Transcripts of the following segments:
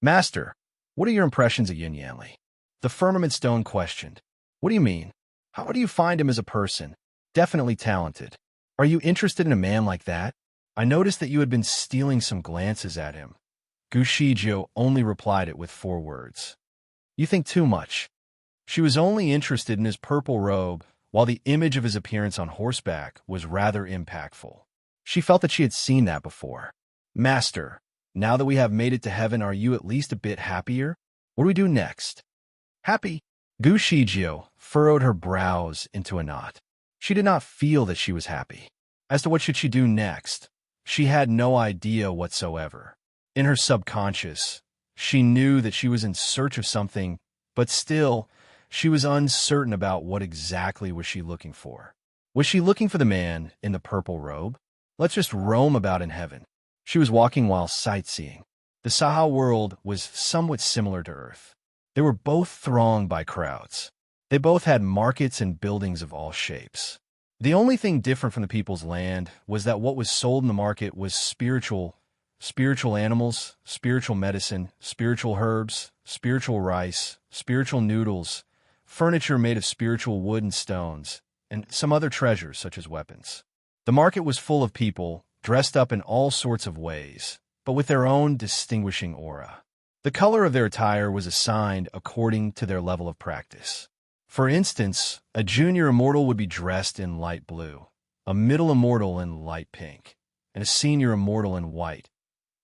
Master, what are your impressions of Yin Yanli? The firmament stone questioned. What do you mean? How do you find him as a person? Definitely talented. Are you interested in a man like that? I noticed that you had been stealing some glances at him. Gu Shijiu only replied it with 4 words. You think too much. She was only interested in his purple robe, while the image of his appearance on horseback was rather impactful. She felt that she had seen that before. Master, now that we have made it to heaven, are you at least a bit happier? What do we do next? Happy? Gu Shijiu furrowed her brows into a knot. She did not feel that she was happy. As to what should she do next, she had no idea whatsoever. In her subconscious, she knew that she was in search of something, but still, she was uncertain about what exactly was she looking for. Was she looking for the man in the purple robe? Let's just roam about in heaven. She was walking while sightseeing. The Saha world was somewhat similar to Earth. They were both thronged by crowds. They both had markets and buildings of all shapes. The only thing different from the people's land was that what was sold in the market was spiritual animals, spiritual medicine, spiritual herbs, spiritual rice, spiritual noodles, furniture made of spiritual wood and stones, and some other treasures such as weapons. The market was full of people, dressed up in all sorts of ways, but with their own distinguishing aura. The color of their attire was assigned according to their level of practice. For instance, a junior immortal would be dressed in light blue, a middle immortal in light pink, and a senior immortal in white.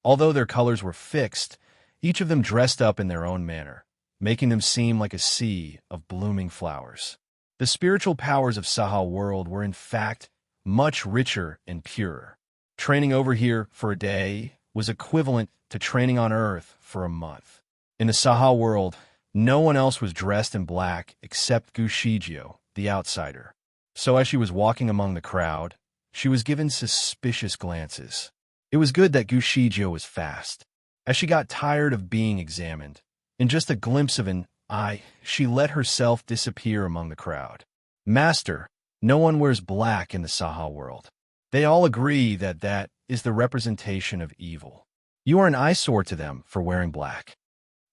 Although their colors were fixed, each of them dressed up in their own manner, making them seem like a sea of blooming flowers. The spiritual powers of Saha world were in fact much richer and purer. Training over here for a day was equivalent to training on Earth for a month. In the Saha world, no one else was dressed in black except Gu Shijiu, the outsider. So as she was walking among the crowd, she was given suspicious glances. It was good that Gu Shijiu was fast. As she got tired of being examined, in just a glimpse of an eye, she let herself disappear among the crowd. Master, no one wears black in the Saha world. They all agree that that is the representation of evil. You are an eyesore to them for wearing black.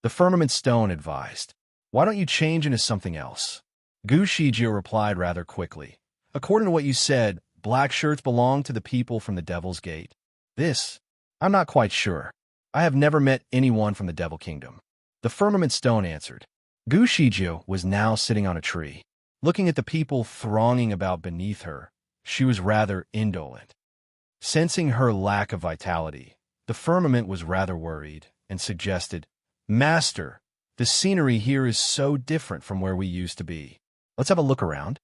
The firmament stone advised. Why don't you change into something else? Gu Shijiu replied rather quickly. According to what you said, black shirts belong to the people from the Devil's Gate. This? I'm not quite sure. I have never met anyone from the Devil Kingdom. The firmament stone answered. Gu Shijiu was now sitting on a tree. Looking at the people thronging about beneath her, she was rather indolent. Sensing her lack of vitality, the firmament was rather worried and suggested, Master, the scenery here is so different from where we used to be. Let's have a look around.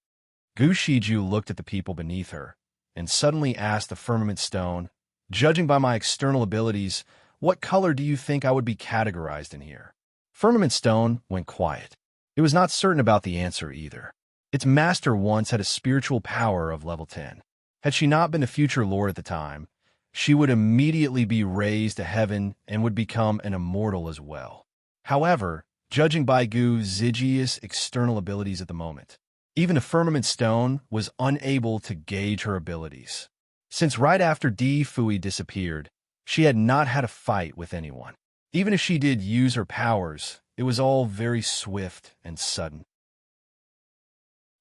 Gu Shijiu looked at the people beneath her and suddenly asked the firmament stone, Judging by my external abilities, what color do you think I would be categorized in here? Firmament stone went quiet. It was not certain about the answer either. Its master once had a spiritual power of level 10. Had she not been a future lord at the time, she would immediately be raised to heaven and would become an immortal as well. However, judging by Gu Zijia's external abilities at the moment, even a firmament stone was unable to gauge her abilities. Since right after Di Fui disappeared, she had not had a fight with anyone. Even if she did use her powers, it was all very swift and sudden.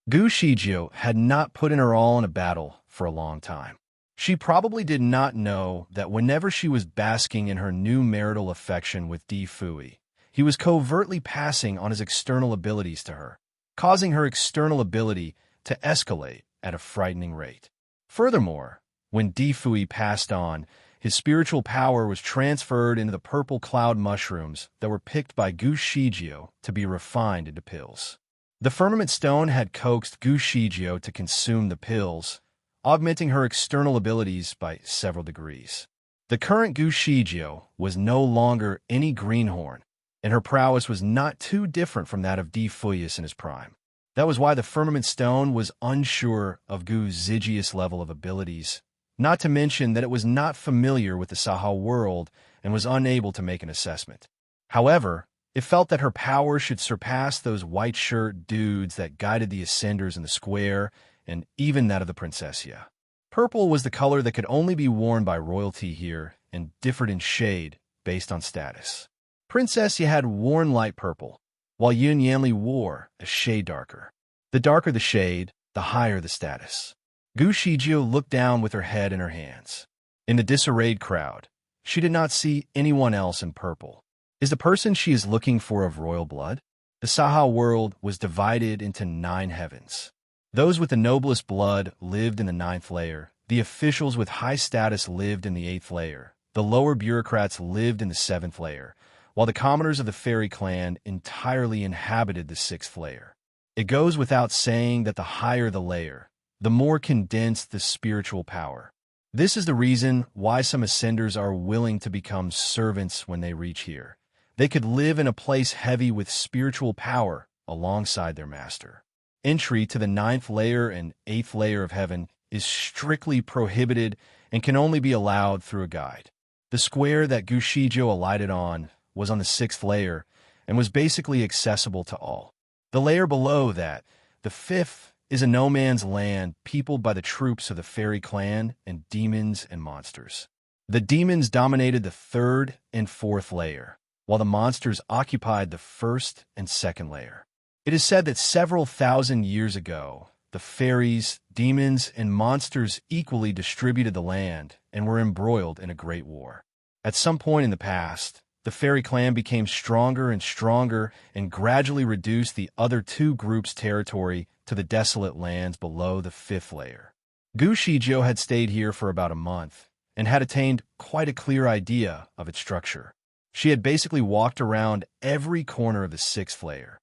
Gu Shijiu had not put in her all in a battle for a long time. She probably did not know that whenever she was basking in her new marital affection with Di Fui, he was covertly passing on his external abilities to her, causing her external ability to escalate at a frightening rate. Furthermore, when Di Fui passed on, his spiritual power was transferred into the purple cloud mushrooms that were picked by Gu Shijiu to be refined into pills. The firmament stone had coaxed Gu Shijiu to consume the pills, augmenting her external abilities by several degrees. The current Gu Shijiu was no longer any greenhorn, and her prowess was not too different from that of Di Fuius in his prime. That was why the firmament stone was unsure of Gu Zijia's level of abilities, not to mention that it was not familiar with the Saha world and was unable to make an assessment. However, it felt that her power should surpass those white shirt dudes that guided the ascenders in the square, and even that of the Princessia. Purple was the color that could only be worn by royalty here and differed in shade based on status. Princess Yi had worn light purple, while Yun Yanli wore a shade darker. The darker the shade, the higher the status. Gu Shijio looked down with her head in her hands. In the disarrayed crowd, she did not see anyone else in purple. Is the person she is looking for of royal blood? The Saha world was divided into 9 heavens. Those with the noblest blood lived in the 9th layer. The officials with high status lived in the 8th layer. The lower bureaucrats lived in the 7th layer, while the commoners of the fairy clan entirely inhabited the 6th layer. It goes without saying that the higher the layer, the more condensed the spiritual power. This is the reason why some ascenders are willing to become servants when they reach here. They could live in a place heavy with spiritual power alongside their master. Entry to the 9th layer and 8th layer of heaven is strictly prohibited and can only be allowed through a guide. The square that Gu Shijio alighted on was on the 6th layer and was basically accessible to all. The layer below that, the 5th, is a no-man's land peopled by the troops of the fairy clan and demons and monsters. The demons dominated the 3rd and 4th layer, while the monsters occupied the 1st and 2nd layer. It is said that several thousand years ago, the fairies, demons, and monsters equally distributed the land and were embroiled in a great war. At some point in the past, the fairy clan became stronger and stronger and gradually reduced the other 2 groups' territory to the desolate lands below the 5th layer. Gu Shijio had stayed here for about a month and had attained quite a clear idea of its structure. She had basically walked around every corner of the 6th layer.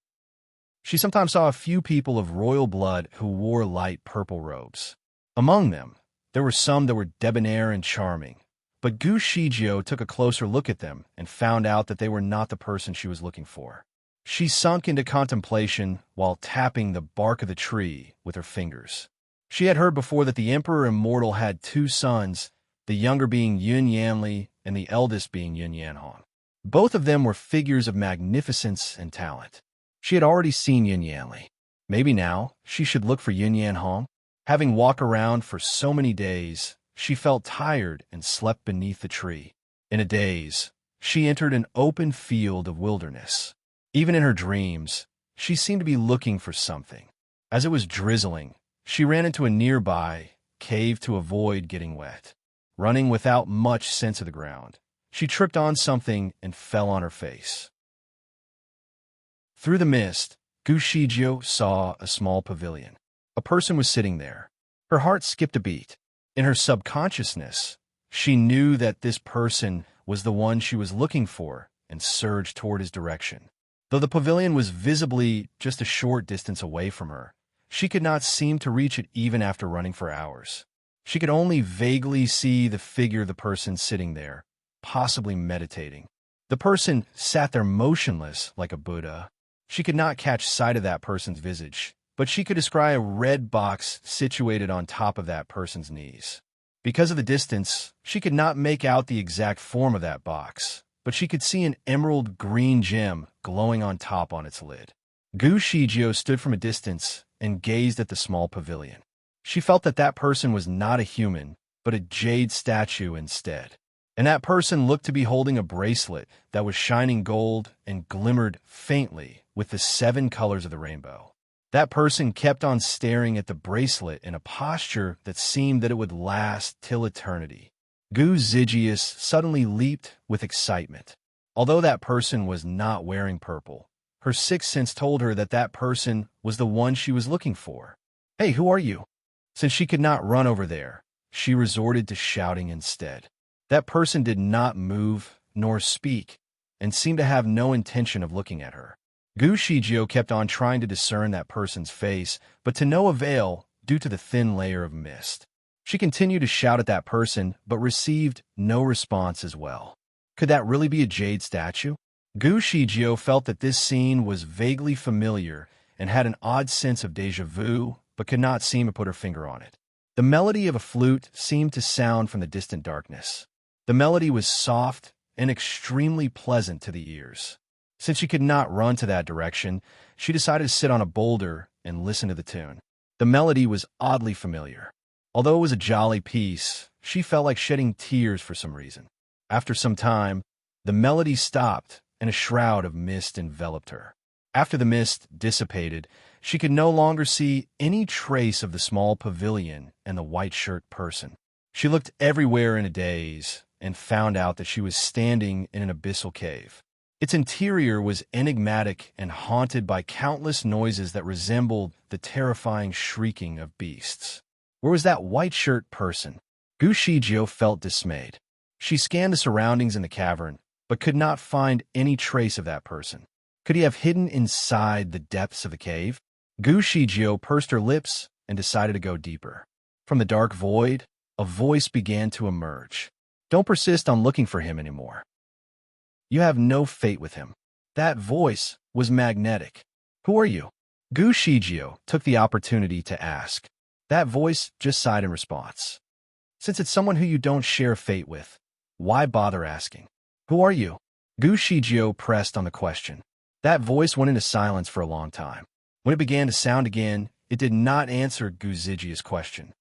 She sometimes saw a few people of royal blood who wore light purple robes. Among them, there were some that were debonair and charming, but Gu Shijio took a closer look at them and found out that they were not the person she was looking for. She sunk into contemplation while tapping the bark of the tree with her fingers. She had heard before that the Emperor Immortal had 2 sons, the younger being Yun Yanli and the eldest being Yun Yanhong. Both of them were figures of magnificence and talent. She had already seen Yun Yanli. Maybe now she should look for Yun Yanhong. Having walked around for so many days, she felt tired and slept beneath the tree. In a daze, she entered an open field of wilderness. Even in her dreams, she seemed to be looking for something. As it was drizzling, she ran into a nearby cave to avoid getting wet. Running without much sense of the ground, she tripped on something and fell on her face. Through the mist, Gu Shijio saw a small pavilion. A person was sitting there. Her heart skipped a beat. In her subconsciousness, she knew that this person was the one she was looking for and surged toward his direction. Though the pavilion was visibly just a short distance away from her, she could not seem to reach it even after running for hours. She could only vaguely see the figure of the person sitting there, possibly meditating. The person sat there motionless like a Buddha. She could not catch sight of that person's visage, but she could descry a red box situated on top of that person's knees. Because of the distance, she could not make out the exact form of that box, but she could see an emerald green gem glowing on top on its lid. Gu Shijio stood from a distance and gazed at the small pavilion. She felt that that person was not a human, but a jade statue instead. And that person looked to be holding a bracelet that was shining gold and glimmered faintly with the 7 colors of the rainbow. That person kept on staring at the bracelet in a posture that seemed that it would last till eternity. Gu Zigius suddenly leaped with excitement. Although that person was not wearing purple, her 6th sense told her that that person was the one she was looking for. "Hey, who are you?" Since she could not run over there, she resorted to shouting instead. That person did not move nor speak and seemed to have no intention of looking at her. Gu Shijio kept on trying to discern that person's face, but to no avail due to the thin layer of mist. She continued to shout at that person, but received no response as well. Could that really be a jade statue? Gu Shijio felt that this scene was vaguely familiar and had an odd sense of déjà vu, but could not seem to put her finger on it. The melody of a flute seemed to sound from the distant darkness. The melody was soft and extremely pleasant to the ears. Since she could not run to that direction, she decided to sit on a boulder and listen to the tune. The melody was oddly familiar. Although it was a jolly piece, she felt like shedding tears for some reason. After some time, the melody stopped and a shroud of mist enveloped her. After the mist dissipated, she could no longer see any trace of the small pavilion and the white-shirt person. She looked everywhere in a daze and found out that she was standing in an abyssal cave. Its interior was enigmatic and haunted by countless noises that resembled the terrifying shrieking of beasts. Where was that white-shirt person? Gu Shijio felt dismayed. She scanned the surroundings in the cavern, but could not find any trace of that person. Could he have hidden inside the depths of the cave? Gu Shijio pursed her lips and decided to go deeper. From the dark void, a voice began to emerge. Don't persist on looking for him anymore. You have no fate with him. That voice was magnetic. Who are you? Gu Shijio took the opportunity to ask. That voice just sighed in response. Since it's someone who you don't share a fate with, why bother asking? Who are you? Gu Shijio pressed on the question. That voice went into silence for a long time. When it began to sound again, it did not answer Gu Zhijia's question.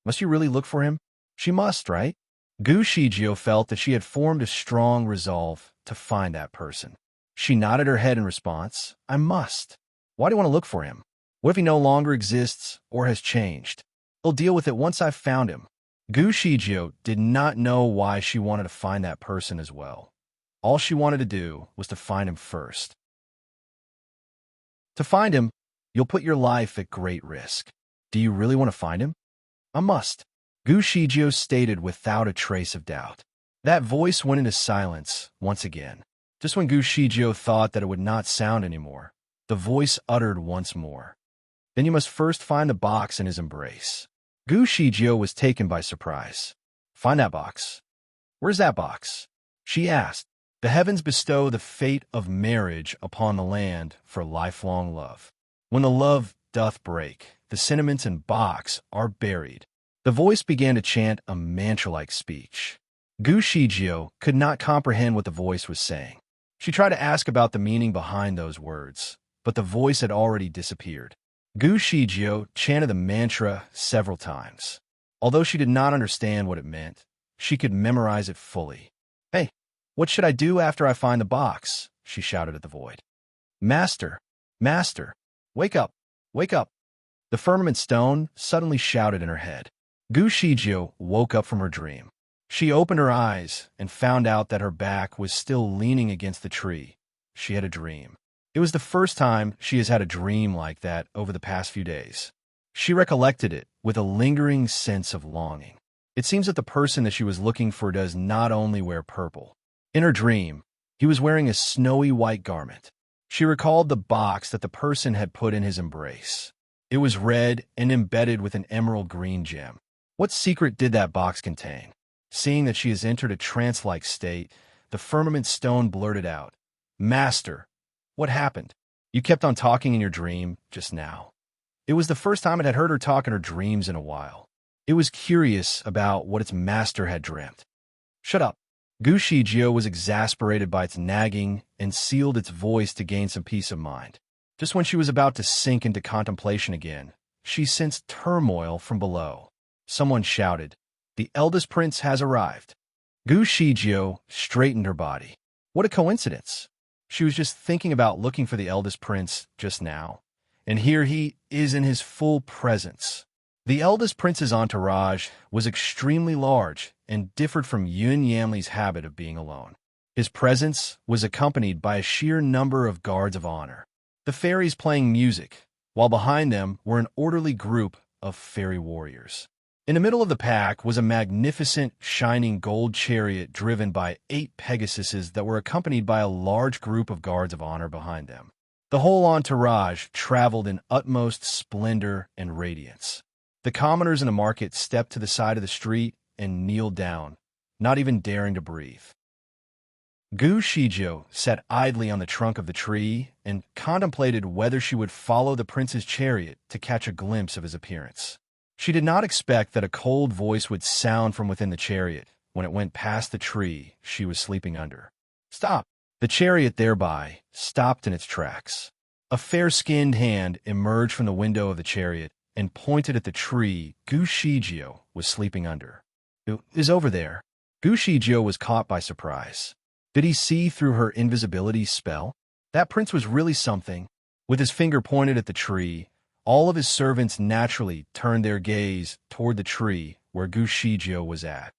Must you really look for him? She must, right? Gu Shijio felt that she had formed a strong resolve to find that person. She nodded her head in response. I must. Why do you want to look for him? What if he no longer exists or has changed? I'll deal with it once I've found him. Gu Shijio did not know why she wanted to find that person as well. All she wanted to do was to find him first. To find him, you'll put your life at great risk. Do you really want to find him? I must. Gu Shijio stated without a trace of doubt. That voice went into silence once again. Just when Gu Shijio thought that it would not sound anymore, the voice uttered once more. Then you must first find the box in his embrace. Gu Shijio was taken by surprise. Find that box. Where's that box? She asked. The heavens bestow the fate of marriage upon the land for lifelong love. When the love doth break, the sentiments in box are buried. The voice began to chant a mantra-like speech. Gu Shijio could not comprehend what the voice was saying. She tried to ask about the meaning behind those words, but the voice had already disappeared. Gu Shijio chanted the mantra several times. Although she did not understand what it meant, she could memorize it fully. Hey, what should I do after I find the box? She shouted at the void. Master, Master, wake up, wake up. The firmament stone suddenly shouted in her head. Gu Shijio woke up from her dream. She opened her eyes and found out that her back was still leaning against the tree. She had a dream. It was the first time she has had a dream like that over the past few days. She recollected it with a lingering sense of longing. It seems that the person that she was looking for does not only wear purple. In her dream, he was wearing a snowy white garment. She recalled the box that the person had put in his embrace. It was red and embedded with an emerald green gem. What secret did that box contain? Seeing that she has entered a trance-like state, the firmament stone blurted out, Master, what happened? You kept on talking in your dream just now. It was the first time it had heard her talk in her dreams in a while. It was curious about what its master had dreamt. Shut up. Gu Shijio was exasperated by its nagging and sealed its voice to gain some peace of mind. Just when she was about to sink into contemplation again, she sensed turmoil from below. Someone shouted, The eldest prince has arrived. Gu Shijio straightened her body. What a coincidence. She was just thinking about looking for the eldest prince just now, and here he is in his full presence. The eldest prince's entourage was extremely large and differed from Yun Yanli's habit of being alone. His presence was accompanied by a sheer number of guards of honor, the fairies playing music, while behind them were an orderly group of fairy warriors. In the middle of the pack was a magnificent, shining gold chariot driven by 8 Pegasuses that were accompanied by a large group of guards of honor behind them. The whole entourage traveled in utmost splendor and radiance. The commoners in the market stepped to the side of the street and kneeled down, not even daring to breathe. Gu Shijio sat idly on the trunk of the tree and contemplated whether she would follow the prince's chariot to catch a glimpse of his appearance. She did not expect that a cold voice would sound from within the chariot when it went past the tree she was sleeping under. Stop! The chariot thereby stopped in its tracks. A fair-skinned hand emerged from the window of the chariot and pointed at the tree Gu Shijio was sleeping under. It is over there. Gu Shijio was caught by surprise. Did he see through her invisibility spell? That prince was really something. With his finger pointed at the tree, all of his servants naturally turned their gaze toward the tree where Gu Shijio was at.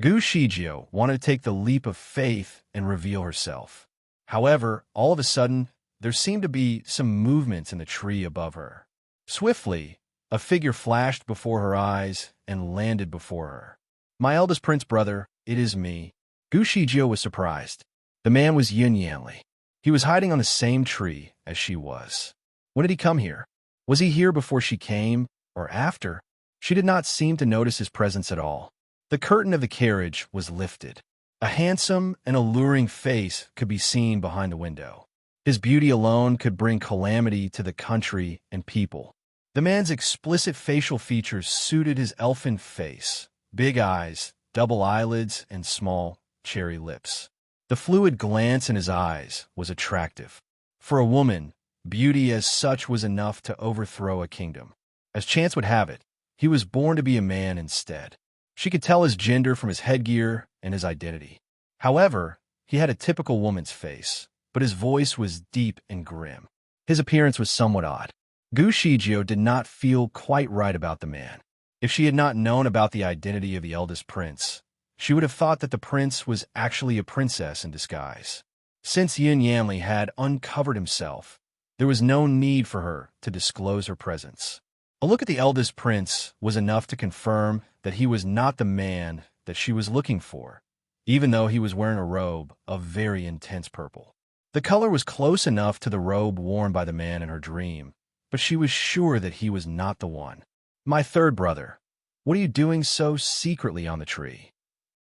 Gu Shijio wanted to take the leap of faith and reveal herself. However, all of a sudden, there seemed to be some movements in the tree above her. Swiftly, a figure flashed before her eyes and landed before her. "My eldest prince brother, it is me." Gu Shijio was surprised. The man was Yin Yanli. He was hiding on the same tree as she was. When did he come here? Was he here before she came, or after? She did not seem to notice his presence at all. The curtain of the carriage was lifted. A handsome and alluring face could be seen behind the window. His beauty alone could bring calamity to the country and people. The man's explicit facial features suited his elfin face: big eyes, double eyelids, and small, cherry lips. The fluid glance in his eyes was attractive. For a woman, beauty as such was enough to overthrow a kingdom. As chance would have it, he was born to be a man instead. She could tell his gender from his headgear and his identity. However, he had a typical woman's face, but his voice was deep and grim. His appearance was somewhat odd. Gu Shijio did not feel quite right about the man. If she had not known about the identity of the eldest prince, she would have thought that the prince was actually a princess in disguise. Since Yin Yanli had uncovered himself, there was no need for her to disclose her presence. A look at the eldest prince was enough to confirm that he was not the man that she was looking for, even though he was wearing a robe of very intense purple. The color was close enough to the robe worn by the man in her dream, but she was sure that he was not the one. "My third brother, what are you doing so secretly on the tree?"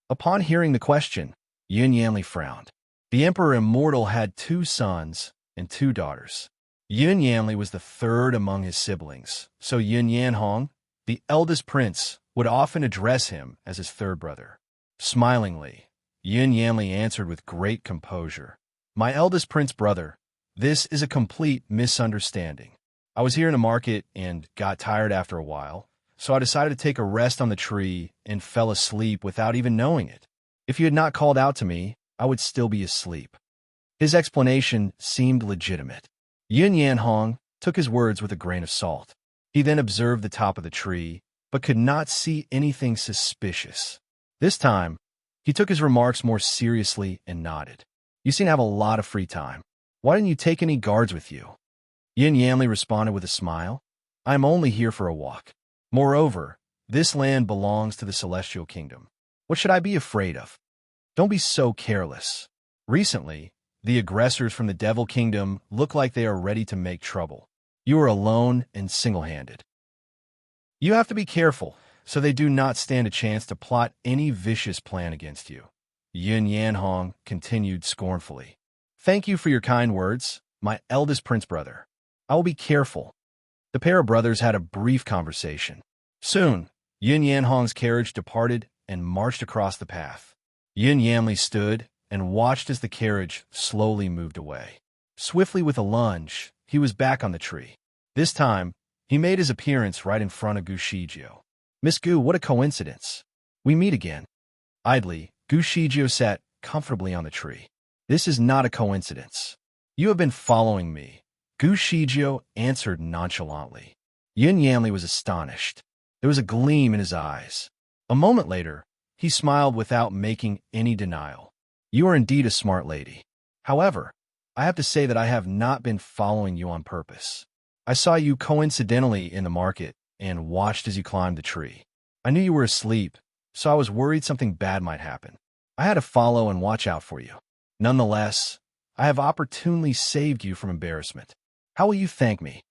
Upon hearing the question, Yin Yanli frowned. The Emperor Immortal had 2 sons and 2 daughters. Yin Yanli was the third among his siblings, so Yin Yanhong, the eldest prince, would often address him as his third brother. Smilingly, Yin Yanli answered with great composure, "My eldest prince brother, this is a complete misunderstanding. I was here in the market and got tired after a while, so I decided to take a rest on the tree and fell asleep without even knowing it. If you had not called out to me, I would still be asleep." His explanation seemed legitimate. Yin Yanhong took his words with a grain of salt. He then observed the top of the tree, but could not see anything suspicious. This time, he took his remarks more seriously and nodded. "You seem to have a lot of free time. Why didn't you take any guards with you?" Yin Yanli responded with a smile, "I am only here for a walk. Moreover, this land belongs to the Celestial Kingdom. What should I be afraid of? Don't be so careless. Recently, the aggressors from the Devil Kingdom look like they are ready to make trouble. You are alone and single-handed. You have to be careful, so they do not stand a chance to plot any vicious plan against you." Yin Yanhong continued scornfully. "Thank you for your kind words, my eldest prince brother. I will be careful." The pair of brothers had a brief conversation. Soon, Yin Yanhong's carriage departed and marched across the path. Yin Yanli stood and watched as the carriage slowly moved away. Swiftly with a lunge, he was back on the tree. This time, he made his appearance right in front of Gu Shijio. "Miss Gu, what a coincidence. We meet again." Idly, Gu Shijio sat comfortably on the tree. "This is not a coincidence. You have been following me," Gu Shijio answered nonchalantly. Yin Yanli was astonished. There was a gleam in his eyes. A moment later, he smiled without making any denial. "You are indeed a smart lady. However, I have to say that I have not been following you on purpose. I saw you coincidentally in the market and watched as you climbed the tree. I knew you were asleep, so I was worried something bad might happen. I had to follow and watch out for you. Nonetheless, I have opportunely saved you from embarrassment. How will you thank me?"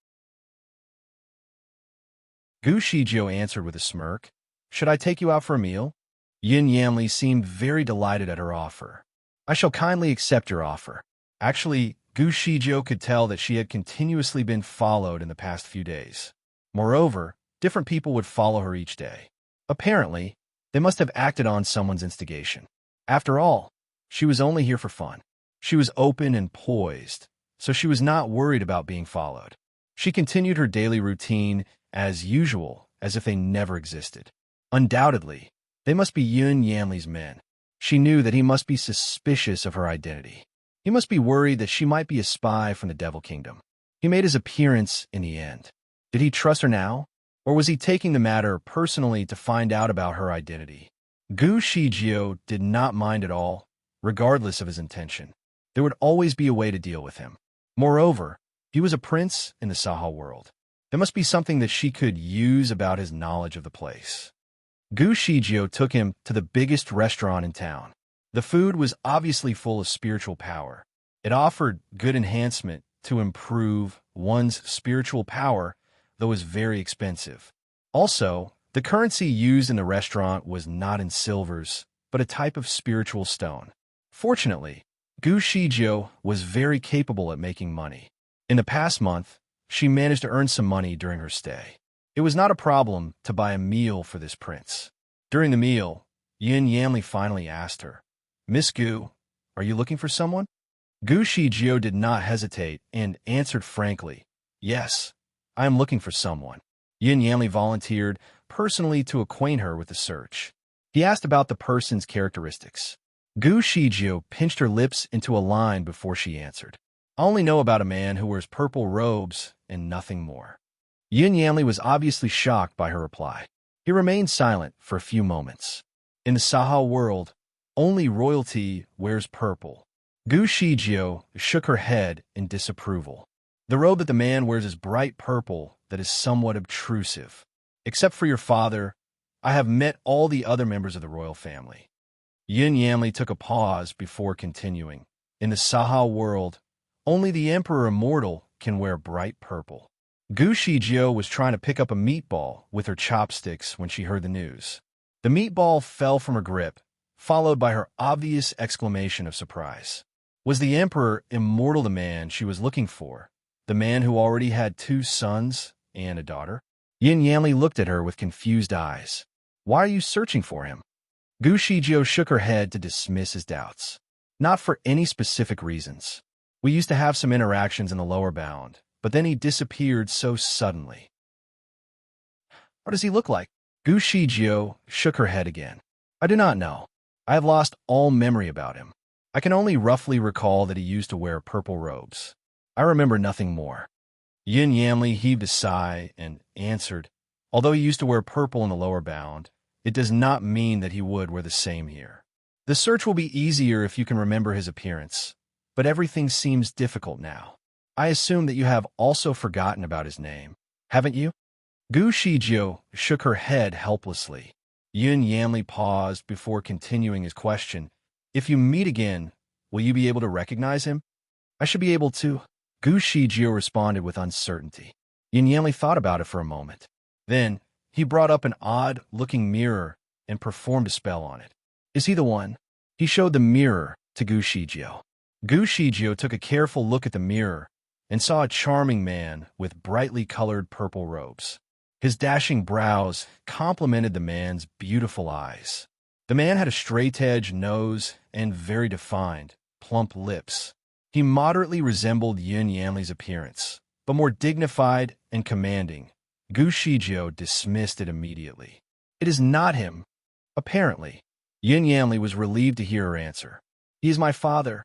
Gu Shijio answered with a smirk, "Should I take you out for a meal?" Yin Yanli seemed very delighted at her offer. "I shall kindly accept your offer." Actually, Gu Shijio could tell that she had continuously been followed in the past few days. Moreover, different people would follow her each day. Apparently, they must have acted on someone's instigation. After all, she was only here for fun. She was open and poised, so she was not worried about being followed. She continued her daily routine as usual, as if they never existed. Undoubtedly, they must be Yin Yanli's men. She knew that he must be suspicious of her identity. He must be worried that she might be a spy from the Devil Kingdom. He made his appearance in the end. Did he trust her now? Or was he taking the matter personally to find out about her identity? Gu Shijio did not mind at all, regardless of his intention. There would always be a way to deal with him. Moreover, he was a prince in the Saha world. There must be something that she could use about his knowledge of the place. Gu Shijio took him to the biggest restaurant in town. The food was obviously full of spiritual power. It offered good enhancement to improve one's spiritual power, though was very expensive. Also, the currency used in the restaurant was not in silvers, but a type of spiritual stone. Fortunately, Gu Shijio was very capable at making money. In the past month, she managed to earn some money during her stay. It was not a problem to buy a meal for this prince. During the meal, Yin Yanli finally asked her, "Miss Gu, are you looking for someone?" Gu Shijio did not hesitate and answered frankly, "Yes, I am looking for someone." Yin Yanli volunteered personally to acquaint her with the search. He asked about the person's characteristics. Gu Shijio pinched her lips into a line before she answered, "I only know about a man who wears purple robes and nothing more." Yin Yanli was obviously shocked by her reply. He remained silent for a few moments. In the Saha world, only royalty wears purple. Gu Shijio shook her head in disapproval. The robe that the man wears is bright purple that is somewhat obtrusive. Except for your father, I have met all the other members of the royal family. Yin Yanli took a pause before continuing. In the Saha world, only the Emperor Immortal can wear bright purple. Gu Shijio was trying to pick up a meatball with her chopsticks when she heard the news. The meatball fell from her grip, followed by her obvious exclamation of surprise. Was the Emperor Immortal the man she was looking for? The man who already had 2 sons and a daughter? Yin Yanli looked at her with confused eyes. "Why are you searching for him?" Gu Shijio shook her head to dismiss his doubts. "Not for any specific reasons. We used to have some interactions in the lower bound, but then he disappeared so suddenly." "What does he look like?" Gu Shijio shook her head again. "I do not know. I have lost all memory about him. I can only roughly recall that he used to wear purple robes. I remember nothing more." Yin Yanli heaved a sigh and answered, "Although he used to wear purple in the lower bound, it does not mean that he would wear the same here. The search will be easier if you can remember his appearance, but everything seems difficult now. I assume that you have also forgotten about his name, haven't you?" Gu Shijio shook her head helplessly. Yin Yanli paused before continuing his question. "If you meet again, will you be able to recognize him?" "I should be able to," Gu Shijio responded with uncertainty. Yin Yanli thought about it for a moment. Then, he brought up an odd-looking mirror and performed a spell on it. "Is he the one?" He showed the mirror to Gu Shijio. Gu Shijio took a careful look at the mirror and saw a charming man with brightly colored purple robes. His dashing brows complemented the man's beautiful eyes. The man had a straight-edged nose and very defined, plump lips. He moderately resembled Yin Yanli's appearance, but more dignified and commanding. Gu Shijio dismissed it immediately. "It is not him." Apparently, Yin Yanli was relieved to hear her answer. "He is my father."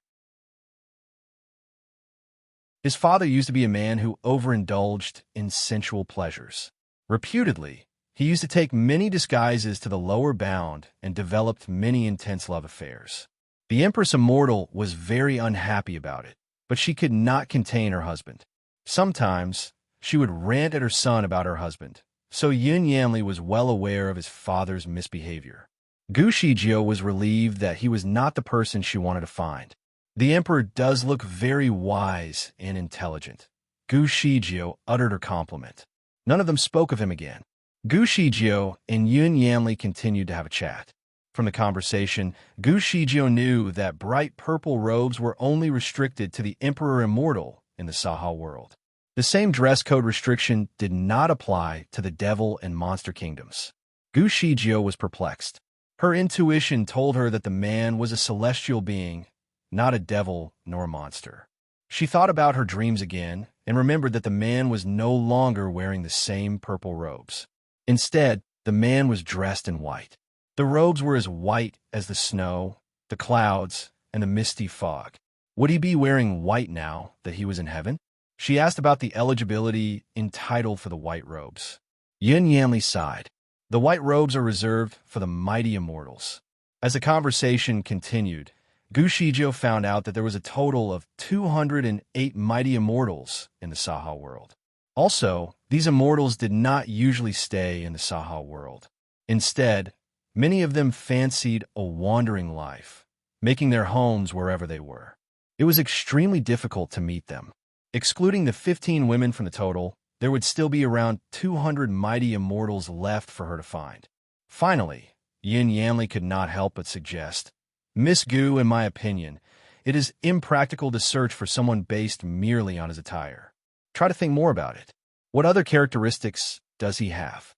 His father used to be a man who overindulged in sensual pleasures. Reputedly, he used to take many disguises to the lower bound and developed many intense love affairs. The Empress Immortal was very unhappy about it, but she could not contain her husband. Sometimes, she would rant at her son about her husband, so Yin Yanli was well aware of his father's misbehavior. Gu Shijio was relieved that he was not the person she wanted to find. The Emperor does look very wise and intelligent. Gu Shijio uttered her compliment. None of them spoke of him again. Gu Shijio and Yin Yanli continued to have a chat. From the conversation, Gu Shijio knew that bright purple robes were only restricted to the Emperor Immortal in the Saha world. The same dress code restriction did not apply to the Devil and Monster Kingdoms. Gu Shijio was perplexed. Her intuition told her that the man was a celestial being, not a devil nor a monster. She thought about her dreams again and remembered that the man was no longer wearing the same purple robes. Instead, the man was dressed in white. The robes were as white as the snow the clouds, and the misty fog. Would he be wearing white now that he was in heaven? She asked about the eligibility entitled for the white robes. Yin Yanli sighed. The white robes are reserved for the mighty immortals. As the conversation continued, Gu Shijiu found out that there was a total of 208 mighty immortals in the Saha world. Also, these immortals did not usually stay in the Saha world. Instead, many of them fancied a wandering life, making their homes wherever they were. It was extremely difficult to meet them. Excluding the 15 women from the total, there would still be around 200 mighty immortals left for her to find. Finally, Yin Yanli could not help but suggest, Miss Gu, in my opinion, it is impractical to search for someone based merely on his attire. Try to think more about it. What other characteristics does he have?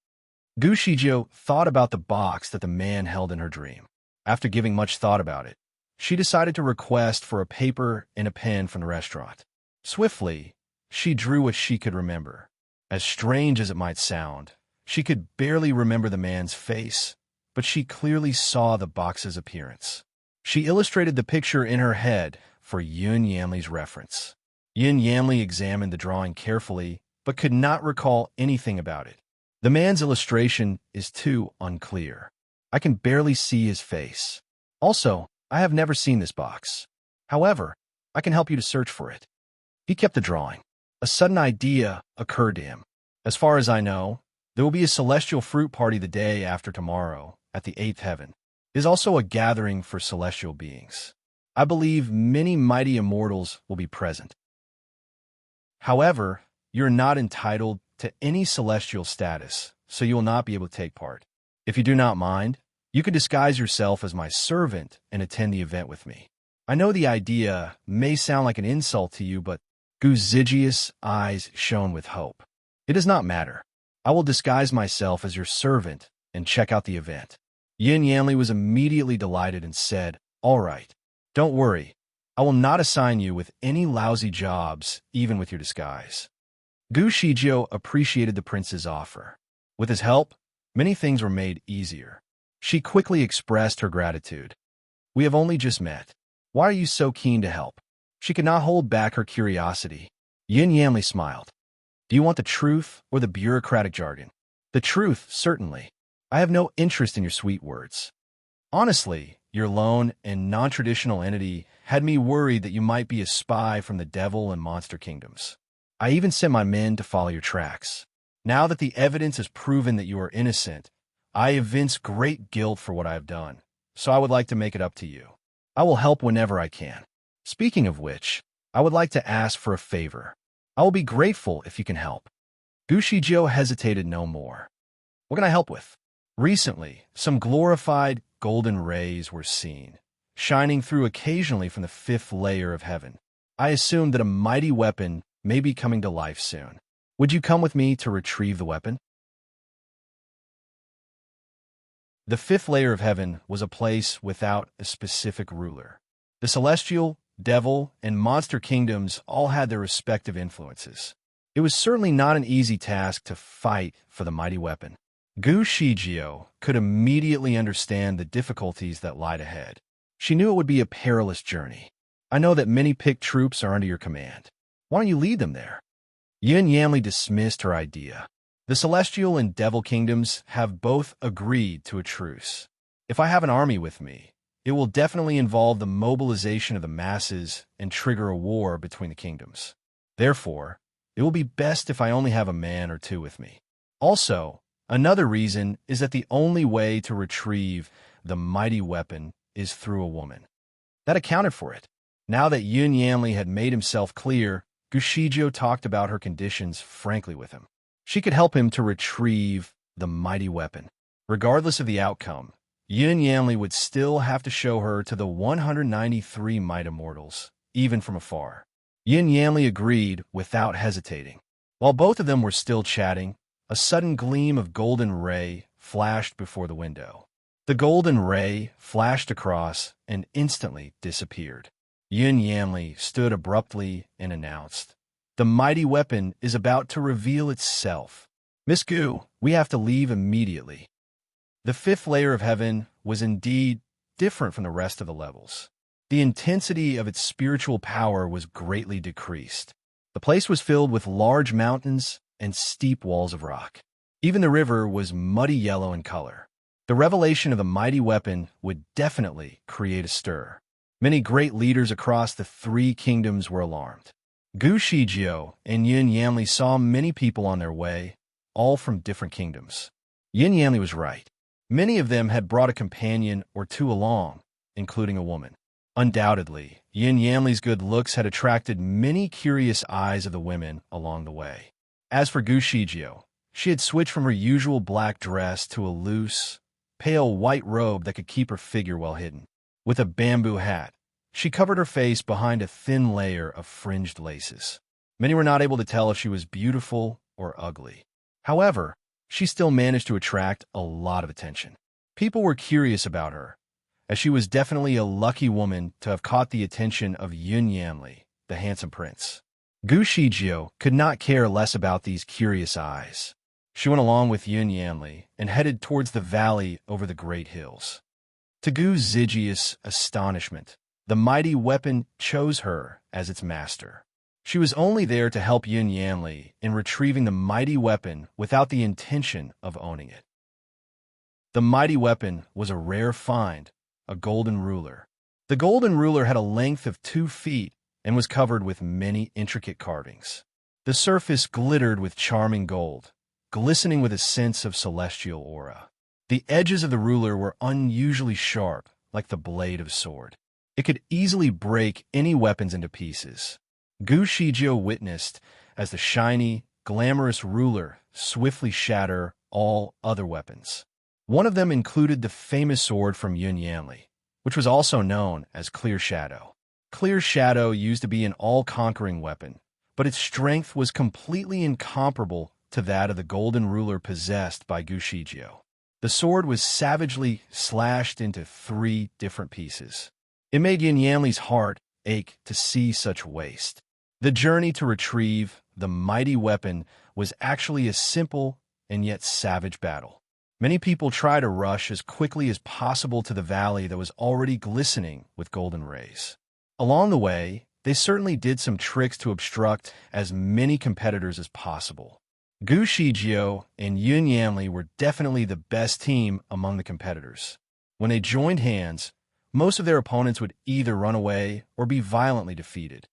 Gu Shijiu thought about the box that the man held in her dream. After giving much thought about it, she decided to request for a paper and a pen from the restaurant. Swiftly, she drew what she could remember. As strange as it might sound, she could barely remember the man's face, but she clearly saw the box's appearance. She illustrated the picture in her head for Yin Yanli's reference. Yin Yanli examined the drawing carefully, but could not recall anything about it. The man's illustration is too unclear. I can barely see his face. Also, I have never seen this box. However, I can help you to search for it. He kept the drawing. A sudden idea occurred to him. As far as I know, there will be a celestial fruit party the day after tomorrow at the 8th heaven. It is also a gathering for celestial beings. I believe many mighty immortals will be present. However, you're not entitled to any celestial status, so you will not be able to take part. If you do not mind, you can disguise yourself as my servant and attend the event with me. I know the idea may sound like an insult to you, but Gu Zijia's eyes shone with hope. It does not matter. I will disguise myself as your servant and check out the event. Yin Yanli was immediately delighted and said, All right, don't worry. I will not assign you with any lousy jobs, even with your disguise. Gu Shijiu appreciated the prince's offer. With his help, many things were made easier. She quickly expressed her gratitude. We have only just met. Why are you so keen to help? She could not hold back her curiosity. Yin Yanli smiled. Do you want the truth or the bureaucratic jargon? The truth, certainly. I have no interest in your sweet words. Honestly, your lone and non-traditional entity had me worried that you might be a spy from the devil and monster kingdoms. I even sent my men to follow your tracks. Now that the evidence has proven that you are innocent, I evince great guilt for what I have done, so I would like to make it up to you. I will help whenever I can. Speaking of which, I would like to ask for a favor. I will be grateful if you can help. Gu Shijiu hesitated no more. What can I help with? Recently, some glorified golden rays were seen, shining through occasionally from the 5th layer of heaven. I assumed that a mighty weapon may be coming to life soon. Would you come with me to retrieve the weapon? The 5th layer of heaven was a place without a specific ruler. The celestial, devil, and monster kingdoms all had their respective influences. It was certainly not an easy task to fight for the mighty weapon. Gu Shijiu could immediately understand the difficulties that lied ahead. She knew it would be a perilous journey. I know that many picked troops are under your command. Why don't you lead them there? Yin Yanli dismissed her idea. The celestial and devil kingdoms have both agreed to a truce. If I have an army with me, it will definitely involve the mobilization of the masses and trigger a war between the kingdoms. Therefore, it will be best if I only have a man or two with me. Also, another reason is that the only way to retrieve the mighty weapon is through a woman. That accounted for it. Now that Yin Yanli had made himself clear, Gu Shijiu talked about her conditions frankly with him. She could help him to retrieve the mighty weapon. Regardless of the outcome, Yin Yanli would still have to show her to the 193 might immortals, even from afar. Yin Yanli agreed without hesitating. While both of them were still chatting, a sudden gleam of golden ray flashed before the window. The golden ray flashed across and instantly disappeared. Yin Yanli stood abruptly and announced, The mighty weapon is about to reveal itself. Miss Gu, we have to leave immediately. The 5th layer of heaven was indeed different from the rest of the levels. The intensity of its spiritual power was greatly decreased. The place was filled with large mountains and steep walls of rock. Even the river was muddy yellow in color. The revelation of the mighty weapon would definitely create a stir. Many great leaders across the three kingdoms were alarmed. Gu Shijiao and Yin Yanli saw many people on their way, all from different kingdoms. Yin Yanli was right. Many of them had brought a companion or two along, including a woman. Undoubtedly, Yin Yanli's good looks had attracted many curious eyes of the women along the way. As for Gu Shijiao, she had switched from her usual black dress to a loose, pale white robe that could keep her figure well hidden. With a bamboo hat, she covered her face behind a thin layer of fringed laces. Many were not able to tell if she was beautiful or ugly. However, she still managed to attract a lot of attention. People were curious about her, as she was definitely a lucky woman to have caught the attention of Yin Yanli, the handsome prince. Gu Shijiao could not care less about these curious eyes. She went along with Yin Yanli and headed towards the valley over the great hills. To Gu Zijia's astonishment, the mighty weapon chose her as its master. She was only there to help Yin Yanli in retrieving the mighty weapon without the intention of owning it. The mighty weapon was a rare find, a golden ruler. The golden ruler had a length of 2 feet and was covered with many intricate carvings. The surface glittered with charming gold, glistening with a sense of celestial aura. The edges of the ruler were unusually sharp, like the blade of a sword. It could easily break any weapons into pieces. Gu Shijiao witnessed as the shiny, glamorous ruler swiftly shatter all other weapons. One of them included the famous sword from Yin Yanli, which was also known as Clear Shadow. Clear Shadow used to be an all-conquering weapon, but its strength was completely incomparable to that of the golden ruler possessed by Gu Shijiao. The sword was savagely slashed into 3 different pieces. It made Yin Yanli's heart ache to see such waste. The journey to retrieve the mighty weapon was actually a simple and yet savage battle. Many people tried to rush as quickly as possible to the valley that was already glistening with golden rays. Along the way, they certainly did some tricks to obstruct as many competitors as possible. Gu Shijiao and Yin Yanli were definitely the best team among the competitors. When they joined hands, most of their opponents would either run away or be violently defeated.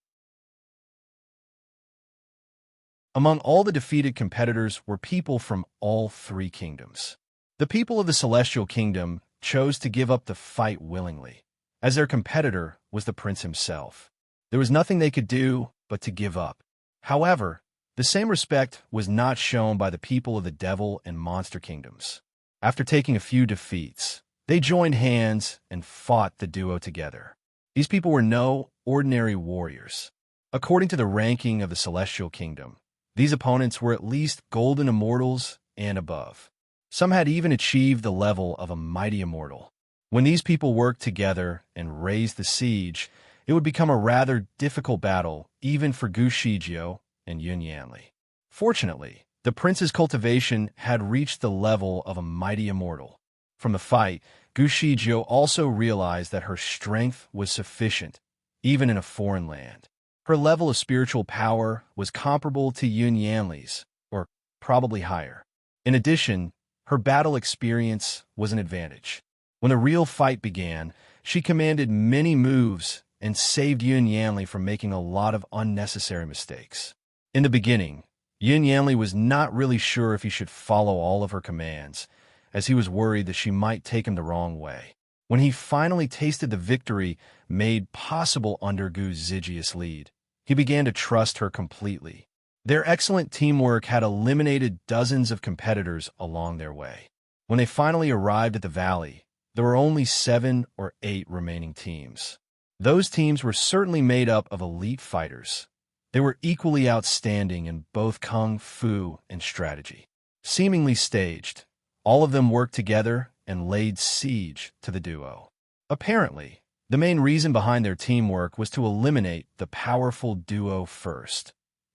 Among all the defeated competitors were people from all 3 kingdoms. The people of the Celestial Kingdom chose to give up the fight willingly, as their competitor was the prince himself. There was nothing they could do but to give up. However, the same respect was not shown by the people of the Devil and Monster Kingdoms. After taking a few defeats, they joined hands and fought the duo together. These people were no ordinary warriors. According to the ranking of the Celestial Kingdom, these opponents were at least golden immortals and above. Some had even achieved the level of a mighty immortal. When these people worked together and raised the siege, it would become a rather difficult battle even for Gu Shijiao and Yin Yanli. Fortunately, the prince's cultivation had reached the level of a mighty immortal. From the fight, Gu Shijiao also realized that her strength was sufficient, even in a foreign land. Her level of spiritual power was comparable to Yin Yanli's, or probably higher. In addition, her battle experience was an advantage. When the real fight began, she commanded many moves and saved Yin Yanli from making a lot of unnecessary mistakes. In the beginning, Yin Yanli was not really sure if he should follow all of her commands, as he was worried that she might take him the wrong way. When he finally tasted the victory made possible under Gu Zijia's lead, he began to trust her completely. Their excellent teamwork had eliminated dozens of competitors along their way. When they finally arrived at the valley, there were only 7 or 8 remaining teams. Those teams were certainly made up of elite fighters. They were equally outstanding in both kung fu and strategy. Seemingly staged, all of them worked together and laid siege to the duo. Apparently, the main reason behind their teamwork was to eliminate the powerful duo first.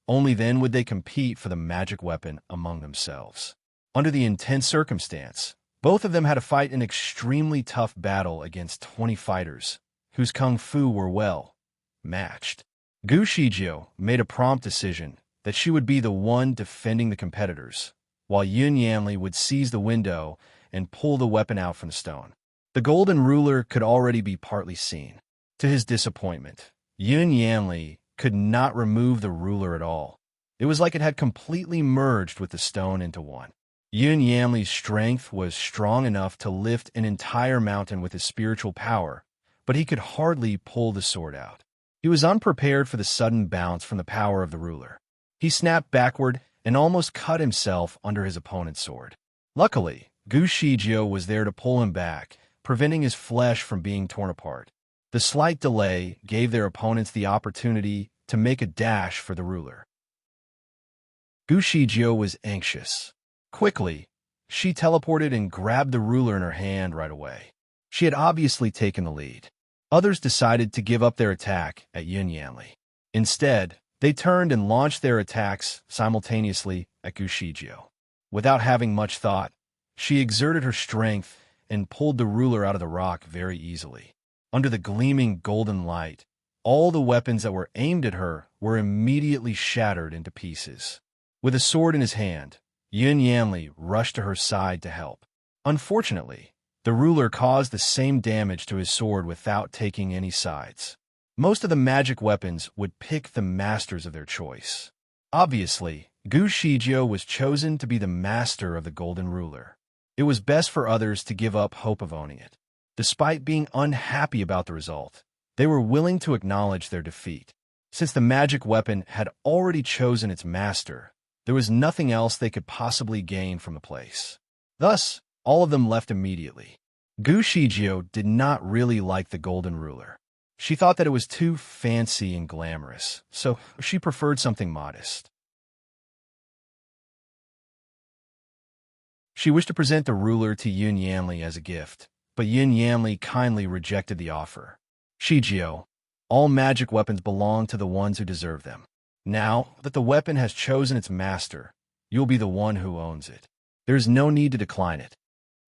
Only then would they compete for the magic weapon among themselves. Under the intense circumstance, Both of them had to fight an extremely tough battle against 20 fighters, whose kung fu were well matched. Gu Shijio made a prompt decision that she would be the one defending the competitors, while Yun Yanli would seize the window and pull the weapon out from the stone. The golden ruler could already be partly seen. To his disappointment, Yun Yanli could not remove the ruler at all. It was like it had completely merged with the stone into one. Yun Yanli's strength was strong enough to lift an entire mountain with his spiritual power, but he could hardly pull the sword out. He was unprepared for the sudden bounce from the power of the ruler. He snapped backward and almost cut himself under his opponent's sword. Luckily, Gu Shijio was there to pull him back, preventing his flesh from being torn apart. The slight delay gave their opponents the opportunity to make a dash for the ruler. Gu Shijio was anxious. Quickly, she teleported and grabbed the ruler in her hand right away. She had obviously taken the lead. Others decided to give up their attack at Yun Yanli. Instead, they turned and launched their attacks simultaneously at Gu Shijio. Without having much thought, she exerted her strength and pulled the ruler out of the rock very easily. Under the gleaming golden light, all the weapons that were aimed at her were immediately shattered into pieces. With a sword in his hand, Yun Yanli rushed to her side to help. Unfortunately, the ruler caused the same damage to his sword without taking any sides. Most of the magic weapons would pick the masters of their choice. Obviously, Gu Shijio was chosen to be the master of the golden ruler. It was best for others to give up hope of owning it. Despite being unhappy about the result, they were willing to acknowledge their defeat. Since the magic weapon had already chosen its master, there was nothing else they could possibly gain from the place. Thus, all of them left immediately. Gu Shijio did not really like the golden ruler. She thought that it was too fancy and glamorous, so she preferred something modest. She wished to present the ruler to Yun Yanli as a gift, but Yun Yanli kindly rejected the offer. Shijio, all magic weapons belong to the ones who deserve them. Now that the weapon has chosen its master, you'll be the one who owns it. There's no need to decline it.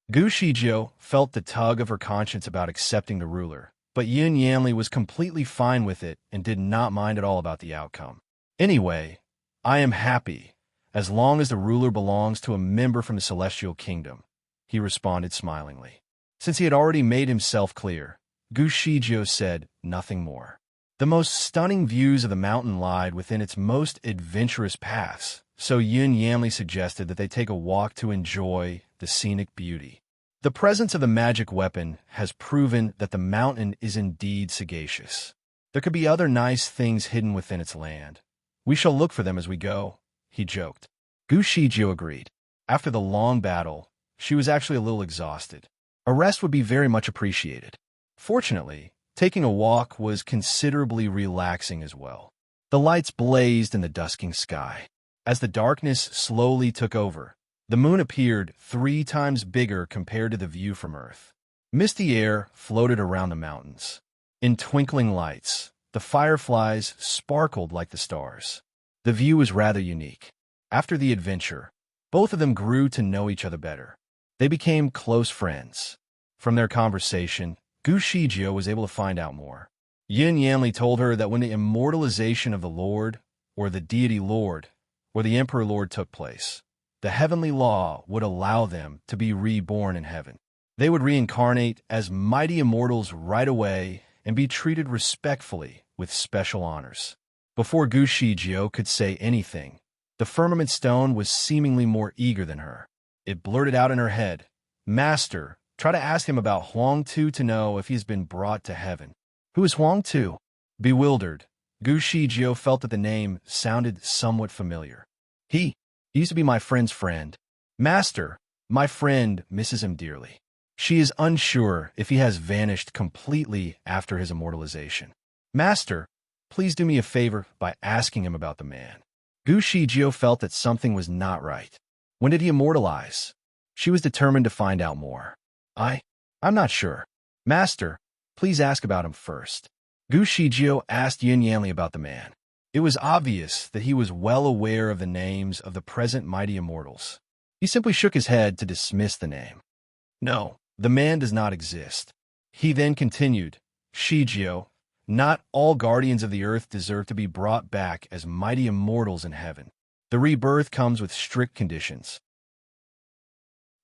Gu Shijio felt the tug of her conscience about accepting the ruler, but Yun Yanli was completely fine with it and did not mind at all about the outcome. Anyway, I am happy, as long as the ruler belongs to a member from the Celestial Kingdom, he responded smilingly. Since he had already made himself clear, Gu Shijio said nothing more. The most stunning views of the mountain lied within its most adventurous paths, so Yun Yanli suggested that they take a walk to enjoy the scenic beauty. The presence of the magic weapon has proven that the mountain is indeed sagacious. There could be other nice things hidden within its land. We shall look for them as we go, he joked. Gu Shijio agreed. After the long battle, she was actually a little exhausted. A rest would be very much appreciated. Fortunately, taking a walk was considerably relaxing as well. The lights blazed in the dusking sky. As the darkness slowly took over, the moon appeared 3 times bigger compared to the view from Earth. Misty air floated around the mountains. In twinkling lights, the fireflies sparkled like the stars. The view was rather unique. After the adventure, both of them grew to know each other better. They became close friends. From their conversation, Gu Shijio was able to find out more. Yun Yanli told her that when the immortalization of the Lord, or the deity Lord, or the Emperor Lord took place, the heavenly law would allow them to be reborn in heaven. They would reincarnate as mighty immortals right away and be treated respectfully with special honors. Before Gu Shijio could say anything, the firmament stone was seemingly more eager than her. It blurted out in her head, "Master, try to ask him about Huang Tu to know if he's been brought to heaven." Who is Huang Tu? Bewildered, Gu Shijio felt that the name sounded somewhat familiar. He used to be my friend's friend. Master, my friend misses him dearly. She is unsure if he has vanished completely after his immortalization. Master, please do me a favor by asking him about the man. Gu Shijio felt that something was not right. When did he immortalize? She was determined to find out more. I'm not sure. Master, please ask about him first. Gu Shijio asked Yun Yanli about the man. It was obvious that he was well aware of the names of the present mighty immortals. He simply shook his head to dismiss the name. No, the man does not exist. He then continued, Shijio, not all guardians of the earth deserve to be brought back as mighty immortals in heaven. The rebirth comes with strict conditions.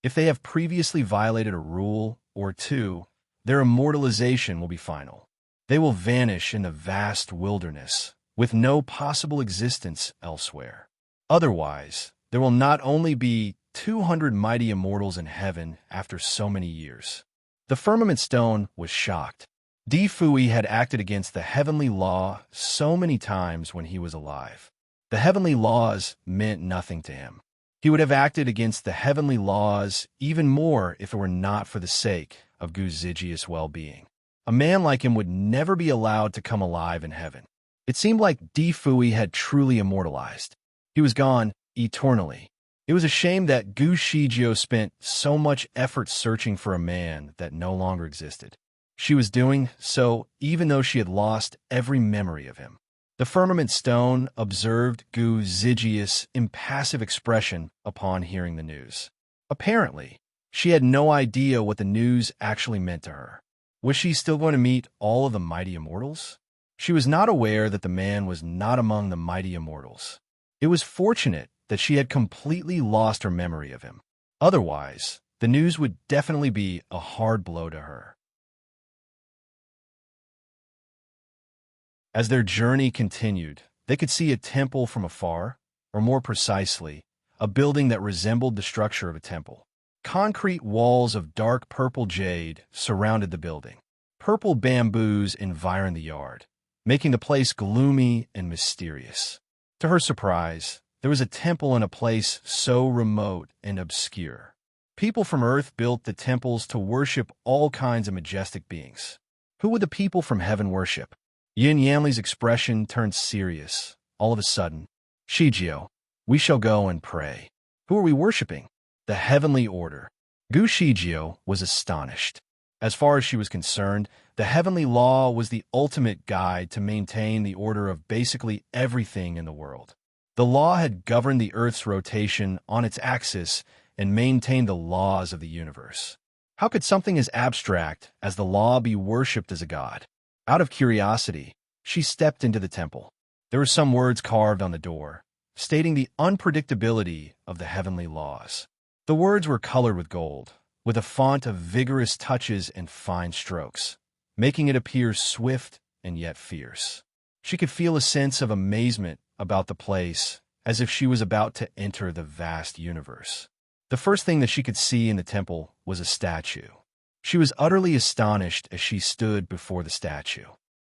If they have previously violated a rule or two, their immortalization will be final. They will vanish in the vast wilderness, with no possible existence elsewhere. Otherwise, there will not only be 200 mighty immortals in heaven after so many years. The firmament stone was shocked. Di Fui had acted against the heavenly law so many times when he was alive. The heavenly laws meant nothing to him. He would have acted against the heavenly laws even more if it were not for the sake of Gu Zijia's well-being. A man like him would never be allowed to come alive in heaven. It seemed like Di Fui had truly immortalized. He was gone eternally. It was a shame that Gu Shijio spent so much effort searching for a man that no longer existed. She was doing so even though she had lost every memory of him. The firmament stone observed Gu Zijia's impassive expression upon hearing the news. Apparently, she had no idea what the news actually meant to her. Was she still going to meet all of the mighty immortals? She was not aware that the man was not among the mighty immortals. It was fortunate that she had completely lost her memory of him. Otherwise, the news would definitely be a hard blow to her. As their journey continued, they could see a temple from afar, or more precisely, a building that resembled the structure of a temple. Concrete walls of dark purple jade surrounded the building. Purple bamboos environed the yard, making the place gloomy and mysterious. To her surprise, there was a temple in a place so remote and obscure. People from Earth built the temples to worship all kinds of majestic beings. Who would the people from heaven worship? Yin Yanli's expression turned serious. All of a sudden, Shijio, we shall go and pray. Who are we worshiping? The heavenly order. Gu Shijio was astonished. As far as she was concerned, the heavenly law was the ultimate guide to maintain the order of basically everything in the world. The law had governed the Earth's rotation on its axis and maintained the laws of the universe. How could something as abstract as the law be worshipped as a god? Out of curiosity, she stepped into the temple. There were some words carved on the door, stating the unpredictability of the heavenly laws. The words were colored with gold, with a font of vigorous touches and fine strokes, making it appear swift and yet fierce. She could feel a sense of amazement about the place, as if she was about to enter the vast universe. The first thing that she could see in the temple was a statue. She was utterly astonished as she stood before the statue.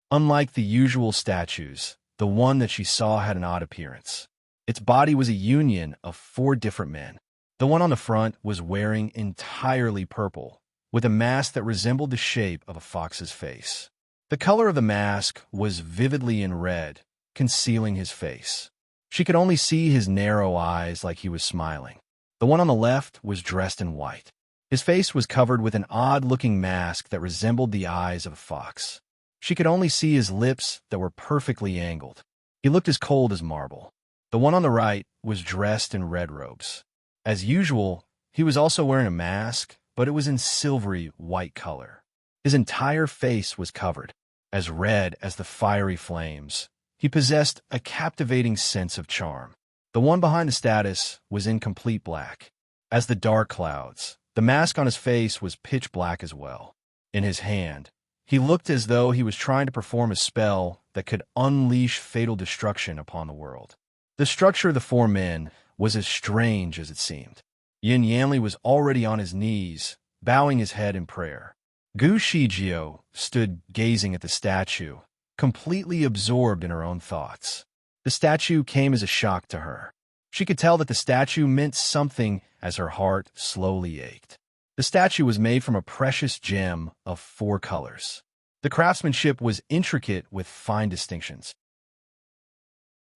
Unlike the usual statues, the one that she saw had an odd appearance. Its body was a union of 4 different men. The one on the front was wearing entirely purple, with a mask that resembled the shape of a fox's face. The color of the mask was vividly in red, concealing his face. She could only see his narrow eyes like he was smiling. The one on the left was dressed in white. His face was covered with an odd-looking mask that resembled the eyes of a fox. She could only see his lips that were perfectly angled. He looked as cold as marble. The one on the right was dressed in red robes. As usual, he was also wearing a mask, but it was in silvery white color. His entire face was covered, as red as the fiery flames. He possessed a captivating sense of charm. The one behind the status was in complete black. As the dark clouds, the mask on his face was pitch black as well. In his hand, he looked as though he was trying to perform a spell that could unleash fatal destruction upon the world. The structure of the 4 men was as strange as it seemed. Yin Yanli was already on his knees, bowing his head in prayer. Gu Shijio stood gazing at the statue, completely absorbed in her own thoughts. The statue came as a shock to her. She could tell that the statue meant something as her heart slowly ached. The statue was made from a precious gem of 4 colors. The craftsmanship was intricate with fine distinctions.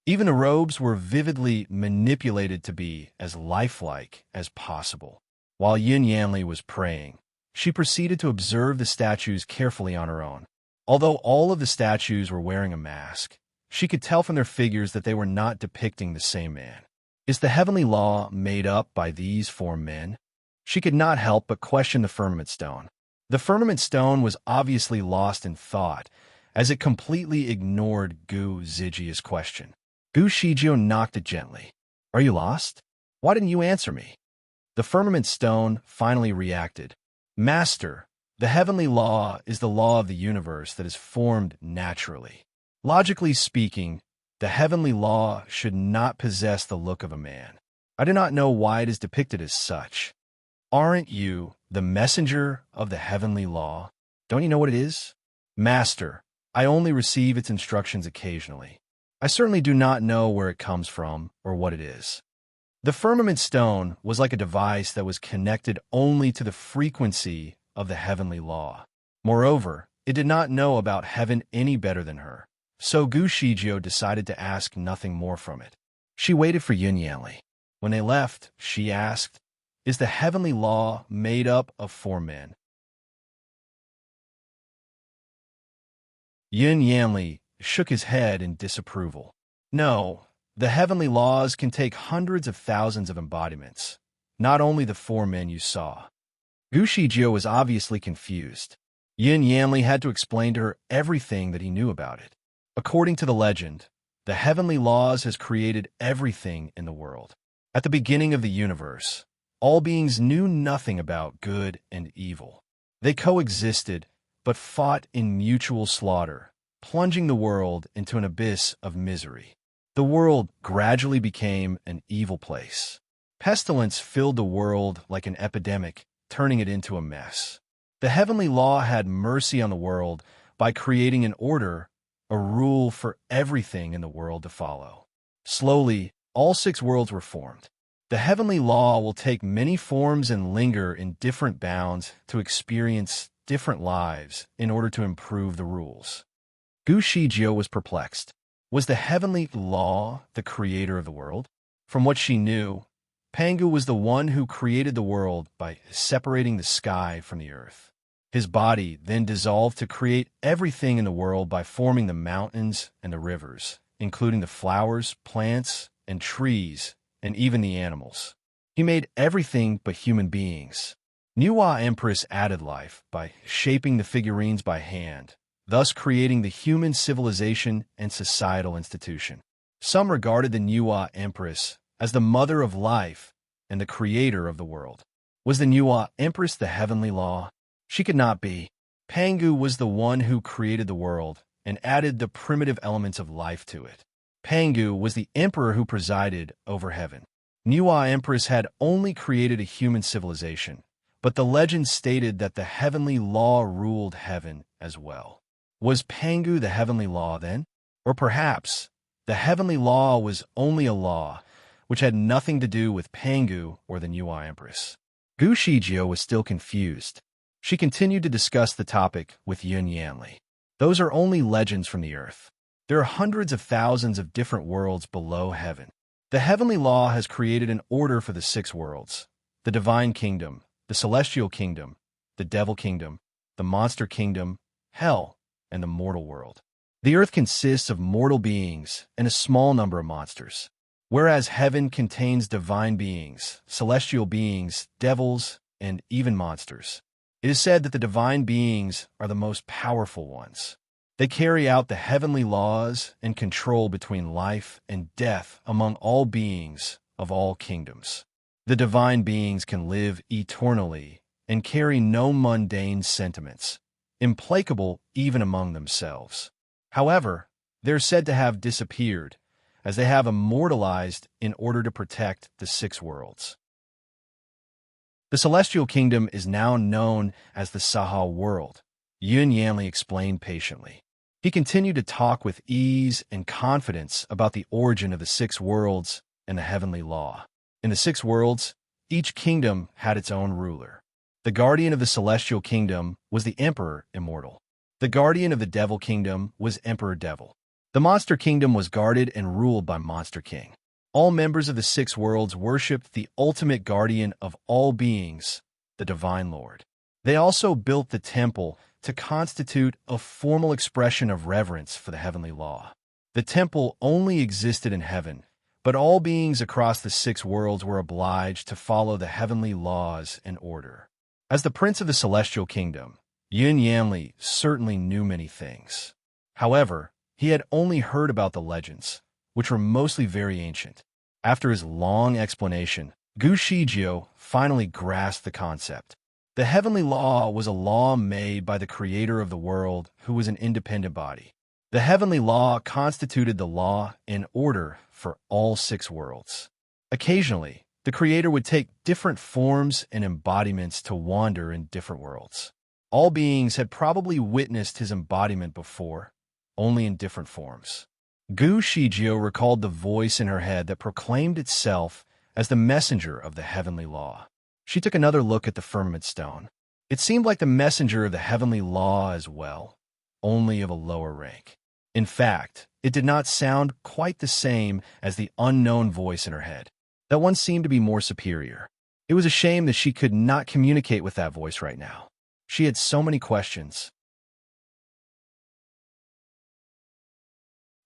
Even the robes were vividly manipulated to be as lifelike as possible. While Yin Yanli was praying, she proceeded to observe the statues carefully on her own. Although all of the statues were wearing a mask, she could tell from their figures that they were not depicting the same man. Is the heavenly law made up by these 4 men? She could not help but question the firmament stone. The firmament stone was obviously lost in thought, as it completely ignored Gu Zijia's question. Gu Shijio knocked it gently. Are you lost? Why didn't you answer me? The firmament stone finally reacted. Master, the heavenly law is the law of the universe that is formed naturally. Logically speaking, the heavenly law should not possess the look of a man. I do not know why it is depicted as such. Aren't you the messenger of the heavenly law? Don't you know what it is? Master, I only receive its instructions occasionally. I certainly do not know where it comes from or what it is. The firmament stone was like a device that was connected only to the frequency of the heavenly law. Moreover, it did not know about heaven any better than her, so Gu Shijio decided to ask nothing more from it. She waited for Yun Yanli. When they left, she asked, "Is the heavenly law made up of 4 men?" Yun Yanli shook his head in disapproval. No, the heavenly laws can take hundreds of thousands of embodiments, not only the 4 men you saw. Gu Shijio was obviously confused. Yun Yanli had to explain to her everything that he knew about it. According to the legend, the heavenly laws has created everything in the world. At the beginning of the universe, all beings knew nothing about good and evil. They coexisted, but fought in mutual slaughter, plunging the world into an abyss of misery. The world gradually became an evil place. Pestilence filled the world like an epidemic, turning it into a mess. The heavenly law had mercy on the world by creating an order, a rule for everything in the world to follow. Slowly, all 6 worlds were formed. The heavenly law will take many forms and linger in different bounds to experience different lives in order to improve the rules. Gu Shijio was perplexed. Was the heavenly law the creator of the world? From what she knew, Pangu was the one who created the world by separating the sky from the earth. His body then dissolved to create everything in the world by forming the mountains and the rivers, including the flowers, plants, and trees, and even the animals. He made everything but human beings. Nuwa Empress added life by shaping the figurines by hand, thus creating the human civilization and societal institution. Some regarded the Nuwa Empress as the mother of life and the creator of the world. Was the Nuwa Empress the heavenly law? She could not be. Pangu was the one who created the world and added the primitive elements of life to it. Pangu was the emperor who presided over heaven. Nuwa Empress had only created a human civilization, but the legend stated that the heavenly law ruled heaven as well. Was Pangu the heavenly law then? Or perhaps the heavenly law was only a law which had nothing to do with Pangu or the Nuwa Empress? Gu Shijio was still confused. She continued to discuss the topic with Yun Yanli. Those are only legends from the earth. There are hundreds of thousands of different worlds below heaven. The heavenly law has created an order for the 6 worlds: the divine kingdom, the celestial kingdom, the devil kingdom, the monster kingdom, hell, and the mortal world. The earth consists of mortal beings and a small number of monsters, whereas heaven contains divine beings, celestial beings, devils, and even monsters. It is said that the divine beings are the most powerful ones. They carry out the heavenly laws and control between life and death among all beings of all kingdoms. The divine beings can live eternally and carry no mundane sentiments, implacable even among themselves. However, they're said to have disappeared, as they have immortalized in order to protect the 6 worlds. The celestial kingdom is now known as the Saha world, Yun Yanli explained patiently. He continued to talk with ease and confidence about the origin of the 6 worlds and the heavenly law. In the 6 worlds, each kingdom had its own ruler. The guardian of the celestial kingdom was the Emperor Immortal. The guardian of the devil kingdom was Emperor Devil. The monster kingdom was guarded and ruled by Monster King. All members of the 6 worlds worshipped the ultimate guardian of all beings, the Divine Lord. They also built the temple to constitute a formal expression of reverence for the heavenly law. The temple only existed in heaven, But all beings across the 6 worlds were obliged to follow the heavenly laws and order. As the prince of the celestial kingdom, Yin Yanli certainly knew many things. However, he had only heard about the legends, which were mostly very ancient. After his long explanation, Gu Shijiu finally grasped the concept. The heavenly law was a law made by the creator of the world, who was an independent body. The heavenly law constituted the law and order for all 6 worlds. Occasionally, the creator would take different forms and embodiments to wander in different worlds. All beings had probably witnessed his embodiment before, only in different forms. Gu Shijiu recalled the voice in her head that proclaimed itself as the messenger of the heavenly law. She took another look at the firmament stone. It seemed like the messenger of the heavenly law as well, only of a lower rank. In fact, it did not sound quite the same as the unknown voice in her head. That one seemed to be more superior. It was a shame that she could not communicate with that voice right now. She had so many questions.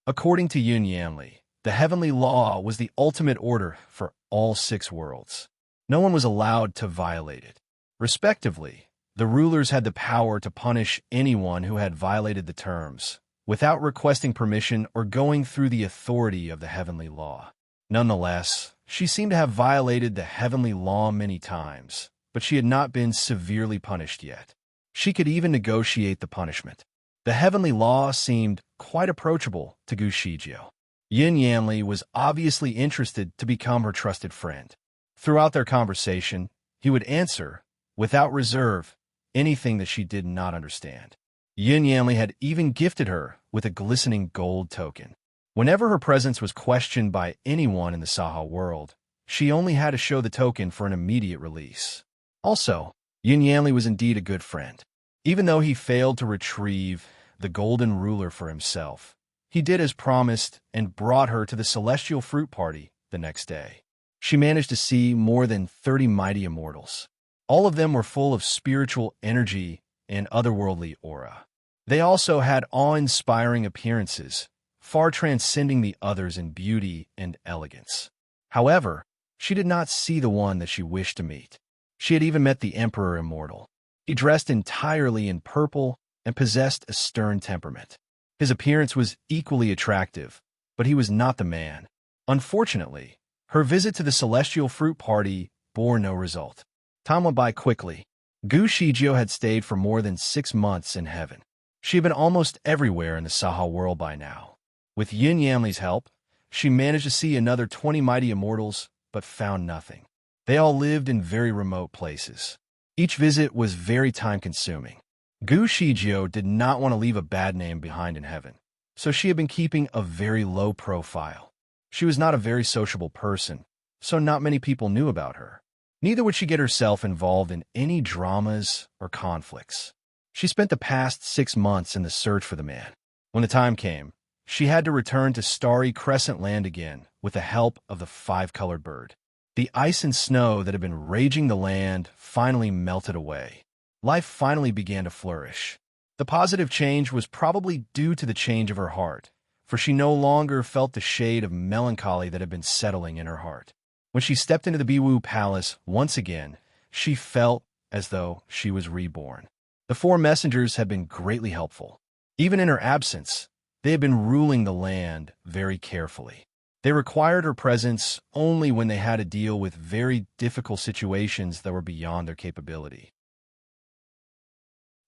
According to Yin Yanli, the heavenly law was the ultimate order for all 6 worlds. No one was allowed to violate it. Respectively, the rulers had the power to punish anyone who had violated the terms, without requesting permission or going through the authority of the heavenly law. Nonetheless, she seemed to have violated the heavenly law many times, but she had not been severely punished yet. She could even negotiate the punishment. The heavenly law seemed quite approachable to Gu Shijiu. Yin Yanli was obviously interested to become her trusted friend. Throughout their conversation, he would answer, without reserve, anything that she did not understand. Yin Yanli had even gifted her with a glistening gold token. Whenever her presence was questioned by anyone in the Saha world, she only had to show the token for an immediate release. Also, Yin Yanli was indeed a good friend. Even though he failed to retrieve the golden ruler for himself, he did as promised and brought her to the celestial fruit party the next day. She managed to see more than 30 mighty immortals. All of them were full of spiritual energy and otherworldly aura. They also had awe-inspiring appearances, far transcending the others in beauty and elegance. However, she did not see the one that she wished to meet. She had even met the Emperor Immortal. He dressed entirely in purple and possessed a stern temperament. His appearance was equally attractive, but he was not the man. Unfortunately, her visit to the celestial fruit party bore no result. Time went by quickly. Gu Shijiu had stayed for more than 6 months in heaven. She had been almost everywhere in the Saha world by now. With Yin Yanli's help, she managed to see another 20 mighty immortals, but found nothing. They all lived in very remote places. Each visit was very time-consuming. Gu Shijiu did not want to leave a bad name behind in heaven, so she had been keeping a very low profile. She was not a very sociable person, so not many people knew about her. Neither would she get herself involved in any dramas or conflicts. She spent the past 6 months in the search for the man. When the time came, she had to return to Starry Crescent Land again with the help of the 5-colored bird. The ice and snow that had been raging the land finally melted away. Life finally began to flourish. The positive change was probably due to the change of her heart, for she no longer felt the shade of melancholy that had been settling in her heart. When she stepped into the Biwu Palace once again, she felt as though she was reborn. The 4 messengers had been greatly helpful. Even in her absence, they had been ruling the land very carefully. They required her presence only when they had to deal with very difficult situations that were beyond their capability.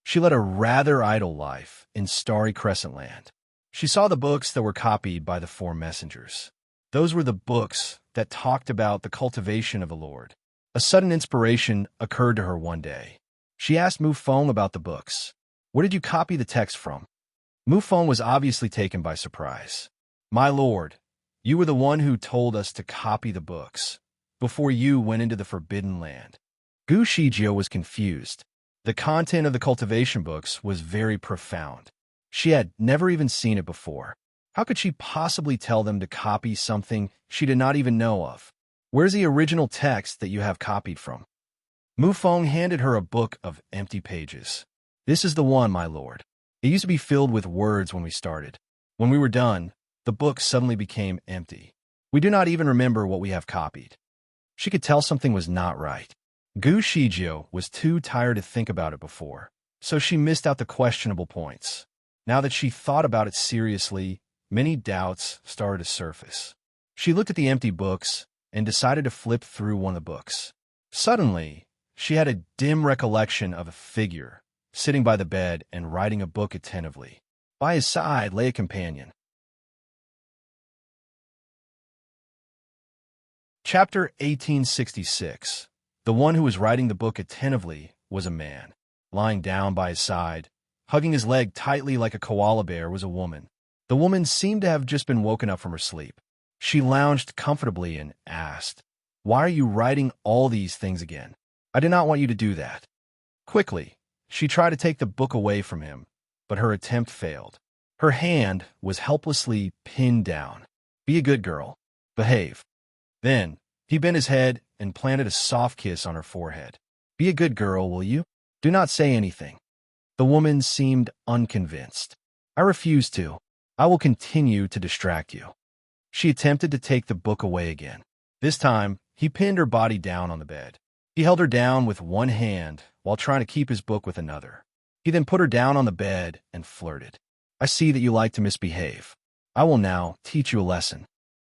She led a rather idle life in Starry Crescent Land. She saw the books that were copied by the 4 messengers. Those were the books that talked about the cultivation of the Lord. A sudden inspiration occurred to her one day. She asked Mu Feng about the books. Where did you copy the text from? Mu Feng was obviously taken by surprise. My lord, you were the one who told us to copy the books before you went into the Forbidden Land. Gu Shijiu was confused. The content of the cultivation books was very profound. She had never even seen it before. How could she possibly tell them to copy something she did not even know of? Where's the original text that you have copied from? Mu Feng handed her a book of empty pages. This is the one, my lord. It used to be filled with words when we started. When we were done, the book suddenly became empty. We do not even remember what we have copied. She could tell something was not right. Gu Shijio was too tired to think about it before, so she missed out the questionable points. Now that she thought about it seriously, many doubts started to surface. She looked at the empty books and decided to flip through one of the books. Suddenly, she had a dim recollection of a figure sitting by the bed and writing a book attentively. By his side lay a companion. Chapter 1866. The one who was writing the book attentively was a man. Lying down by his side, hugging his leg tightly like a koala bear, was a woman. The woman seemed to have just been woken up from her sleep. She lounged comfortably and asked, "Why are you writing all these things again? I did not want you to do that." Quickly, she tried to take the book away from him, but her attempt failed. Her hand was helplessly pinned down. "Be a good girl. Behave." Then, he bent his head and planted a soft kiss on her forehead. "Be a good girl, will you? Do not say anything." The woman seemed unconvinced. "I refuse to. I will continue to distract you." She attempted to take the book away again. This time, he pinned her body down on the bed. He held her down with one hand while trying to keep his book with another. He then put her down on the bed and flirted. "I see that you like to misbehave. I will now teach you a lesson."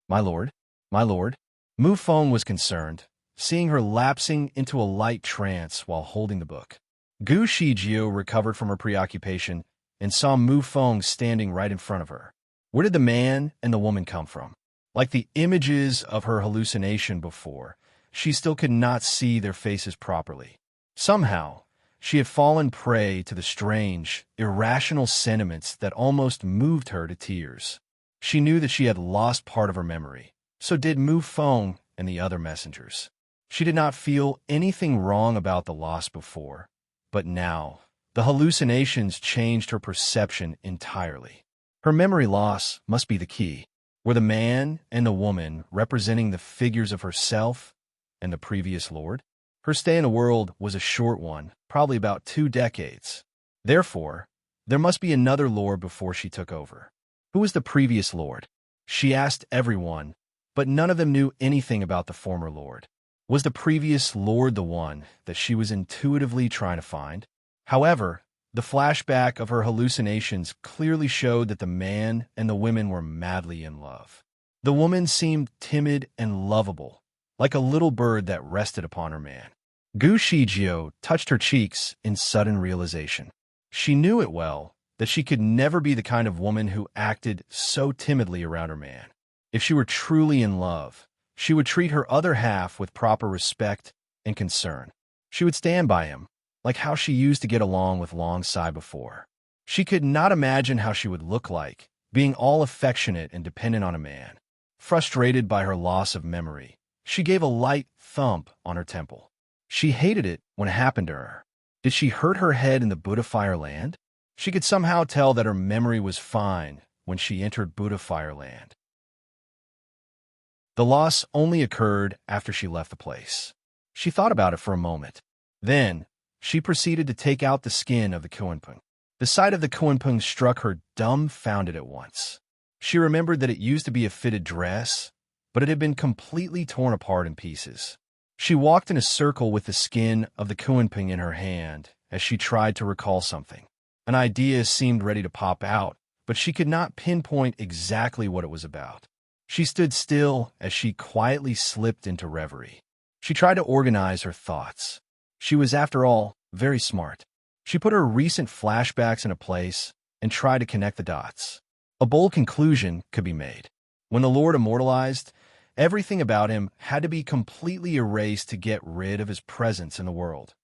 "My lord, my lord." Mu Feng was concerned, seeing her lapsing into a light trance while holding the book. Gu Shijio recovered from her preoccupation and saw Mu Feng standing right in front of her. Where did the man and the woman come from? Like the images of her hallucination before, she still could not see their faces properly. Somehow, she had fallen prey to the strange, irrational sentiments that almost moved her to tears. She knew that she had lost part of her memory. So did Mu Feng and the other messengers. She did not feel anything wrong about the loss before, but now, the hallucinations changed her perception entirely. Her memory loss must be the key. Were the man and the woman representing the figures of herself and the previous lord? Her stay in the world was a short one, probably about 2 decades. Therefore, there must be another lord before she took over. Who was the previous lord? She asked everyone, but none of them knew anything about the former lord. Was the previous lord the one that she was intuitively trying to find? However, the flashback of her hallucinations clearly showed that the man and the women were madly in love. The woman seemed timid and lovable, like a little bird that rested upon her man. Gu Shijio touched her cheeks in sudden realization. She knew it well that she could never be the kind of woman who acted so timidly around her man. If she were truly in love, she would treat her other half with proper respect and concern. She would stand by him, like how she used to get along with Long Sai before. She could not imagine how she would look like, being all affectionate and dependent on a man. Frustrated by her loss of memory, she gave a light thump on her temple. She hated it when it happened to her. Did she hurt her head in the Buddha Fire Land? She could somehow tell that her memory was fine when she entered Buddha Fire Land. The loss only occurred after she left the place. She thought about it for a moment. Then, she proceeded to take out the skin of the Kuanpung. The sight of the Kuanpung struck her dumbfounded at once. She remembered that it used to be a fitted dress, but it had been completely torn apart in pieces. She walked in a circle with the skin of the Kuanpung in her hand as she tried to recall something. An idea seemed ready to pop out, but she could not pinpoint exactly what it was about. She stood still as she quietly slipped into reverie. She tried to organize her thoughts. She was, after all, very smart. She put her recent flashbacks in a place and tried to connect the dots. A bold conclusion could be made. When the Lord immortalized, everything about him had to be completely erased to get rid of his presence in the world,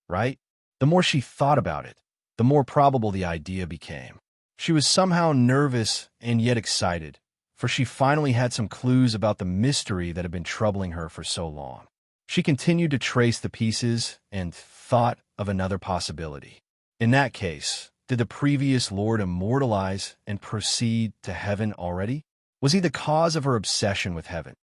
right? The more she thought about it, the more probable the idea became. She was somehow nervous and yet excited, for she finally had some clues about the mystery that had been troubling her for so long. She continued to trace the pieces and thought of another possibility. In that case, did the previous Lord immortalize and proceed to heaven already? Was he the cause of her obsession with heaven?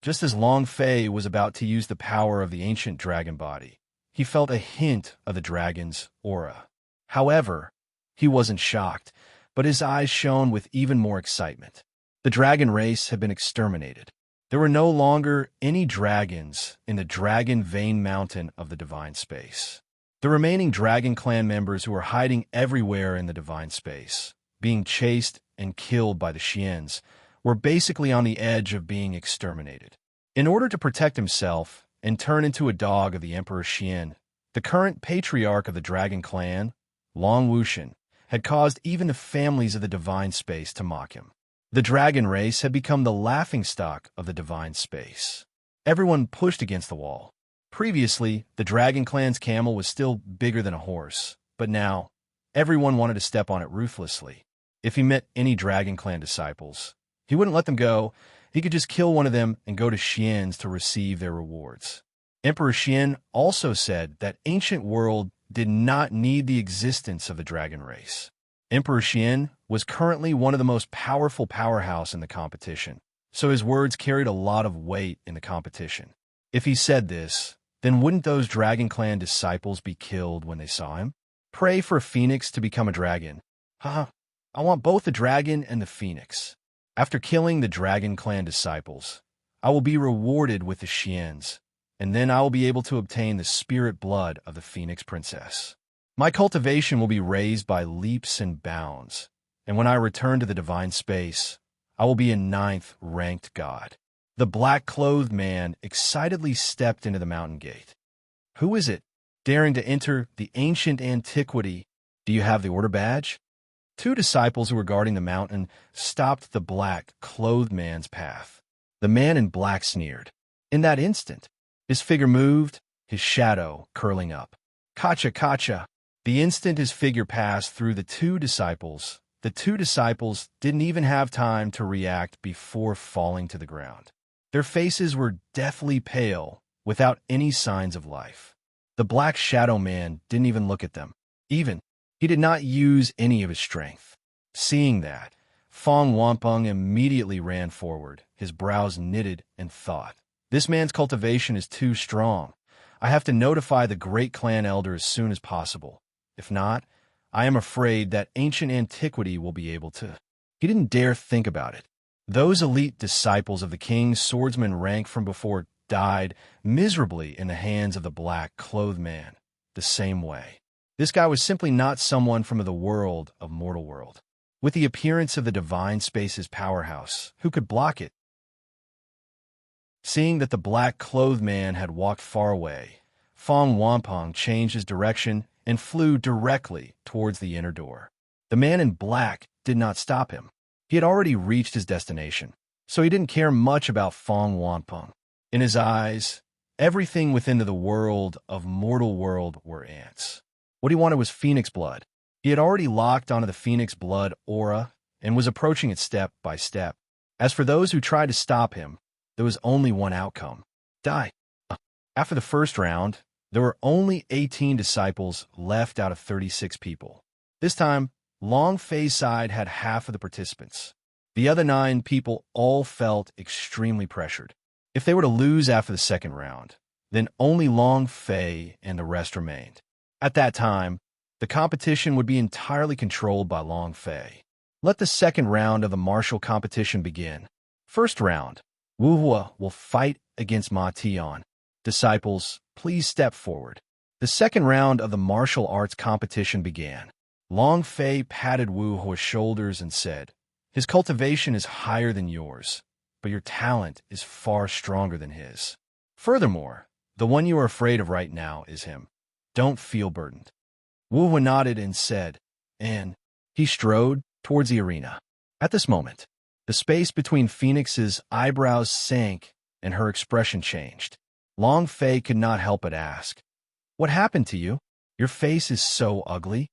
Just as Long Fei was about to use the power of the ancient dragon body, he felt a hint of the dragon's aura. However, he wasn't shocked, but his eyes shone with even more excitement. The dragon race had been exterminated. There were no longer any dragons in the Dragon Vein Mountain of the Divine Space. The remaining Dragon Clan members who were hiding everywhere in the Divine Space, being chased and killed by the Xians, were basically on the edge of being exterminated. In order to protect himself and turn into a dog of the Emperor Xian, the current patriarch of the Dragon Clan, Long Wuxian, had caused even the families of the Divine Space to mock him. The dragon race had become the laughingstock of the Divine Space. Everyone pushed against the wall. Previously, the Dragon Clan's camel was still bigger than a horse, but now, everyone wanted to step on it ruthlessly. If he met any Dragon Clan disciples, he wouldn't let them go. He could just kill one of them and go to Xian's to receive their rewards. Emperor Xian also said that ancient world did not need the existence of the dragon race. Emperor Xian was currently one of the most powerful powerhouse in the competition, so his words carried a lot of weight in the competition. If he said this, then wouldn't those Dragon Clan disciples be killed when they saw him? Pray for a phoenix to become a dragon. Haha, I want both the dragon and the phoenix. After killing the Dragon Clan disciples, I will be rewarded with the Xians, and then I will be able to obtain the spirit blood of the Phoenix Princess. My cultivation will be raised by leaps and bounds, and when I return to the Divine Space, I will be a 9th ranked god. The black-clothed man excitedly stepped into the mountain gate. Who is it, daring to enter the ancient antiquity? Do you have the order badge? 2 disciples who were guarding the mountain stopped the black-clothed man's path. The man in black sneered. In that instant, his figure moved, his shadow curling up. Kacha, kacha. The instant his figure passed through the 2 disciples, the 2 disciples didn't even have time to react before falling to the ground. Their faces were deathly pale, without any signs of life. The black shadow man didn't even look at them. He did not use any of his strength. Seeing that, Fong Wampeng immediately ran forward, his brows knitted, and thought, "This man's cultivation is too strong. I have to notify the great clan elder as soon as possible. If not, I am afraid that ancient antiquity will be able to." He didn't dare think about it. Those elite disciples of the king's swordsman rank from before died miserably in the hands of the black-clothed man, the same way. This guy was simply not someone from the world of mortal world. With the appearance of the Divine Space's powerhouse, who could block it? Seeing that the black-clothed man had walked far away, Fong Wampeng changed his direction and flew directly towards the inner door. The man in black did not stop him. He had already reached his destination, so he didn't care much about Fong Wampeng. In his eyes, everything within the world of mortal world were ants. What he wanted was phoenix blood. He had already locked onto the phoenix blood aura and was approaching it step by step. As for those who tried to stop him, there was only one outcome: die. After the first round, there were only 18 disciples left out of 36 people. This time, Long Fei's side had half of the participants. The other 9 people all felt extremely pressured. If they were to lose after the second round, then only Long Fei and the rest remained. At that time, the competition would be entirely controlled by Long Fei. Let the second round of the martial competition begin. First round, Wu Hua will fight against Ma Tian. Disciples, please step forward. The second round of the martial arts competition began. Long Fei patted Wu Hua's shoulders and said, "His cultivation is higher than yours, but your talent is far stronger than his. Furthermore, the one you are afraid of right now is him. Don't feel burdened." Wu Hua nodded and said, and he strode towards the arena. At this moment, the space between Phoenix's eyebrows sank and her expression changed. Long Fei could not help but ask, "What happened to you? Your face is so ugly."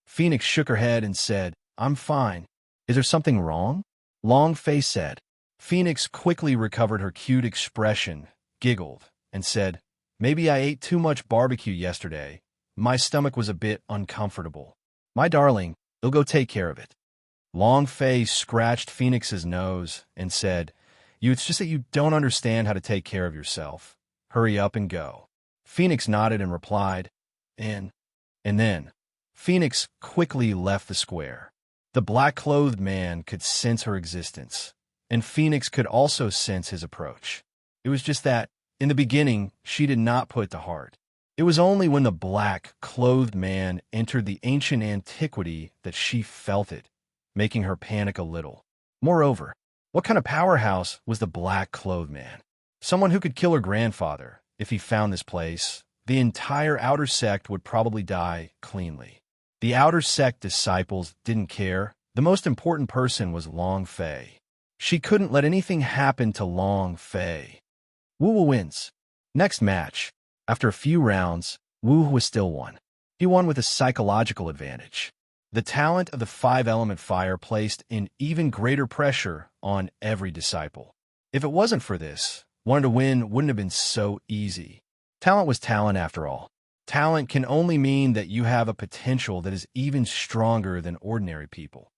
Phoenix shook her head and said, "I'm fine. Is there something wrong?" Long Fei said. Phoenix quickly recovered her cute expression, giggled, and said, "Maybe I ate too much barbecue yesterday. My stomach was a bit uncomfortable. My darling, they'll go take care of it." Long Fei scratched Phoenix's nose and said, It's just that you don't understand how to take care of yourself. Hurry up and go." Phoenix nodded and replied, and then Phoenix quickly left the square. The black-clothed man could sense her existence, and Phoenix could also sense his approach. It was just that, in the beginning, she did not put it to heart. It was only when the black-clothed man entered the ancient antiquity that she felt it, making her panic a little. Moreover, what kind of powerhouse was the black-clothed man? Someone who could kill her grandfather. If he found this place, the entire outer sect would probably die cleanly. The outer sect disciples didn't care. The most important person was Long Fei. She couldn't let anything happen to Long Fei. Wu wins. Next match. After a few rounds, Wu was still won. He won with a psychological advantage. The talent of the five-element fire placed in even greater pressure on every disciple. If it wasn't for this, wanting to win wouldn't have been so easy. Talent was talent after all. Talent can only mean that you have a potential that is even stronger than ordinary people.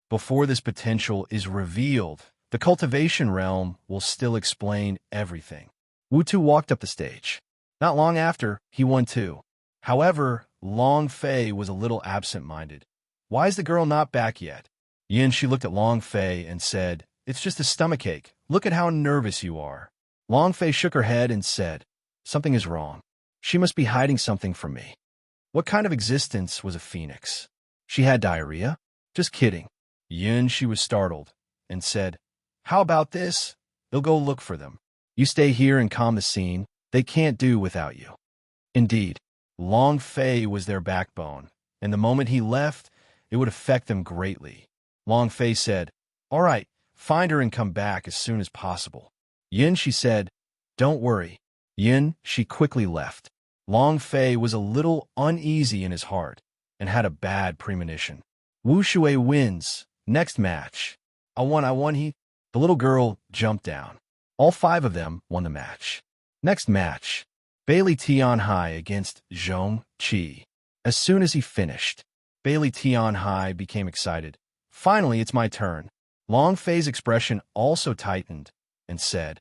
Before this potential is revealed, the cultivation realm will still explain everything. Wu Tu walked up the stage. Not long after, he won too. However, Long Fei was a little absent-minded. Why is the girl not back yet? She looked at Long Fei and said, "It's just a stomachache. Look at how nervous you are." Long Fei shook her head and said, "Something is wrong. She must be hiding something from me." What kind of existence was a phoenix? She had diarrhea? Just kidding. She was startled and said, "How about this? They'll go look for them. You stay here and calm the scene. They can't do without you." Indeed, Long Fei was their backbone, and the moment he left, it would affect them greatly. Long Fei said, "All right, find her and come back as soon as possible." She said, "Don't worry." She quickly left. Long Fei was a little uneasy in his heart and had a bad premonition. Wu Shui wins. Next match. I won. The little girl jumped down. All five of them won the match. Next match. Bailey Tianhai against Zhong Qi. As soon as he finished, Bailey Tianhai became excited. "Finally, it's my turn." Long Fei's expression also tightened and said,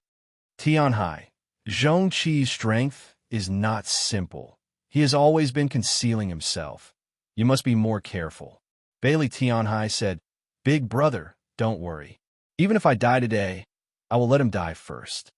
"Tianhai, Zhong Qi's strength is not simple. He has always been concealing himself. You must be more careful." Bailey Tianhai said, "Big brother, don't worry. Even if I die today, I will let him die first."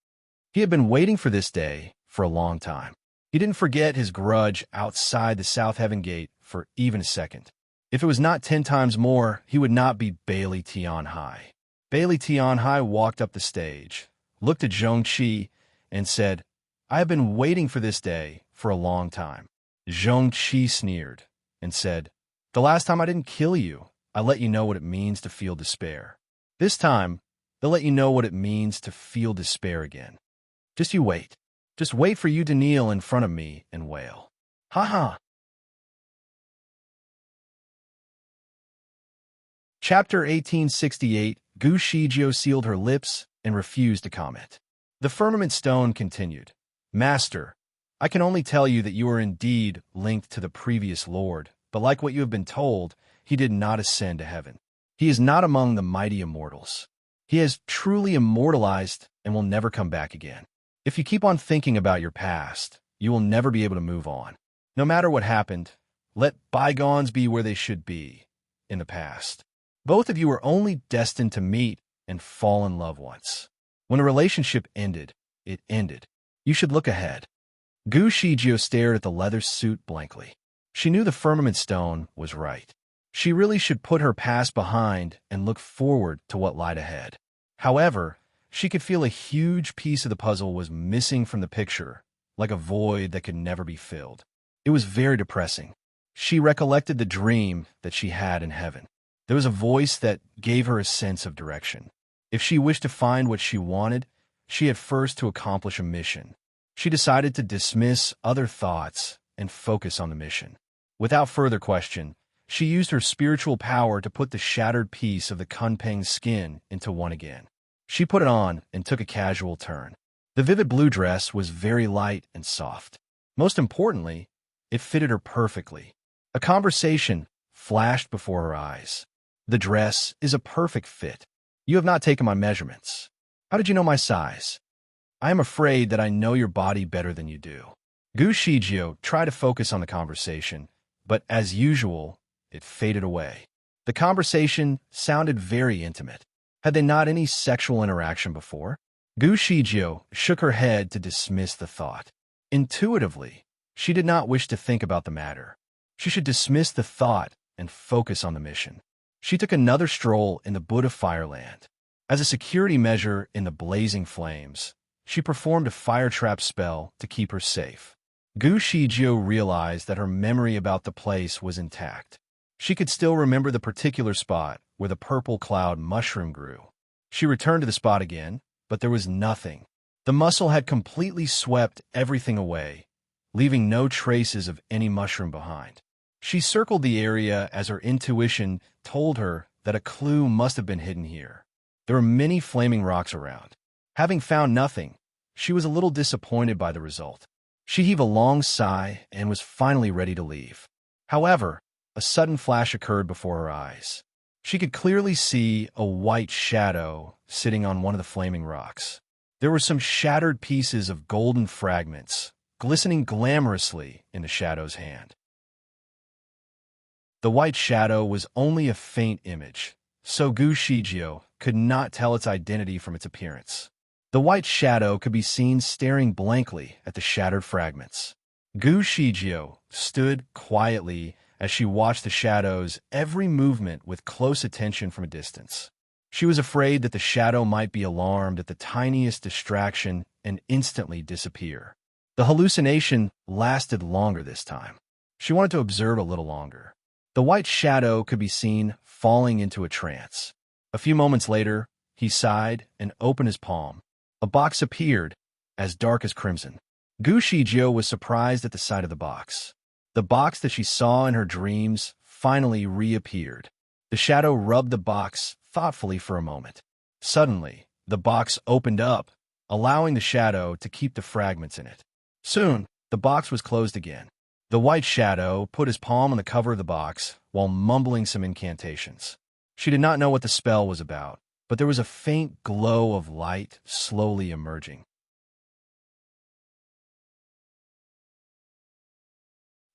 He had been waiting for this day for a long time. He didn't forget his grudge outside the South Heaven Gate for even a second. If it was not 10 times more, he would not be Bailey Tianhai. Bailey Tianhai walked up the stage, looked at Zhong Qi, and said, "I have been waiting for this day for a long time." Zhong Qi sneered and said, "The last time I didn't kill you, I let you know what it means to feel despair. This time, they'll let you know what it means to feel despair again. Just you wait. Just wait for you to kneel in front of me and wail." Ha ha. Chapter 1868. Gu Shijio sealed her lips and refused to comment. The firmament stone continued. "Master, I can only tell you that you are indeed linked to the previous Lord, but like what you have been told, he did not ascend to heaven. He is not among the mighty immortals. He has truly immortalized and will never come back again. If you keep on thinking about your past, you will never be able to move on. No matter what happened, let bygones be where they should be, in the past. Both of you are only destined to meet and fall in love once. When a relationship ended, it ended. You should look ahead." Gu Shijio stared at the leather suit blankly. She knew the firmament stone was right. She really should put her past behind and look forward to what lied ahead. However, she could feel a huge piece of the puzzle was missing from the picture, like a void that could never be filled. It was very depressing. She recollected the dream that she had in heaven. There was a voice that gave her a sense of direction. If she wished to find what she wanted, she had first to accomplish a mission. She decided to dismiss other thoughts and focus on the mission. Without further question, she used her spiritual power to put the shattered piece of the Kunpeng's skin into one again. She put it on and took a casual turn. The vivid blue dress was very light and soft. Most importantly, it fitted her perfectly. A conversation flashed before her eyes. "The dress is a perfect fit. You have not taken my measurements. How did you know my size?" "I am afraid that I know your body better than you do." Gu Shijio tried to focus on the conversation, but as usual, it faded away. The conversation sounded very intimate. Had they not any sexual interaction before? Gu Shijio shook her head to dismiss the thought. Intuitively, she did not wish to think about the matter. She should dismiss the thought and focus on the mission. She took another stroll in the Buddha Fireland. As a security measure in the blazing flames, she performed a fire trap spell to keep her safe. Gu Shijio realized that her memory about the place was intact. She could still remember the particular spot where the purple cloud mushroom grew. She returned to the spot again, but there was nothing. The mussel had completely swept everything away, leaving no traces of any mushroom behind. She circled the area as her intuition told her that a clue must have been hidden here. There were many flaming rocks around. Having found nothing, she was a little disappointed by the result. She heaved a long sigh and was finally ready to leave. However, a sudden flash occurred before her eyes. She could clearly see a white shadow sitting on one of the flaming rocks. There were some shattered pieces of golden fragments, glistening glamorously in the shadow's hand. The white shadow was only a faint image, so Gu Shijio could not tell its identity from its appearance. The white shadow could be seen staring blankly at the shattered fragments. Gu Shijio stood quietly as she watched the shadow's every movement with close attention from a distance. She was afraid that the shadow might be alarmed at the tiniest distraction and instantly disappear. The hallucination lasted longer this time. She wanted to observe a little longer. The white shadow could be seen falling into a trance. A few moments later, he sighed and opened his palm. A box appeared, as dark as crimson. Gu Shijio was surprised at the sight of the box. The box that she saw in her dreams finally reappeared. The shadow rubbed the box thoughtfully for a moment. Suddenly, the box opened up, allowing the shadow to keep the fragments in it. Soon, the box was closed again. The white shadow put his palm on the cover of the box while mumbling some incantations. She did not know what the spell was about, but there was a faint glow of light slowly emerging.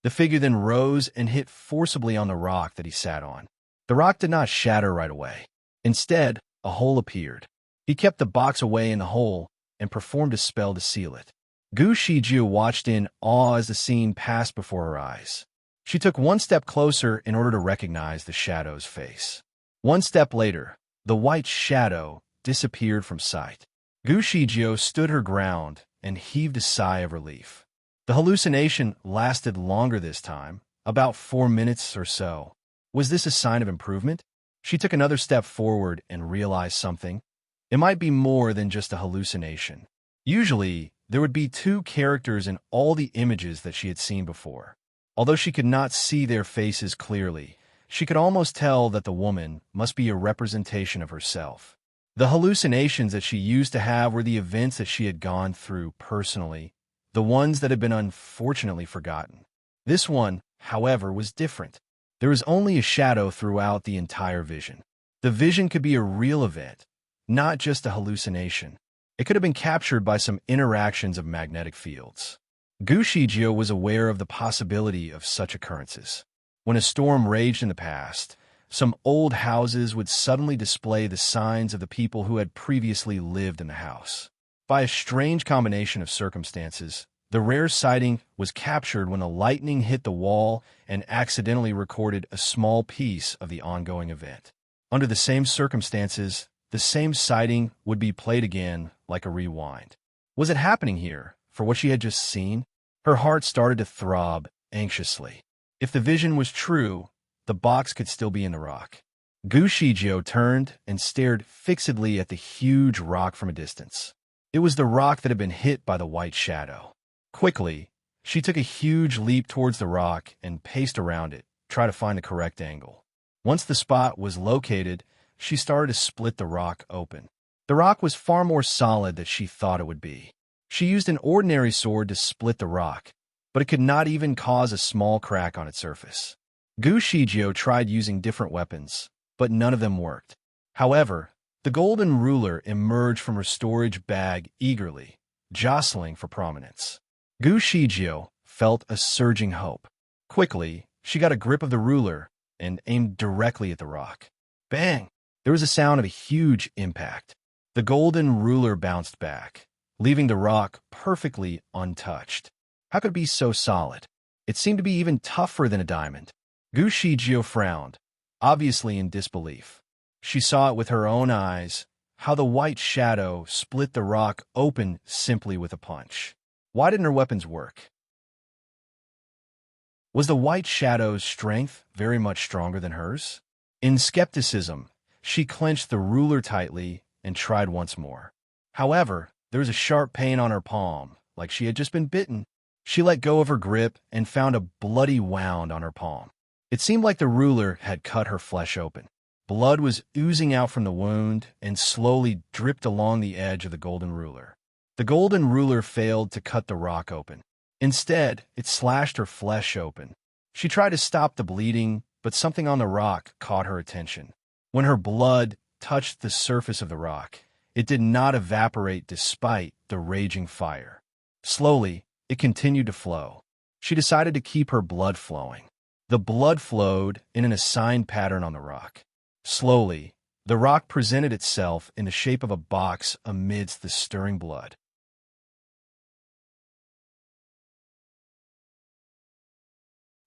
The figure then rose and hit forcibly on the rock that he sat on. The rock did not shatter right away. Instead, a hole appeared. He kept the box away in the hole and performed a spell to seal it. Gu Shijio watched in awe as the scene passed before her eyes. She took one step closer in order to recognize the shadow's face. One step later, the white shadow disappeared from sight. Gu Shijio stood her ground and heaved a sigh of relief. The hallucination lasted longer this time, about 4 minutes or so. Was this a sign of improvement? She took another step forward and realized something. It might be more than just a hallucination. Usually, there would be 2 characters in all the images that she had seen before. Although she could not see their faces clearly, she could almost tell that the woman must be a representation of herself. The hallucinations that she used to have were the events that she had gone through personally, the ones that had been unfortunately forgotten. This one, however, was different. There was only a shadow throughout the entire vision. The vision could be a real event, not just a hallucination. It could have been captured by some interactions of magnetic fields. Gu Shijio was aware of the possibility of such occurrences. When a storm raged in the past, some old houses would suddenly display the signs of the people who had previously lived in the house. By a strange combination of circumstances, the rare sighting was captured when the lightning hit the wall and accidentally recorded a small piece of the ongoing event. Under the same circumstances, the same sighting would be played again like a rewind. Was it happening here, for what she had just seen? Her heart started to throb anxiously. If the vision was true, the box could still be in the rock. Gu Shijio turned and stared fixedly at the huge rock from a distance. It was the rock that had been hit by the white shadow. Quickly, she took a huge leap towards the rock and paced around it, trying to find the correct angle. Once the spot was located, she started to split the rock open. The rock was far more solid than she thought it would be. She used an ordinary sword to split the rock, but it could not even cause a small crack on its surface. Gu Shijio tried using different weapons, but none of them worked. However, the golden ruler emerged from her storage bag eagerly, jostling for prominence. Gu Shijio felt a surging hope. Quickly, she got a grip of the ruler and aimed directly at the rock. Bang! There was a sound of a huge impact. The golden ruler bounced back, leaving the rock perfectly untouched. How could it be so solid? It seemed to be even tougher than a diamond. Gu Shijio frowned, obviously in disbelief. She saw it with her own eyes, how the white shadow split the rock open simply with a punch. Why didn't her weapons work? Was the white shadow's strength very much stronger than hers? In skepticism, she clenched the ruler tightly and tried once more. However, there was a sharp pain on her palm, like she had just been bitten. She let go of her grip and found a bloody wound on her palm. It seemed like the ruler had cut her flesh open. Blood was oozing out from the wound and slowly dripped along the edge of the golden ruler. The golden ruler failed to cut the rock open. Instead, it slashed her flesh open. She tried to stop the bleeding, but something on the rock caught her attention. When her blood touched the surface of the rock, it did not evaporate despite the raging fire. Slowly, it continued to flow. She decided to keep her blood flowing. The blood flowed in an assigned pattern on the rock. Slowly, the rock presented itself in the shape of a box amidst the stirring blood.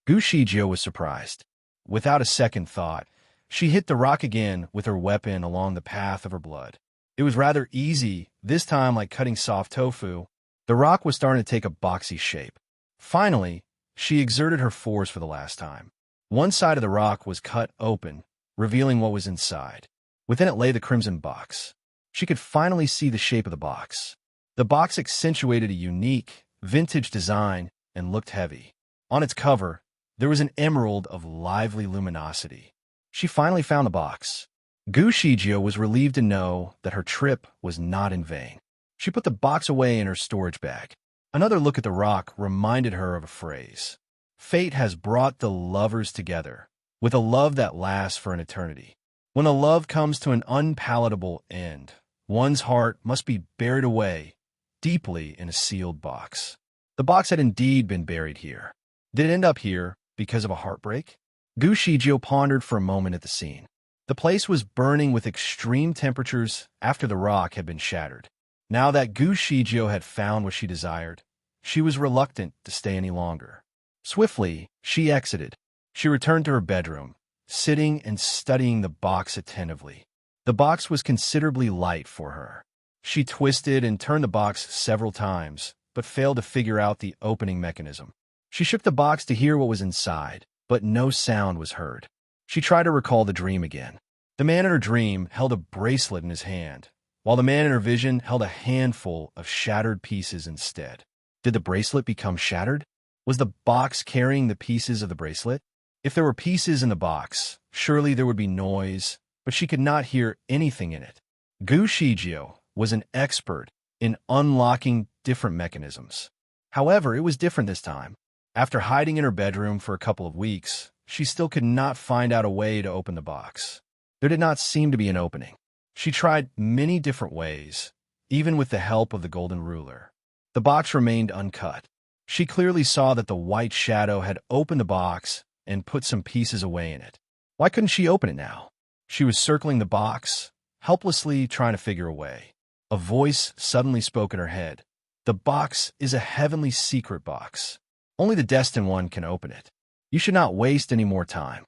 Gu Shijio was surprised. Without a second thought, she hit the rock again with her weapon along the path of her blood. It was rather easy, this time like cutting soft tofu. The rock was starting to take a boxy shape. Finally, she exerted her force for the last time. One side of the rock was cut open, revealing what was inside. Within it lay the crimson box. She could finally see the shape of the box. The box accentuated a unique, vintage design and looked heavy. On its cover, there was an emerald of lively luminosity. She finally found the box. Gu Shijio was relieved to know that her trip was not in vain. She put the box away in her storage bag. Another look at the rock reminded her of a phrase. Fate has brought the lovers together, with a love that lasts for an eternity. When a love comes to an unpalatable end, one's heart must be buried away deeply in a sealed box. The box had indeed been buried here. Did it end up here because of a heartbreak? Gu Shijio pondered for a moment at the scene. The place was burning with extreme temperatures after the rock had been shattered. Now that Gu Shijio had found what she desired, she was reluctant to stay any longer. Swiftly, she exited. She returned to her bedroom, sitting and studying the box attentively. The box was considerably light for her. She twisted and turned the box several times, but failed to figure out the opening mechanism. She shook the box to hear what was inside, but no sound was heard. She tried to recall the dream again. The man in her dream held a bracelet in his hand, while the man in her vision held a handful of shattered pieces instead. Did the bracelet become shattered? Was the box carrying the pieces of the bracelet? If there were pieces in the box, surely there would be noise, but she could not hear anything in it. Gu Shijio was an expert in unlocking different mechanisms. However, it was different this time. After hiding in her bedroom for a couple of weeks, she still could not find out a way to open the box. There did not seem to be an opening. She tried many different ways, even with the help of the golden ruler. The box remained uncut. She clearly saw that the white shadow had opened the box and put some pieces away in it. Why couldn't she open it now? She was circling the box, helplessly trying to figure a way. A voice suddenly spoke in her head. The box is a heavenly secret box. Only the destined one can open it. You should not waste any more time.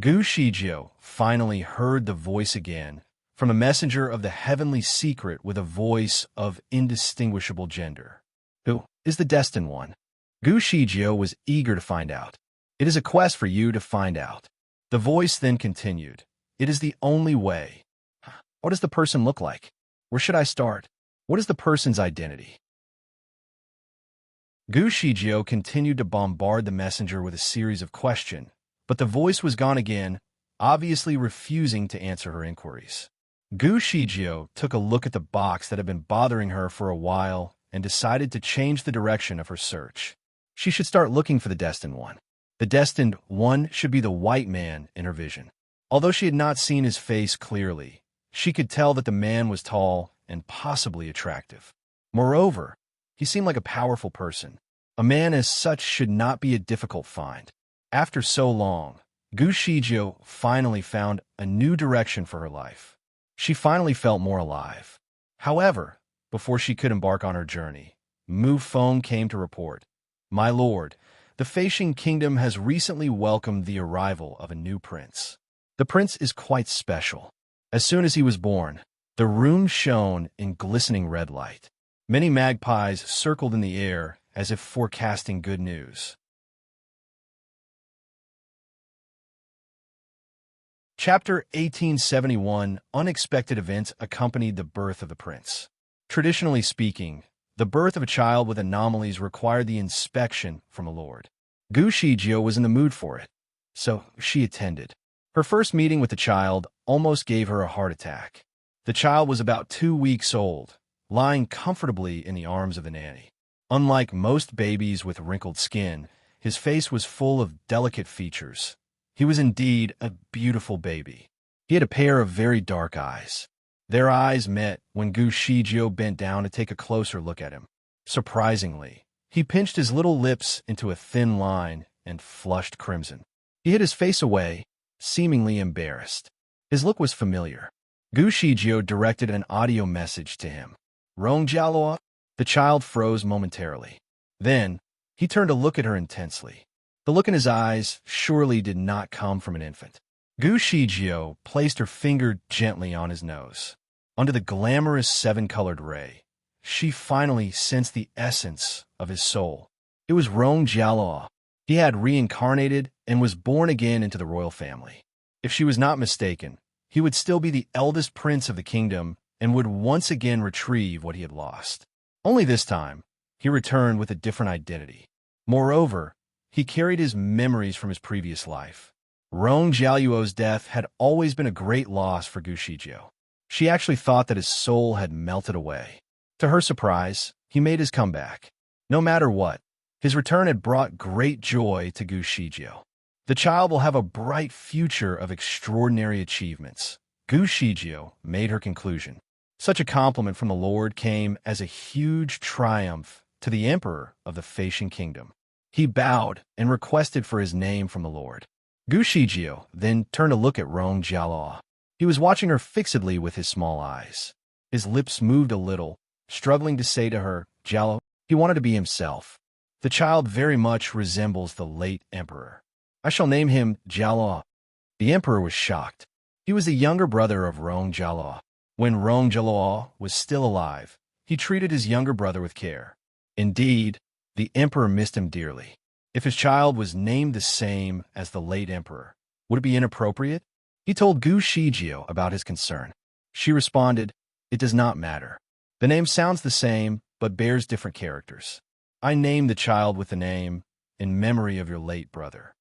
Gu Shijio finally heard the voice again from a messenger of the heavenly secret with a voice of indistinguishable gender. Who is the destined one? Gu Shijio was eager to find out. It is a quest for you to find out. The voice then continued. It is the only way. What does the person look like? Where should I start? What is the person's identity? Gu Shijio continued to bombard the messenger with a series of questions, but the voice was gone again, obviously refusing to answer her inquiries. Gu Shijio took a look at the box that had been bothering her for a while and decided to change the direction of her search. She should start looking for the destined one. The destined one should be the white man in her vision. Although she had not seen his face clearly, she could tell that the man was tall and possibly attractive. Moreover, he seemed like a powerful person. A man as such should not be a difficult find. After so long, Gu Shijio finally found a new direction for her life. She finally felt more alive. However, before she could embark on her journey, Mu Feng came to report, "My lord, the Feixing Kingdom has recently welcomed the arrival of a new prince. The prince is quite special. As soon as he was born, the room shone in glistening red light. Many magpies circled in the air as if forecasting good news." Chapter 1871 Unexpected events accompanied the birth of the prince. Traditionally speaking, the birth of a child with anomalies required the inspection from a lord. Gu Shijio was in the mood for it, so she attended. Her first meeting with the child almost gave her a heart attack. The child was about 2 weeks old, lying comfortably in the arms of the nanny. Unlike most babies with wrinkled skin, his face was full of delicate features. He was indeed a beautiful baby. He had a pair of very dark eyes. Their eyes met when Gu Shijio bent down to take a closer look at him. Surprisingly, he pinched his little lips into a thin line and flushed crimson. He hid his face away, seemingly embarrassed. His look was familiar. Gu Shijio directed an audio message to him. "Rong Jialoa?" The child froze momentarily. Then, he turned to look at her intensely. The look in his eyes surely did not come from an infant. Gu Shijio placed her finger gently on his nose. Under the glamorous seven-colored ray, she finally sensed the essence of his soul. It was Rong Jialoa. He had reincarnated and was born again into the royal family. If she was not mistaken, he would still be the eldest prince of the kingdom and would once again retrieve what he had lost. Only this time, he returned with a different identity. Moreover, he carried his memories from his previous life. Rong Jialuo's death had always been a great loss for Gu Shijio. She actually thought that his soul had melted away. To her surprise, he made his comeback. No matter what, his return had brought great joy to Gu Shijio. The child will have a bright future of extraordinary achievements. Gu Shijio made her conclusion. Such a compliment from the Lord came as a huge triumph to the emperor of the Feixing Kingdom. He bowed and requested for his name from the Lord. Gu Shijio then turned to look at Rong Jialoa. He was watching her fixedly with his small eyes. His lips moved a little, struggling to say to her, "Jialo." He wanted to be himself. "The child very much resembles the late emperor. I shall name him Jialoa." The emperor was shocked. He was the younger brother of Rong Jialoa. When Rong Jialoa was still alive, he treated his younger brother with care. Indeed, the emperor missed him dearly. If his child was named the same as the late emperor, would it be inappropriate? He told Gu Shijio about his concern. She responded, "It does not matter. The name sounds the same, but bears different characters. I named the child with the name in memory of your late brother."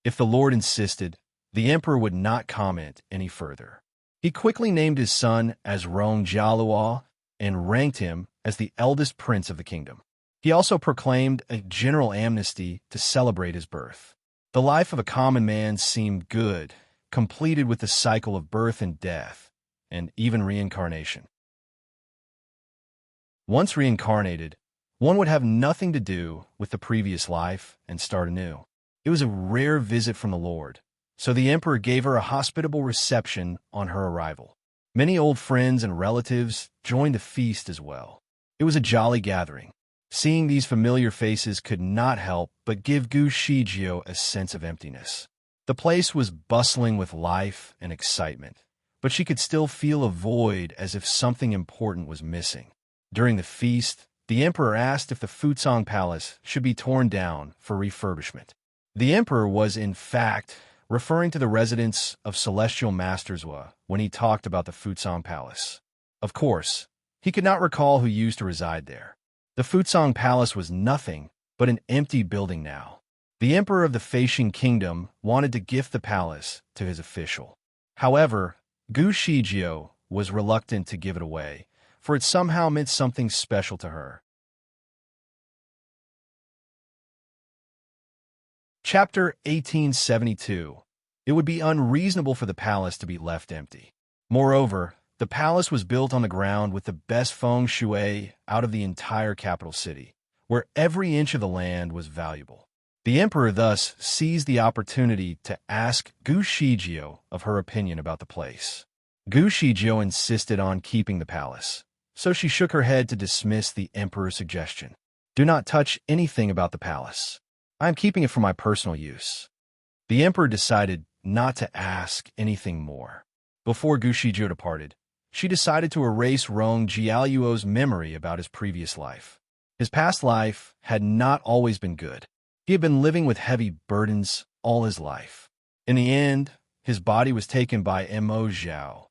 If the Lord insisted, the emperor would not comment any further. He quickly named his son as Rong Jialuo and ranked him as the eldest prince of the kingdom. He also proclaimed a general amnesty to celebrate his birth. The life of a common man seemed good, completed with the cycle of birth and death, and even reincarnation. Once reincarnated, one would have nothing to do with the previous life and start anew. It was a rare visit from the Lord, so the emperor gave her a hospitable reception on her arrival. Many old friends and relatives joined the feast as well. It was a jolly gathering. Seeing these familiar faces could not help but give Gu Shijio a sense of emptiness. The place was bustling with life and excitement, but she could still feel a void as if something important was missing. During the feast, the emperor asked if the Fuzong Palace should be torn down for refurbishment. The emperor was, in fact, referring to the residence of Celestial Masterswa when he talked about the Fuzong Palace. Of course, he could not recall who used to reside there. The Fuzong Palace was nothing but an empty building now. The emperor of the Feixing Kingdom wanted to gift the palace to his official. However, Gu Shijio was reluctant to give it away, for it somehow meant something special to her. Chapter 1872. It would be unreasonable for the palace to be left empty. Moreover, the palace was built on the ground with the best feng shui out of the entire capital city, where every inch of the land was valuable. The emperor thus seized the opportunity to ask Gu Shijio of her opinion about the place. Gu Shijio insisted on keeping the palace, so she shook her head to dismiss the emperor's suggestion. Do not touch anything about the palace. I am keeping it for my personal use. The emperor decided not to ask anything more. Before Gu Shijio departed, she decided to erase Rong Jialuo's memory about his previous life. His past life had not always been good. He had been living with heavy burdens all his life. In the end, his body was taken by Mo Zhao,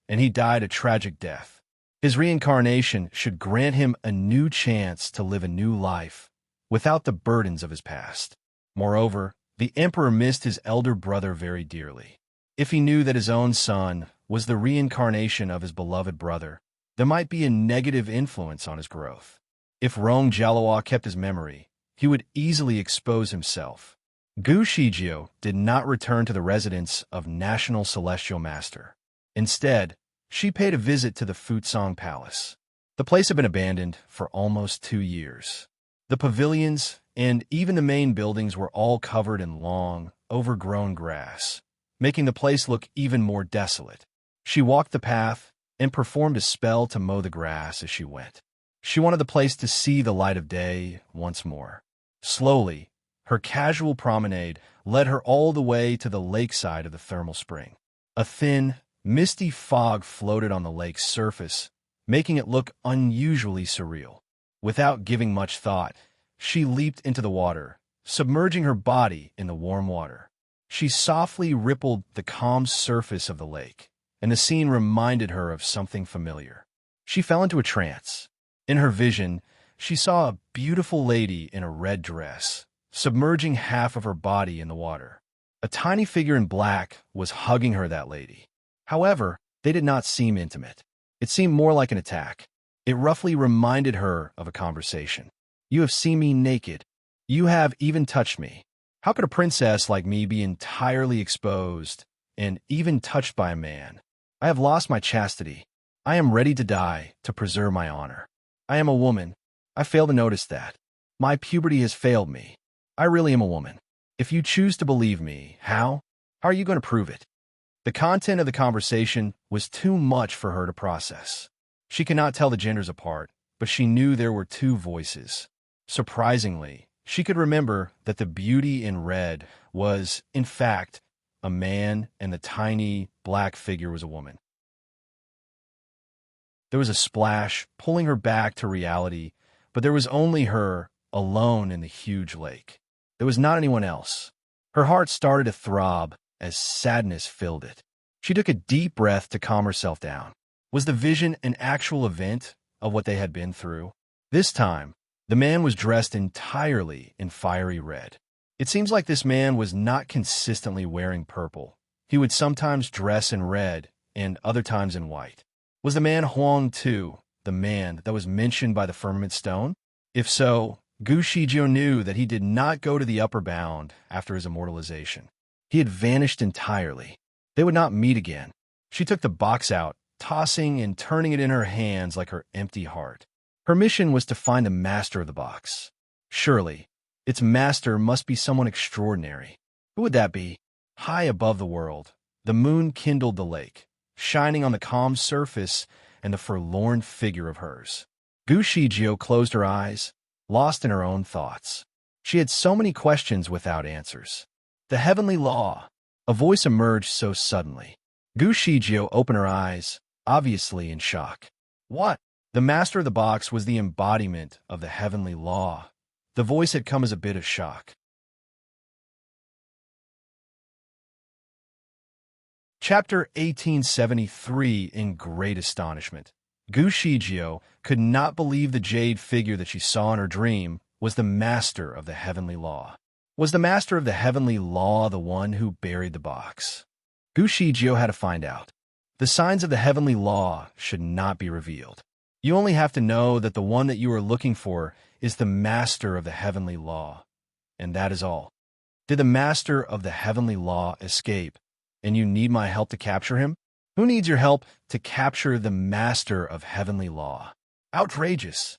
and he died a tragic death. His reincarnation should grant him a new chance to live a new life without the burdens of his past. Moreover, the emperor missed his elder brother very dearly. If he knew that his own son was the reincarnation of his beloved brother, there might be a negative influence on his growth. If Rong Jialuo kept his memory, he would easily expose himself. Gu Shijio did not return to the residence of National Celestial Master. Instead, she paid a visit to the Fusang Palace. The place had been abandoned for almost 2 years. The pavilions and even the main buildings were all covered in long, overgrown grass, making the place look even more desolate. She walked the path and performed a spell to mow the grass as she went. She wanted the place to see the light of day once more. Slowly, her casual promenade led her all the way to the lakeside of the thermal spring. A thin, misty fog floated on the lake's surface, making it look unusually surreal. Without giving much thought, she leaped into the water, submerging her body in the warm water. She softly rippled the calm surface of the lake, and the scene reminded her of something familiar. She fell into a trance. In her vision, she saw a beautiful lady in a red dress, submerging half of her body in the water. A tiny figure in black was hugging her, that lady. However, they did not seem intimate. It seemed more like an attack. It roughly reminded her of a conversation. You have seen me naked. You have even touched me. How could a princess like me be entirely exposed and even touched by a man? I have lost my chastity. I am ready to die to preserve my honor. I am a woman. I fail to notice that. My puberty has failed me. I really am a woman. If you choose to believe me, how? How are you going to prove it? The content of the conversation was too much for her to process. She could not tell the genders apart, but she knew there were 2 voices. Surprisingly, she could remember that the beauty in red was, in fact, a man and the tiny, black figure was a woman. There was a splash, pulling her back to reality, but there was only her, alone in the huge lake. There was not anyone else. Her heart started to throb as sadness filled it. She took a deep breath to calm herself down. Was the vision an actual event of what they had been through? This time, the man was dressed entirely in fiery red. It seems like this man was not consistently wearing purple. He would sometimes dress in red and other times in white. Was the man Huang Tu, the man that was mentioned by the firmament stone? If so, Gu Shijio knew that he did not go to the upper bound after his immortalization. He had vanished entirely. They would not meet again. She took the box out, tossing and turning it in her hands like her empty heart. Her mission was to find the master of the box. Surely, its master must be someone extraordinary. Who would that be? High above the world, the moon kindled the lake, shining on the calm surface and the forlorn figure of hers. Gu Shijio closed her eyes, lost in her own thoughts. She had so many questions without answers. The heavenly law. A voice emerged so suddenly. Gu Shijio opened her eyes, obviously in shock. What? The master of the box was the embodiment of the heavenly law. The voice had come as a bit of shock. Chapter 1873. In great astonishment, Gu Shijio could not believe the jade figure that she saw in her dream was the master of the heavenly law. Was the master of the heavenly law the one who buried the box? Gu Shijio had to find out. The signs of the heavenly law should not be revealed. You only have to know that the one that you are looking for is the master of the heavenly law, and that is all. Did the master of the heavenly law escape, and you need my help to capture him? Who needs your help to capture the master of heavenly law? Outrageous!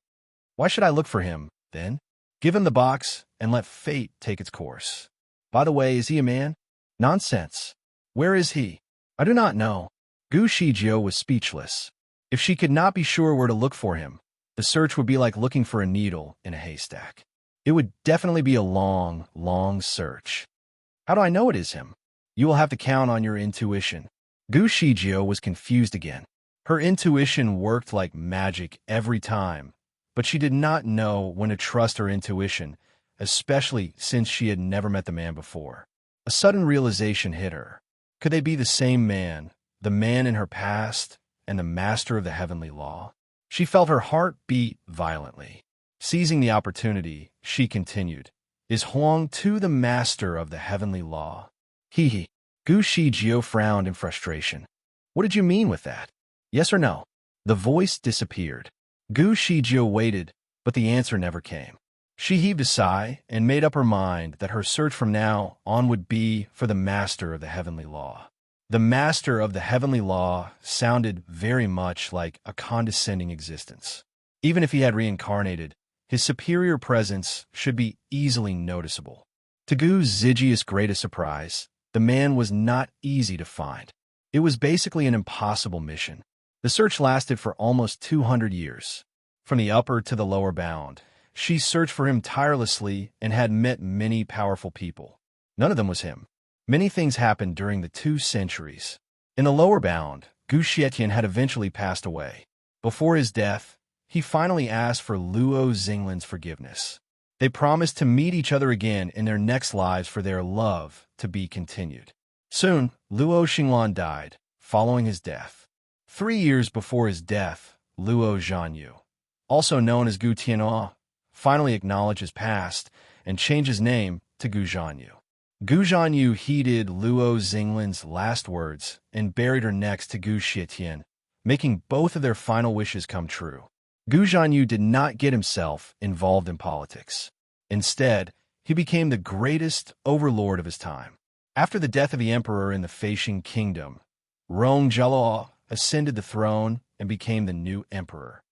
Why should I look for him, then? Give him the box and let fate take its course. By the way, is he a man? Nonsense. Where is he? I do not know. Gu Shijio was speechless. If she could not be sure where to look for him, the search would be like looking for a needle in a haystack. It would definitely be a long, long search. How do I know it is him? You will have to count on your intuition. Gu Shijio was confused again. Her intuition worked like magic every time, but she did not know when to trust her intuition, especially since she had never met the man before. A sudden realization hit her. Could they be the same man, the man in her past, and the master of the heavenly law? She felt her heart beat violently. Seizing the opportunity, she continued, "Is Huang Tu the master of the heavenly law?" He. Gu Shijio frowned in frustration. What did you mean with that? Yes or no? The voice disappeared. Gu Shijio waited, but the answer never came. She heaved a sigh and made up her mind that her search from now on would be for the master of the heavenly law. The master of the heavenly law sounded very much like a condescending existence. Even if he had reincarnated, his superior presence should be easily noticeable. To Gu Zijia's greatest surprise, the man was not easy to find. It was basically an impossible mission. The search lasted for almost 200 years. From the upper to the lower bound, she searched for him tirelessly and had met many powerful people. None of them was him. Many things happened during the 2 centuries. In the lower bound, Gu Xietian had eventually passed away. Before his death, he finally asked for Luo Xinglin's forgiveness. They promised to meet each other again in their next lives for their love to be continued. Soon, Luo Xinglan died, following his death. 3 years before his death, Luo Zhanyu, also known as Gu Tianhua, finally acknowledged his past and changed his name to Gu Zhanyu. Gu Zhanyu heeded Luo Xinglin's last words and buried her next to Gu Xietian, making both of their final wishes come true. Gu Zhanyu did not get himself involved in politics. Instead, he became the greatest overlord of his time. After the death of the emperor in the Feixing kingdom, Rong Zheluo ascended the throne and became the new emperor.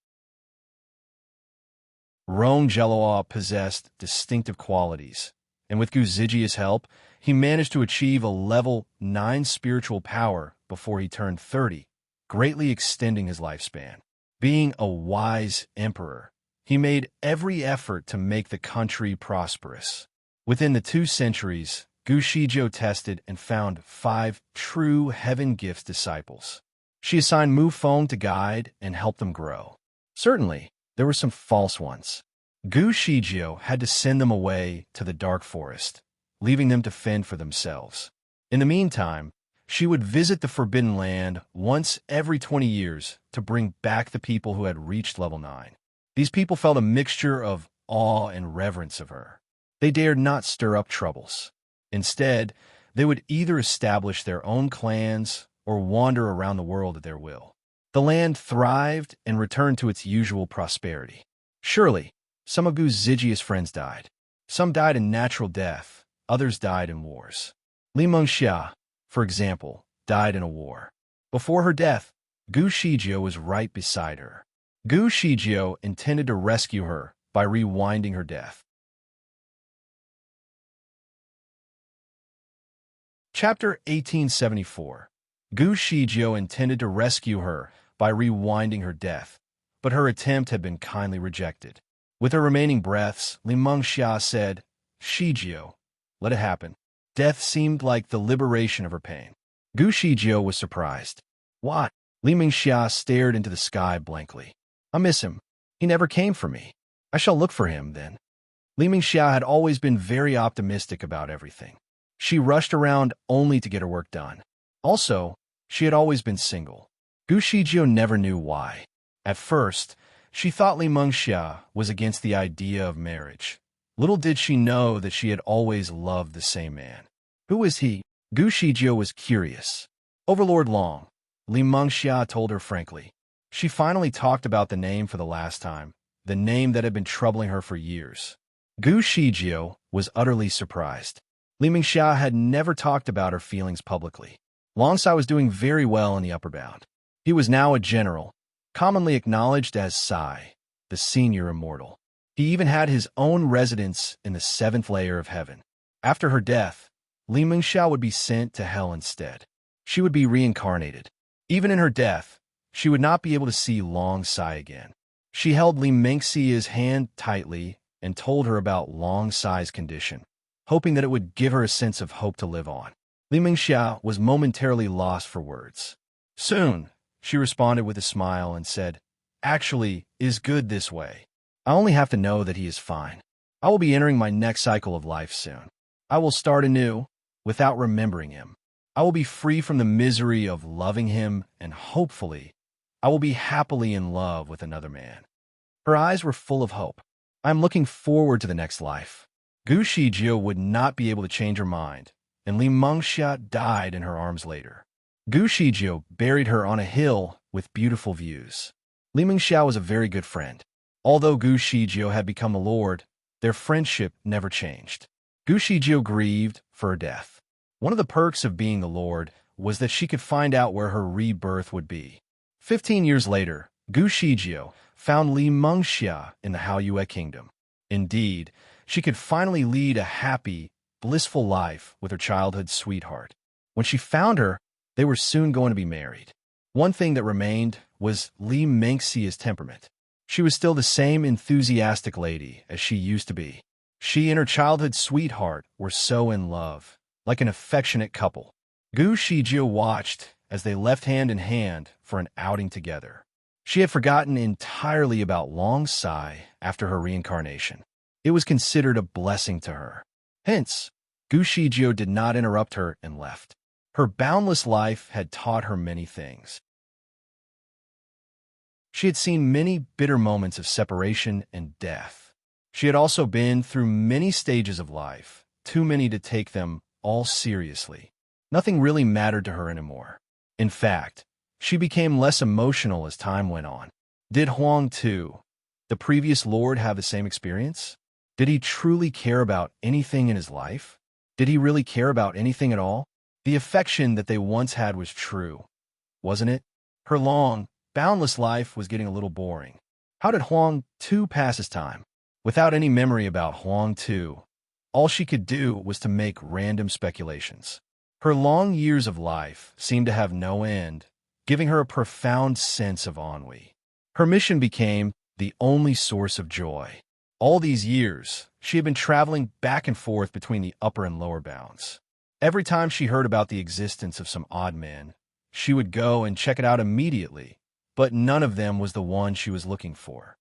Rong Zheluo possessed distinctive qualities, and with Gu Zijia's help, he managed to achieve a level 9 spiritual power before he turned 30, greatly extending his lifespan. Being a wise emperor, he made every effort to make the country prosperous. Within the 2 centuries, Gu Shijio tested and found 5 true Heaven Gifts disciples. She assigned Mu Feng to guide and help them grow. Certainly, there were some false ones. Gu Shijio had to send them away to the dark forest, leaving them to fend for themselves. In the meantime, she would visit the Forbidden Land once every 20 years to bring back the people who had reached level 9. These people felt a mixture of awe and reverence of her. They dared not stir up troubles. Instead, they would either establish their own clans or wander around the world at their will. The land thrived and returned to its usual prosperity. Surely, some of Gu Zijia's friends died. Some died in natural death, others died in wars. Li Mengxia, for example, died in a war. Before her death, Gu Shijio was right beside her. Gu Shijio intended to rescue her by rewinding her death. Chapter 1874. Gu Shijio intended to rescue her by rewinding her death, but her attempt had been kindly rejected. With her remaining breaths, Li Mengxia said, "Shijio, let it happen." Death seemed like the liberation of her pain. Gu Shijio was surprised. What? Li Mengxia stared into the sky blankly. I miss him. He never came for me. I shall look for him, then. Li Mengxia had always been very optimistic about everything. She rushed around only to get her work done. Also, she had always been single. Gu Shijio never knew why. At first, she thought Li Mengxia was against the idea of marriage. Little did she know that she had always loved the same man. Who is he? Gu Shijio was curious. Overlord Long, Li Mengxia told her frankly. She finally talked about the name for the last time, the name that had been troubling her for years. Gu Shijio was utterly surprised. Li Mengxia had never talked about her feelings publicly. Longsai was doing very well in the upper bound. He was now a general, commonly acknowledged as Sai, the senior immortal. He even had his own residence in the seventh layer of heaven. After her death, Li Mingxiao would be sent to hell instead. She would be reincarnated. Even in her death, she would not be able to see Long Sai again. She held Li Mingxia's hand tightly and told her about Long Sai's condition, hoping that it would give her a sense of hope to live on. Li Mingxia was momentarily lost for words. Soon, she responded with a smile and said, "Actually, is good this way. I only have to know that he is fine. I will be entering my next cycle of life soon. I will start anew without remembering him. I will be free from the misery of loving him, and hopefully, I will be happily in love with another man." Her eyes were full of hope. "I am looking forward to the next life." Gu Shijie would not be able to change her mind, and Li Mengxia died in her arms later. Gu Shijie buried her on a hill with beautiful views. Li Mengxiao was a very good friend. Although Gu Shijie had become a lord, their friendship never changed. Gu Shijie grieved for her death. One of the perks of being the lord was that she could find out where her rebirth would be. 15 years later, Gu Shijie found Li Mengxia in the Haoyue kingdom. Indeed, she could finally lead a happy, blissful life with her childhood sweetheart. When she found her, they were soon going to be married. One thing that remained was Li Mengxia's temperament. She was still the same enthusiastic lady as she used to be. She and her childhood sweetheart were so in love, like an affectionate couple. Gu Shijie watched as they left hand in hand for an outing together. She had forgotten entirely about Long Sai after her reincarnation. It was considered a blessing to her. Hence, Gu Shijie did not interrupt her and left. Her boundless life had taught her many things. She had seen many bitter moments of separation and death. She had also been through many stages of life, too many to take them all seriously. Nothing really mattered to her anymore. In fact, she became less emotional as time went on. Did Huang Tu, the previous lord, have the same experience? Did he truly care about anything in his life? Did he really care about anything at all? The affection that they once had was true, wasn't it? Her long, boundless life was getting a little boring. How did Huang Tu pass his time? Without any memory about Huang Tu, all she could do was to make random speculations. Her long years of life seemed to have no end, giving her a profound sense of ennui. Her mission became the only source of joy. All these years, she had been traveling back and forth between the upper and lower bounds. Every time she heard about the existence of some odd men, she would go and check it out immediately, but none of them was the one she was looking for.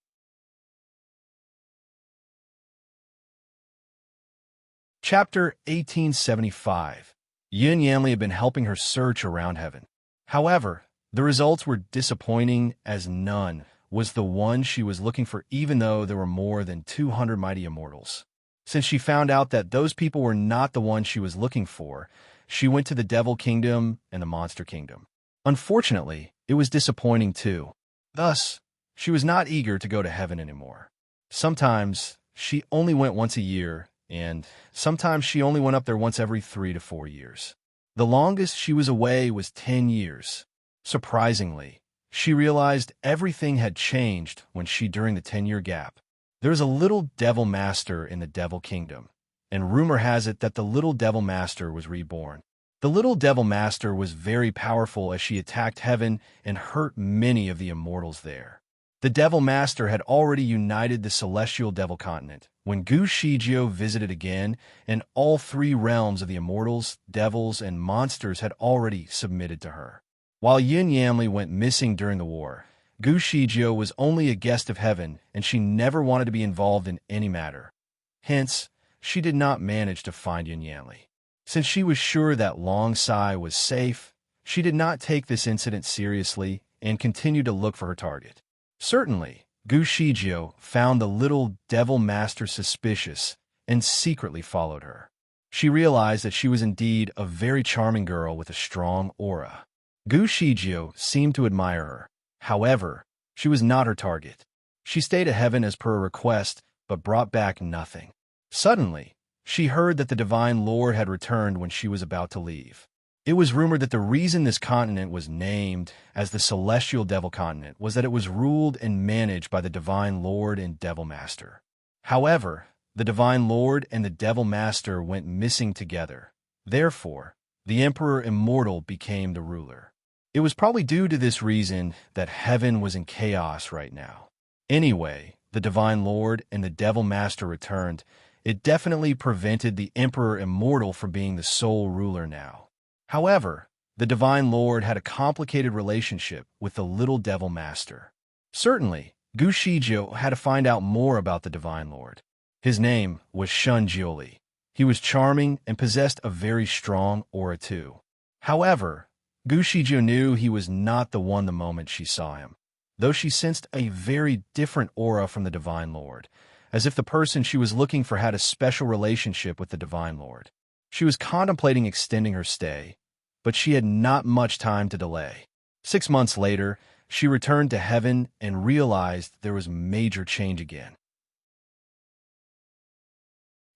Chapter 1875. Yin Yanli had been helping her search around heaven. However, the results were disappointing, as none was the one she was looking for, even though there were more than 200 mighty immortals. Since she found out that those people were not the one she was looking for, she went to the Devil Kingdom and the Monster Kingdom. Unfortunately, it was disappointing too. Thus, she was not eager to go to heaven anymore. Sometimes she only went once a year, and sometimes she only went up there once every 3 to 4 years. The longest she was away was 10 years. Surprisingly, she realized everything had changed when during the 10-year gap. There is a little devil master in the Devil Kingdom, and rumor has it that the little devil master was reborn. The little devil master was very powerful as she attacked heaven and hurt many of the immortals there. The devil master had already united the celestial devil continent when Gu Shijie visited again, and all 3 realms of the immortals, devils, and monsters had already submitted to her. While Yin Yanli went missing during the war, Gu Shijie was only a guest of heaven, and she never wanted to be involved in any matter. Hence, she did not manage to find Yin Yanli. Since she was sure that Long Sai was safe, she did not take this incident seriously and continued to look for her target. Certainly, Gu Shijie found the little devil master suspicious and secretly followed her. She realized that she was indeed a very charming girl with a strong aura. Gu Shijie seemed to admire her. However, she was not her target. She stayed at heaven as per a request, but brought back nothing. Suddenly, she heard that the Divine Lord had returned when she was about to leave. It was rumored that the reason this continent was named as the Celestial Devil Continent was that it was ruled and managed by the Divine Lord and Devil Master. However, the Divine Lord and the Devil Master went missing together. Therefore, the Emperor Immortal became the ruler. It was probably due to this reason that heaven was in chaos right now. Anyway, the Divine Lord and the Devil Master returned. It definitely prevented the Emperor Immortal from being the sole ruler now. However, the Divine Lord had a complicated relationship with the little Devil Master. Certainly, Gu Shijiu had to find out more about the Divine Lord. His name was Shun Jiuli. He was charming and possessed a very strong aura too. However, Gu Shijiu knew he was not the one the moment she saw him, though she sensed a very different aura from the Divine Lord, as if the person she was looking for had a special relationship with the Divine Lord. She was contemplating extending her stay, but she had not much time to delay. 6 months later, she returned to heaven and realized there was major change again.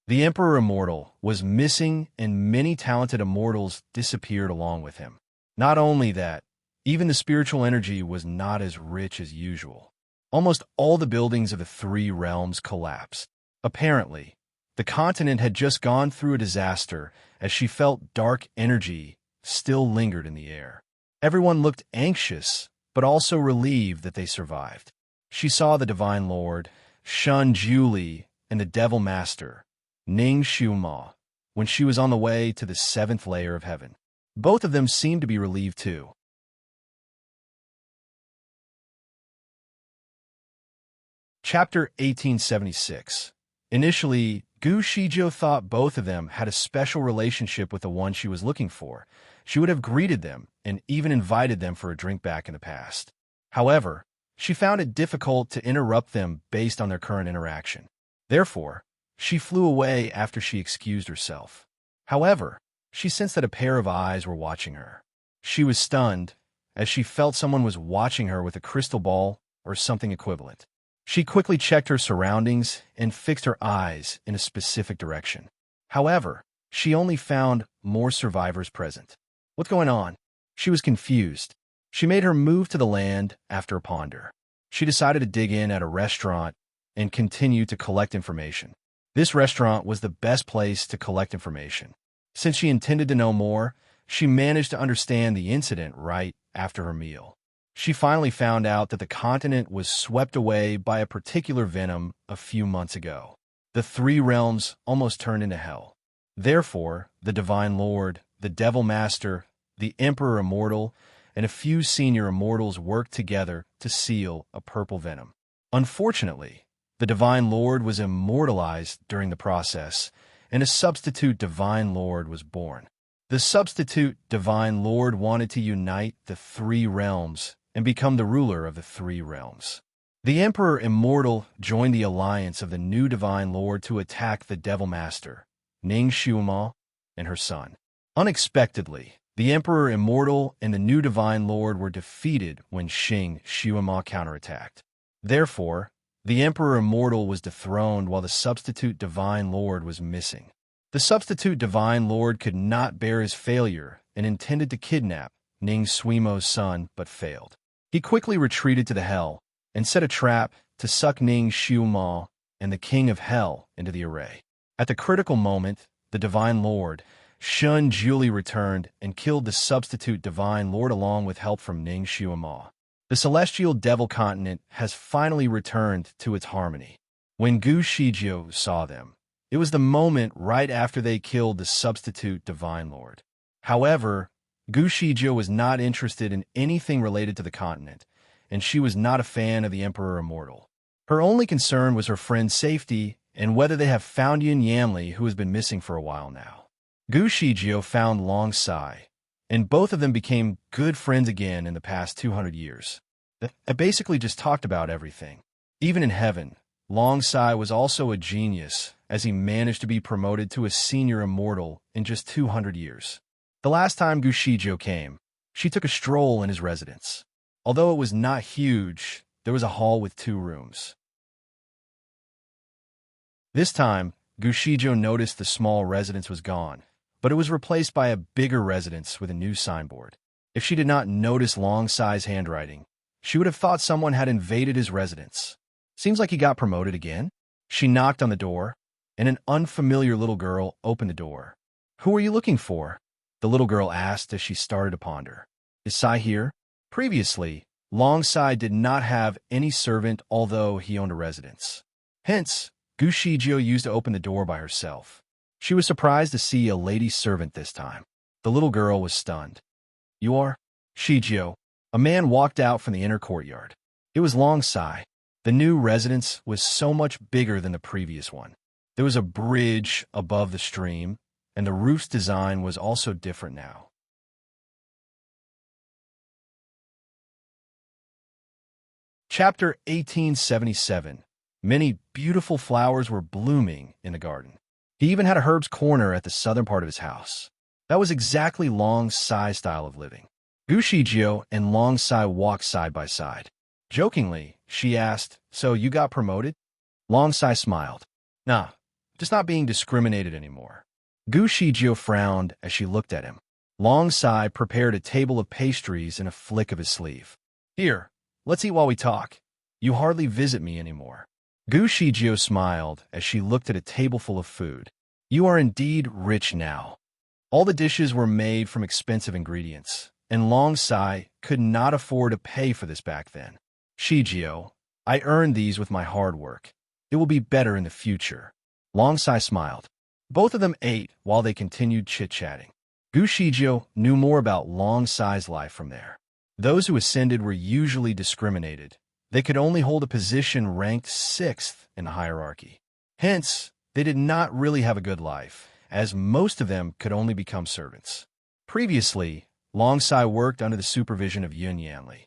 The Emperor Immortal was missing, and many talented immortals disappeared along with him. Not only that, even the spiritual energy was not as rich as usual. Almost all the buildings of the 3 realms collapsed. Apparently, the continent had just gone through a disaster, as she felt dark energy still lingered in the air. Everyone looked anxious, but also relieved that they survived. She saw the Divine Lord, Shun Jiuli, and the Devil Master, Ning Xiuma, when she was on the way to the 7th layer of heaven. Both of them seemed to be relieved too. Chapter 1876. Initially, Gu Shijiu thought both of them had a special relationship with the one she was looking for. She would have greeted them and even invited them for a drink back in the past. However, she found it difficult to interrupt them based on their current interaction. Therefore, she flew away after she excused herself. However, she sensed that a pair of eyes were watching her. She was stunned, as she felt someone was watching her with a crystal ball or something equivalent. She quickly checked her surroundings and fixed her eyes in a specific direction. However, she only found more survivors present. What's going on? She was confused. She made her move to the land after a ponder. She decided to dig in at a restaurant and continue to collect information. This restaurant was the best place to collect information. Since she intended to know more, she managed to understand the incident right after her meal. She finally found out that the continent was swept away by a particular venom a few months ago. The 3 realms almost turned into hell. Therefore, the Divine Lord, the Devil Master, the Emperor Immortal, and a few senior immortals worked together to seal a purple venom. Unfortunately, the Divine Lord was immortalized during the process, and a substitute Divine Lord was born. The substitute Divine Lord wanted to unite the 3 realms and become the ruler of the 3 realms. The Emperor Immortal joined the alliance of the new Divine Lord to attack the Devil Master, Ning Xiuma, and her son. Unexpectedly, the Emperor Immortal and the new Divine Lord were defeated when Ning Xiuma counterattacked. Therefore, the Emperor Immortal was dethroned while the substitute Divine Lord was missing. The substitute Divine Lord could not bear his failure and intended to kidnap Ning Xiuma's son, but failed. He quickly retreated to the hell and set a trap to suck Ning Xiuma and the King of Hell into the array. At the critical moment, the Divine Lord, Shun Jiuli, returned and killed the substitute Divine Lord along with help from Ning Xiuma. The celestial devil continent has finally returned to its harmony. When Gu Shijiu saw them, it was the moment right after they killed the substitute Divine Lord. However, Gu Shijiu was not interested in anything related to the continent, and she was not a fan of the Emperor Immortal. Her only concern was her friend's safety and whether they have found Yin Yanli, who has been missing for a while now. Gu Shijiu found Long Sai, and both of them became good friends again in the past 200 years. I basically just talked about everything. Even in heaven, Long Sai was also a genius, as he managed to be promoted to a senior immortal in just 200 years. The last time Gu Shijiu came, she took a stroll in his residence. Although it was not huge, there was a hall with 2 rooms. This time, Gu Shijiu noticed the small residence was gone, but it was replaced by a bigger residence with a new signboard. If she did not notice Long Sai's handwriting, she would have thought someone had invaded his residence. Seems like he got promoted again. She knocked on the door, and an unfamiliar little girl opened the door. "Who are you looking for?" the little girl asked as she started to ponder. "Is Sai here?" Previously, Long Sai did not have any servant, although he owned a residence. Hence, Gu Shijio used to open the door by herself. She was surprised to see a lady servant this time. The little girl was stunned. "You are?" "Shijio." A man walked out from the inner courtyard. It was Long Sai. The new residence was so much bigger than the previous one. There was a bridge above the stream, and the roof's design was also different now. Chapter 1877. Many beautiful flowers were blooming in the garden. He even had a herb's corner at the southern part of his house. That was exactly Long Sai's style of living. Gu Shijio and Long Sai walked side by side. Jokingly, she asked, "So you got promoted?" Long Sai smiled. "Nah, just not being discriminated anymore." Gu Shijio frowned as she looked at him. Long Sai prepared a table of pastries in a flick of his sleeve. "Here, let's eat while we talk. You hardly visit me anymore." Gu Shijio smiled as she looked at a table full of food. "You are indeed rich now." All the dishes were made from expensive ingredients, and Long Sai could not afford to pay for this back then. "Shijio, I earned these with my hard work. It will be better in the future." Long Sai smiled. Both of them ate while they continued chit-chatting. Gu Shijio knew more about Long Sai's life from there. Those who ascended were usually discriminated. They could only hold a position ranked 6th in the hierarchy. Hence, they did not really have a good life, as most of them could only become servants. Previously, Long Sai worked under the supervision of Yun Yanli.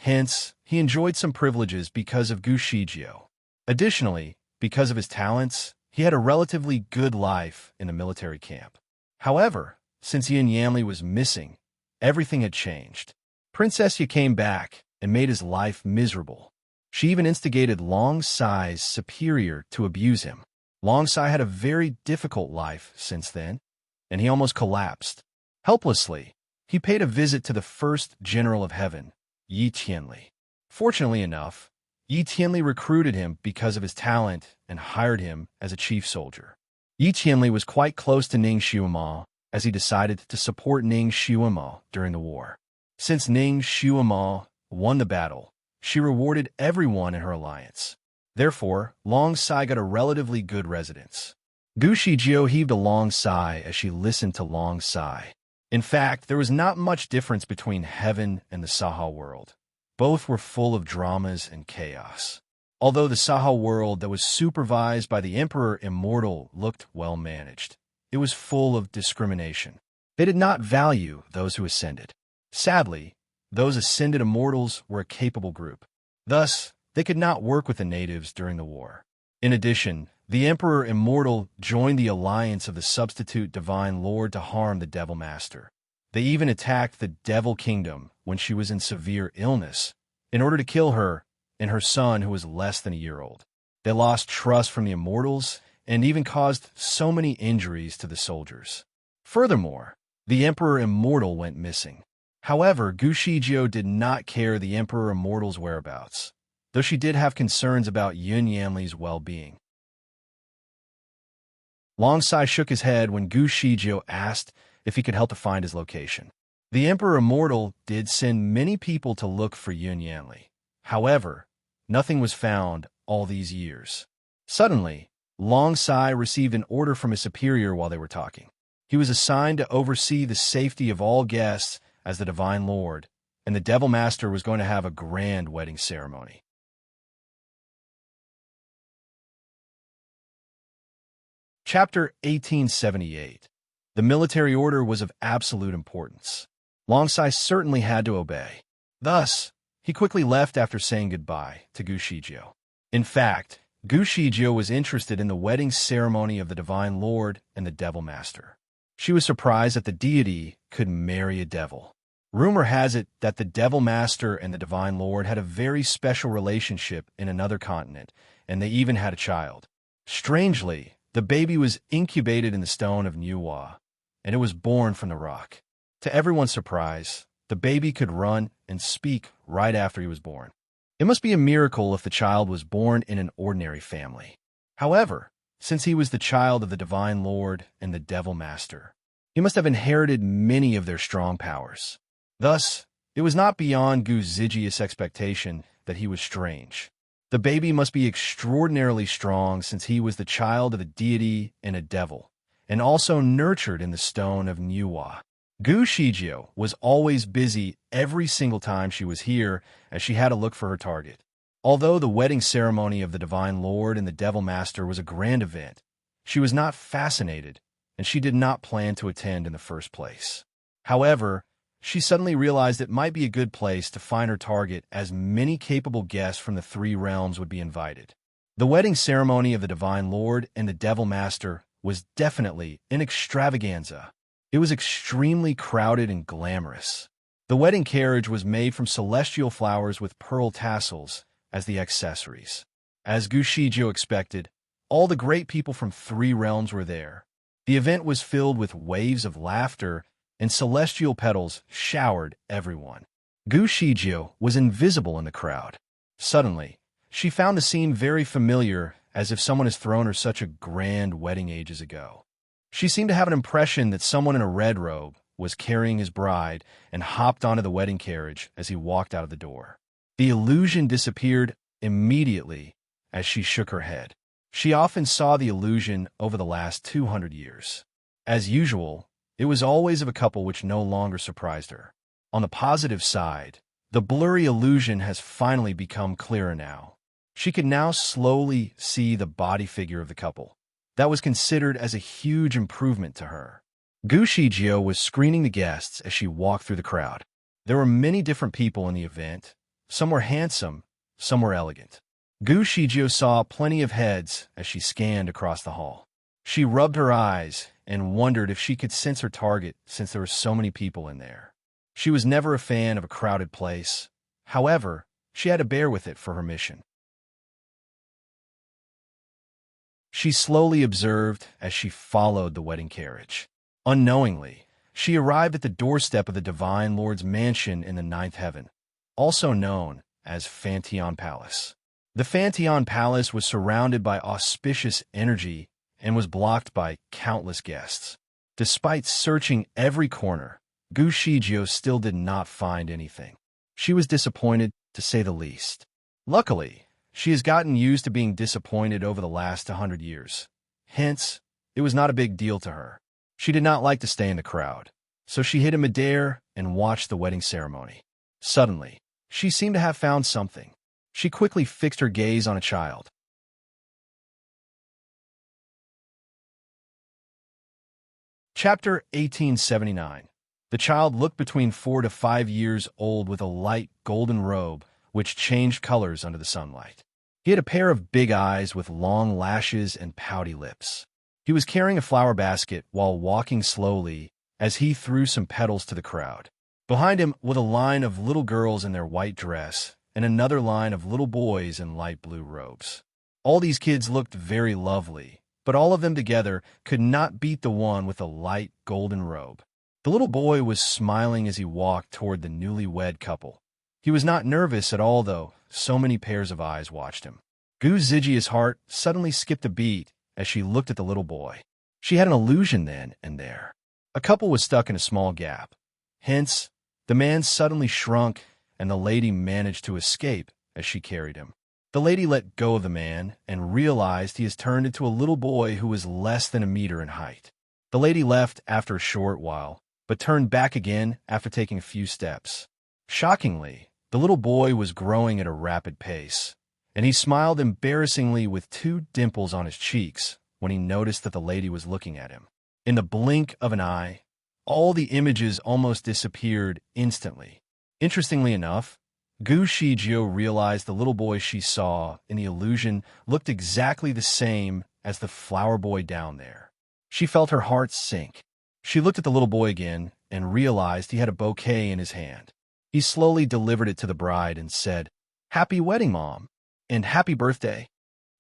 Hence, he enjoyed some privileges because of Gu Shijio. Additionally, because of his talents, he had a relatively good life in the military camp. However, since Yun Yanli was missing, everything had changed. Princess Ye came back and made his life miserable. She even instigated Long Sai's superior to abuse him. Long Sai had a very difficult life since then, and he almost collapsed. Helplessly, he paid a visit to the first general of heaven, Yi Tianli. Fortunately enough, Yi Tianli recruited him because of his talent and hired him as a chief soldier. Yi Tianli was quite close to Ning Xuema, as he decided to support Ning Xuema during the war. Since Ning Xuema won the battle, she rewarded everyone in her alliance. Therefore, Long Sai got a relatively good residence. Gu Shijio heaved a long sigh as she listened to Long Sai. In fact, there was not much difference between heaven and the Saha world. Both were full of dramas and chaos. Although the Saha world that was supervised by the Emperor Immortal looked well managed, it was full of discrimination. They did not value those who ascended. Sadly, those ascended immortals were a capable group. Thus, they could not work with the natives during the war. In addition, the Emperor Immortal joined the alliance of the substitute Divine Lord to harm the Devil Master. They even attacked the Devil Kingdom when she was in severe illness, in order to kill her and her son who was less than a year old. They lost trust from the Immortals and even caused so many injuries to the soldiers. Furthermore, the Emperor Immortal went missing. However, Gu Shijio did not care the Emperor Immortal's whereabouts, though she did have concerns about Yun Yanli's well-being. Long Sai shook his head when Gu Shijio asked if he could help to find his location. The Emperor Immortal did send many people to look for Yun Yanli. However, nothing was found all these years. Suddenly, Long Sai received an order from his superior while they were talking. He was assigned to oversee the safety of all guests as the Divine Lord, and the Devil Master was going to have a grand wedding ceremony. Chapter 1878. The military order was of absolute importance. Long Sai certainly had to obey. Thus, he quickly left after saying goodbye to Gu Shijio. In fact, Gu Shijio was interested in the wedding ceremony of the Divine Lord and the Devil Master. She was surprised that the deity could marry a devil. Rumor has it that the Devil Master and the Divine Lord had a very special relationship in another continent, and they even had a child. Strangely, the baby was incubated in the stone of Nuwa, and it was born from the rock. To everyone's surprise, the baby could run and speak right after he was born. It must be a miracle if the child was born in an ordinary family. However, since he was the child of the Divine Lord and the Devil Master, he must have inherited many of their strong powers. Thus, it was not beyond Gu Zijia's expectation that he was strange. The baby must be extraordinarily strong since he was the child of a deity and a devil, and also nurtured in the stone of Niwa. Gu Shijio was always busy every single time she was here, as she had to look for her target. Although the wedding ceremony of the Divine Lord and the Devil Master was a grand event, she was not fascinated, and she did not plan to attend in the first place. However, she suddenly realized it might be a good place to find her target, as many capable guests from the three realms would be invited. The wedding ceremony of the Divine Lord and the Devil Master was definitely an extravaganza. It was extremely crowded and glamorous. The wedding carriage was made from celestial flowers with pearl tassels as the accessories. As Gu Shijio expected, all the great people from three realms were there. The event was filled with waves of laughter, and celestial petals showered everyone. Gu Shijio was invisible in the crowd. Suddenly, she found the scene very familiar, as if someone has thrown her such a grand wedding ages ago. She seemed to have an impression that someone in a red robe was carrying his bride and hopped onto the wedding carriage as he walked out of the door. The illusion disappeared immediately as she shook her head. She often saw the illusion over the last 200 years. As usual, it was always of a couple, which no longer surprised her. On the positive side, the blurry illusion has finally become clearer now. She could now slowly see the body figure of the couple. That was considered as a huge improvement to her. Gu Shijio was screening the guests as she walked through the crowd. There were many different people in the event. Some were handsome, some were elegant. Gu Shijio saw plenty of heads as she scanned across the hall. She rubbed her eyes and wondered if she could sense her target, since there were so many people in there. She was never a fan of a crowded place. However, she had to bear with it for her mission. She slowly observed as she followed the wedding carriage. Unknowingly, she arrived at the doorstep of the Divine Lord's mansion in the ninth heaven, also known as Fanteon Palace. The Fanteon Palace was surrounded by auspicious energy and was blocked by countless guests. Despite searching every corner, Gu Shijio still did not find anything. She was disappointed, to say the least. Luckily, she has gotten used to being disappointed over the last 100 years. Hence, it was not a big deal to her. She did not like to stay in the crowd, so she hid in midair and watched the wedding ceremony. Suddenly, she seemed to have found something. She quickly fixed her gaze on a child. Chapter 1879. The child looked between 4 to 5 years old with a light golden robe, which changed colors under the sunlight. He had a pair of big eyes with long lashes and pouty lips. He was carrying a flower basket while walking slowly as he threw some petals to the crowd. Behind him was a line of little girls in their white dress and another line of little boys in light blue robes. All these kids looked very lovely, but all of them together could not beat the one with a light golden robe. The little boy was smiling as he walked toward the newlywed couple. He was not nervous at all, though. So many pairs of eyes watched him. Gu Zijia's heart suddenly skipped a beat as she looked at the little boy. She had an illusion then and there. A couple was stuck in a small gap. Hence, the man suddenly shrunk, and the lady managed to escape as she carried him. The lady let go of the man and realized he has turned into a little boy who was less than a meter in height. The lady left after a short while, but turned back again after taking a few steps. Shockingly, the little boy was growing at a rapid pace, and he smiled embarrassingly with 2 dimples on his cheeks when he noticed that the lady was looking at him. In the blink of an eye, all the images almost disappeared instantly. Interestingly enough, Gu Shijio realized the little boy she saw in the illusion looked exactly the same as the flower boy down there. She felt her heart sink. She looked at the little boy again and realized he had a bouquet in his hand. He slowly delivered it to the bride and said, "Happy wedding, Mom, and happy birthday."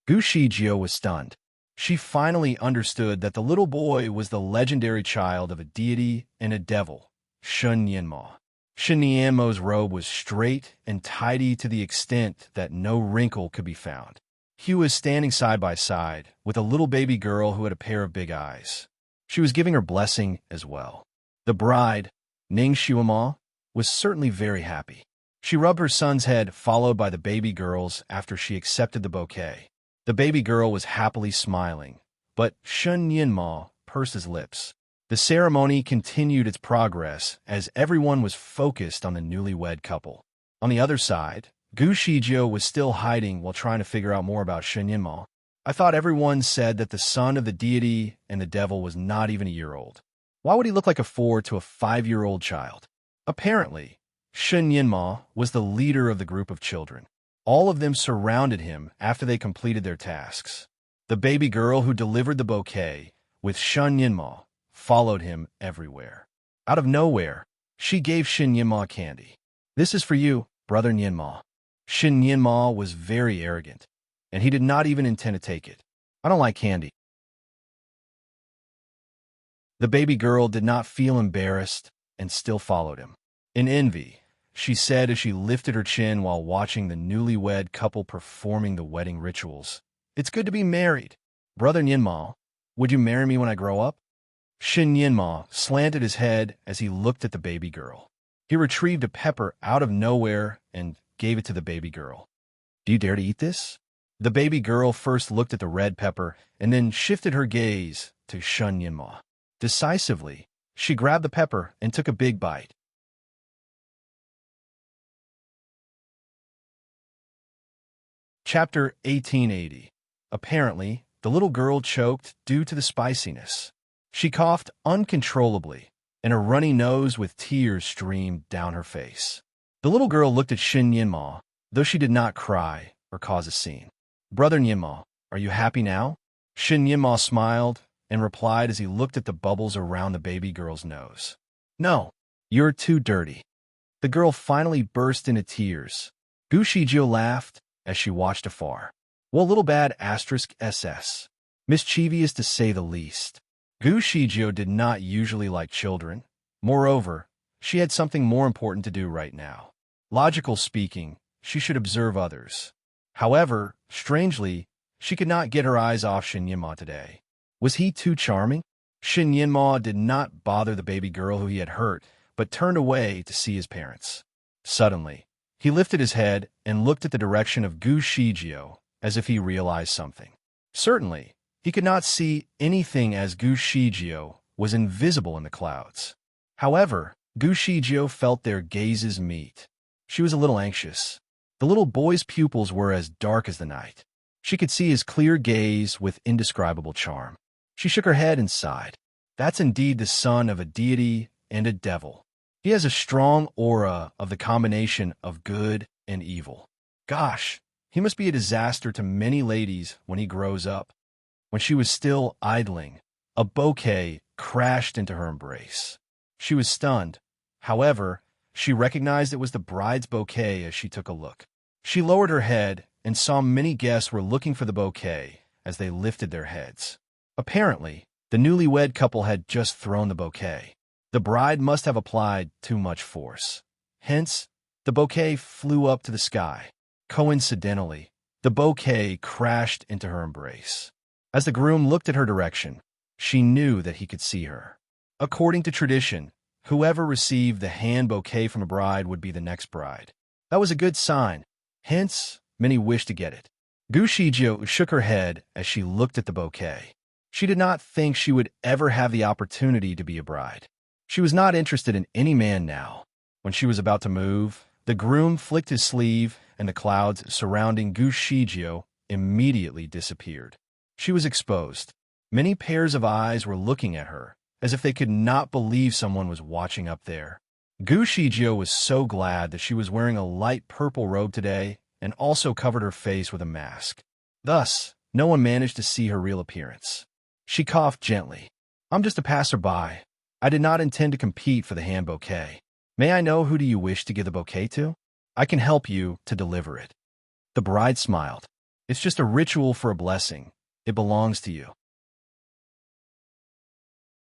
Gu Shijio was stunned. She finally understood that the little boy was the legendary child of a deity and a devil, Shun Yanmo. Shun Yanmo's robe was straight and tidy to the extent that no wrinkle could be found. Hugh was standing side by side with a little baby girl who had a pair of big eyes. She was giving her blessing as well. The bride, Ning Xiuama, was certainly very happy. She rubbed her son's head, followed by the baby girl's after she accepted the bouquet. The baby girl was happily smiling, but Shen Yinma pursed his lips. The ceremony continued its progress as everyone was focused on the newlywed couple. On the other side, Gu Shizhou was still hiding while trying to figure out more about Shen Yinma. I thought everyone said that the son of the deity and the devil was not even a year old. Why would he look like a 4 to a 5-year-old child? Apparently, Shen Yinma was the leader of the group of children. All of them surrounded him after they completed their tasks. The baby girl who delivered the bouquet, with Shen Yinma, followed him everywhere. Out of nowhere, she gave Shen Yinma candy. "This is for you, brother Yinma." Shen Yinma was very arrogant, and he did not even intend to take it. "I don't like candy." The baby girl did not feel embarrassed and still followed him. In envy, she said as she lifted her chin while watching the newlywed couple performing the wedding rituals, "It's good to be married. Brother Yinma, would you marry me when I grow up?" Shen Yinma slanted his head as he looked at the baby girl. He retrieved a pepper out of nowhere and gave it to the baby girl. "Do you dare to eat this?" The baby girl first looked at the red pepper and then shifted her gaze to Shen Yinma. Decisively, she grabbed the pepper and took a big bite. Chapter 1880. Apparently, the little girl choked due to the spiciness. She coughed uncontrollably, and a runny nose with tears streamed down her face. The little girl looked at Shen Yinma, though she did not cry or cause a scene. "Brother Yinma, are you happy now?" Shen Yinma smiled and replied as he looked at the bubbles around the baby girl's nose. "No, you're too dirty." The girl finally burst into tears. Gu Shizhou laughed as she watched afar. "Well, little bad *SS. Mischievous to say the least." Gu Shizhou did not usually like children. Moreover, she had something more important to do right now. Logical speaking, she should observe others. However, strangely, she could not get her eyes off Shen Yinma today. Was he too charming? Shen Yinma did not bother the baby girl who he had hurt, but turned away to see his parents. Suddenly, he lifted his head and looked at the direction of Gu Shizhou as if he realized something. Certainly, he could not see anything as Gu Shizhou was invisible in the clouds. However, Gu Shizhou felt their gazes meet. She was a little anxious. The little boy's pupils were as dark as the night. She could see his clear gaze with indescribable charm. She shook her head and sighed. That's indeed the son of a deity and a devil. He has a strong aura of the combination of good and evil. Gosh, he must be a disaster to many ladies when he grows up. When she was still idling, a bouquet crashed into her embrace. She was stunned. However, she recognized it was the bride's bouquet as she took a look. She lowered her head and saw many guests were looking for the bouquet as they lifted their heads. Apparently, the newlywed couple had just thrown the bouquet. The bride must have applied too much force. Hence, the bouquet flew up to the sky. Coincidentally, the bouquet crashed into her embrace. As the groom looked at her direction, she knew that he could see her. According to tradition, whoever received the hand bouquet from a bride would be the next bride. That was a good sign. Hence, many wished to get it. Gu Shizhou shook her head as she looked at the bouquet. She did not think she would ever have the opportunity to be a bride. She was not interested in any man now. When she was about to move, the groom flicked his sleeve and the clouds surrounding Gu Shizhou immediately disappeared. She was exposed. Many pairs of eyes were looking at her, as if they could not believe someone was watching up there. Gu Shizhou was so glad that she was wearing a light purple robe today and also covered her face with a mask. Thus, no one managed to see her real appearance. She coughed gently. "I'm just a passerby. I did not intend to compete for the hand bouquet. May I know who do you wish to give the bouquet to? I can help you to deliver it." The bride smiled. "It's just a ritual for a blessing. It belongs to you.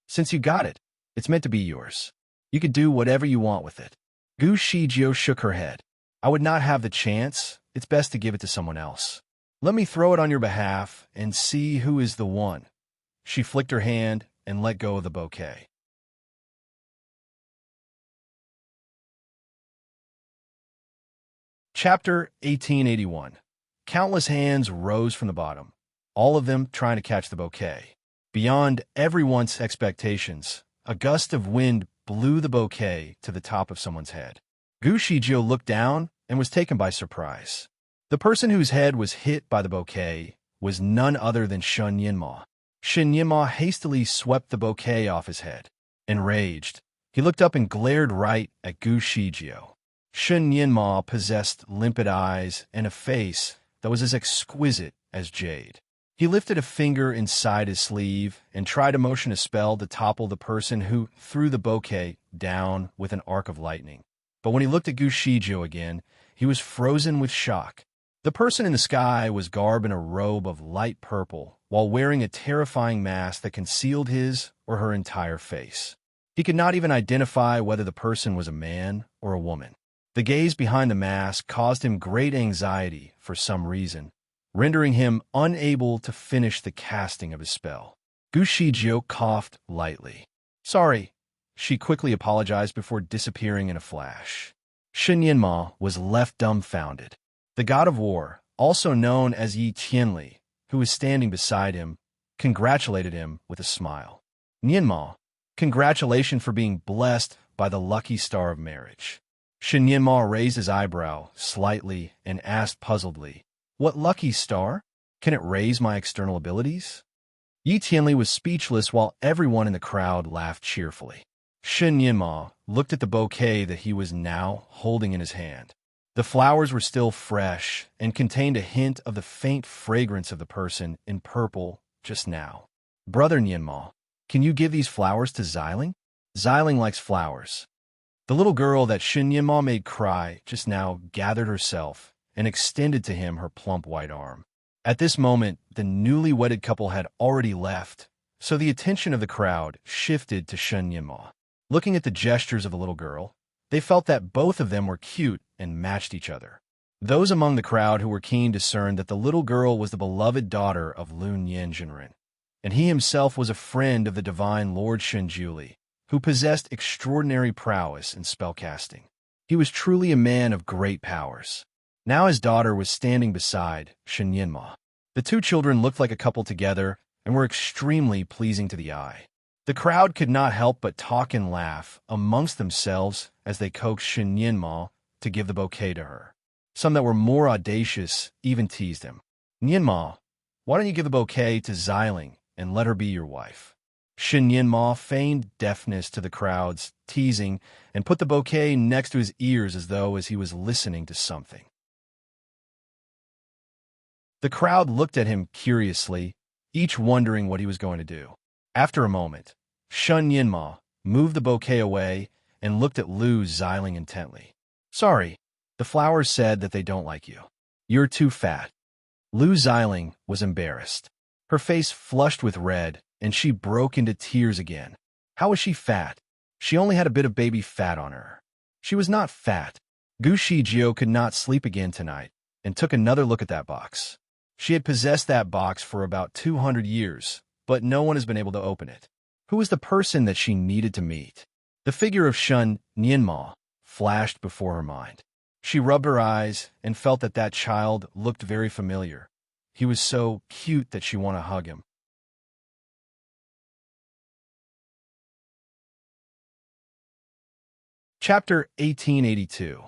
Since you got it, it's meant to be yours. You could do whatever you want with it." Gu Shizhou shook her head. "I would not have the chance. It's best to give it to someone else." Let me throw it on your behalf and see who is the one. She flicked her hand and let go of the bouquet. Chapter 1881. Countless hands rose from the bottom, all of them trying to catch the bouquet. Beyond everyone's expectations, a gust of wind blew the bouquet to the top of someone's head. Gu Shijio looked down and was taken by surprise. The person whose head was hit by the bouquet was none other than Shun Yinma. Shun Yinma hastily swept the bouquet off his head. Enraged, he looked up and glared right at Gu Shijio. Shun Yinma possessed limpid eyes and a face that was as exquisite as jade. He lifted a finger inside his sleeve and tried to motion a spell to topple the person who threw the bouquet down with an arc of lightning. But when he looked at Gu Shijio again, he was frozen with shock. The person in the sky was garbed in a robe of light purple while wearing a terrifying mask that concealed his or her entire face. He could not even identify whether the person was a man or a woman. The gaze behind the mask caused him great anxiety for some reason, rendering him unable to finish the casting of his spell. Gu Shijio coughed lightly. Sorry, she quickly apologized before disappearing in a flash. Shun Yinma was left dumbfounded. The god of war, also known as Yi Tianli, who was standing beside him, congratulated him with a smile. Yinma, congratulations for being blessed by the lucky star of marriage. Shun Yinma raised his eyebrow slightly and asked puzzledly, What lucky star? Can it raise my external abilities? Yi Tianli was speechless while everyone in the crowd laughed cheerfully. Shun Yinma looked at the bouquet that he was now holding in his hand. The flowers were still fresh and contained a hint of the faint fragrance of the person in purple just now. Brother Yinma, can you give these flowers to Xiling? Xiling likes flowers. The little girl that Shun Yinma made cry just now gathered herself and extended to him her plump white arm. At this moment, the newly wedded couple had already left, so the attention of the crowd shifted to Shun Yinma. Looking at the gestures of the little girl, they felt that both of them were cute and matched each other. Those among the crowd who were keen discerned that the little girl was the beloved daughter of Lun Yanjinren, and he himself was a friend of the divine Lord Shenjuli, who possessed extraordinary prowess in spellcasting. He was truly a man of great powers. Now his daughter was standing beside Shun Yinma. The two children looked like a couple together and were extremely pleasing to the eye. The crowd could not help but talk and laugh amongst themselves as they coaxed Shun Yinma to give the bouquet to her. Some that were more audacious even teased him. Yinma, why don't you give the bouquet to Xiling and let her be your wife? Shun Yinma feigned deafness to the crowd's teasing and put the bouquet next to his ears as though he was listening to something. The crowd looked at him curiously, each wondering what he was going to do. After a moment, Shun Yinma moved the bouquet away and looked at Lu Xiling intently. Sorry, the flowers said that they don't like you. You're too fat. Lu Xiling was embarrassed. Her face flushed with red, and she broke into tears again. How was she fat? She only had a bit of baby fat on her. She was not fat. Gu Shijio could not sleep again tonight, and took another look at that box. She had possessed that box for about 200 years, but no one has been able to open it. Who was the person that she needed to meet? The figure of Shun Yinma flashed before her mind. She rubbed her eyes and felt that that child looked very familiar. He was so cute that she wanted to hug him. Chapter 1882.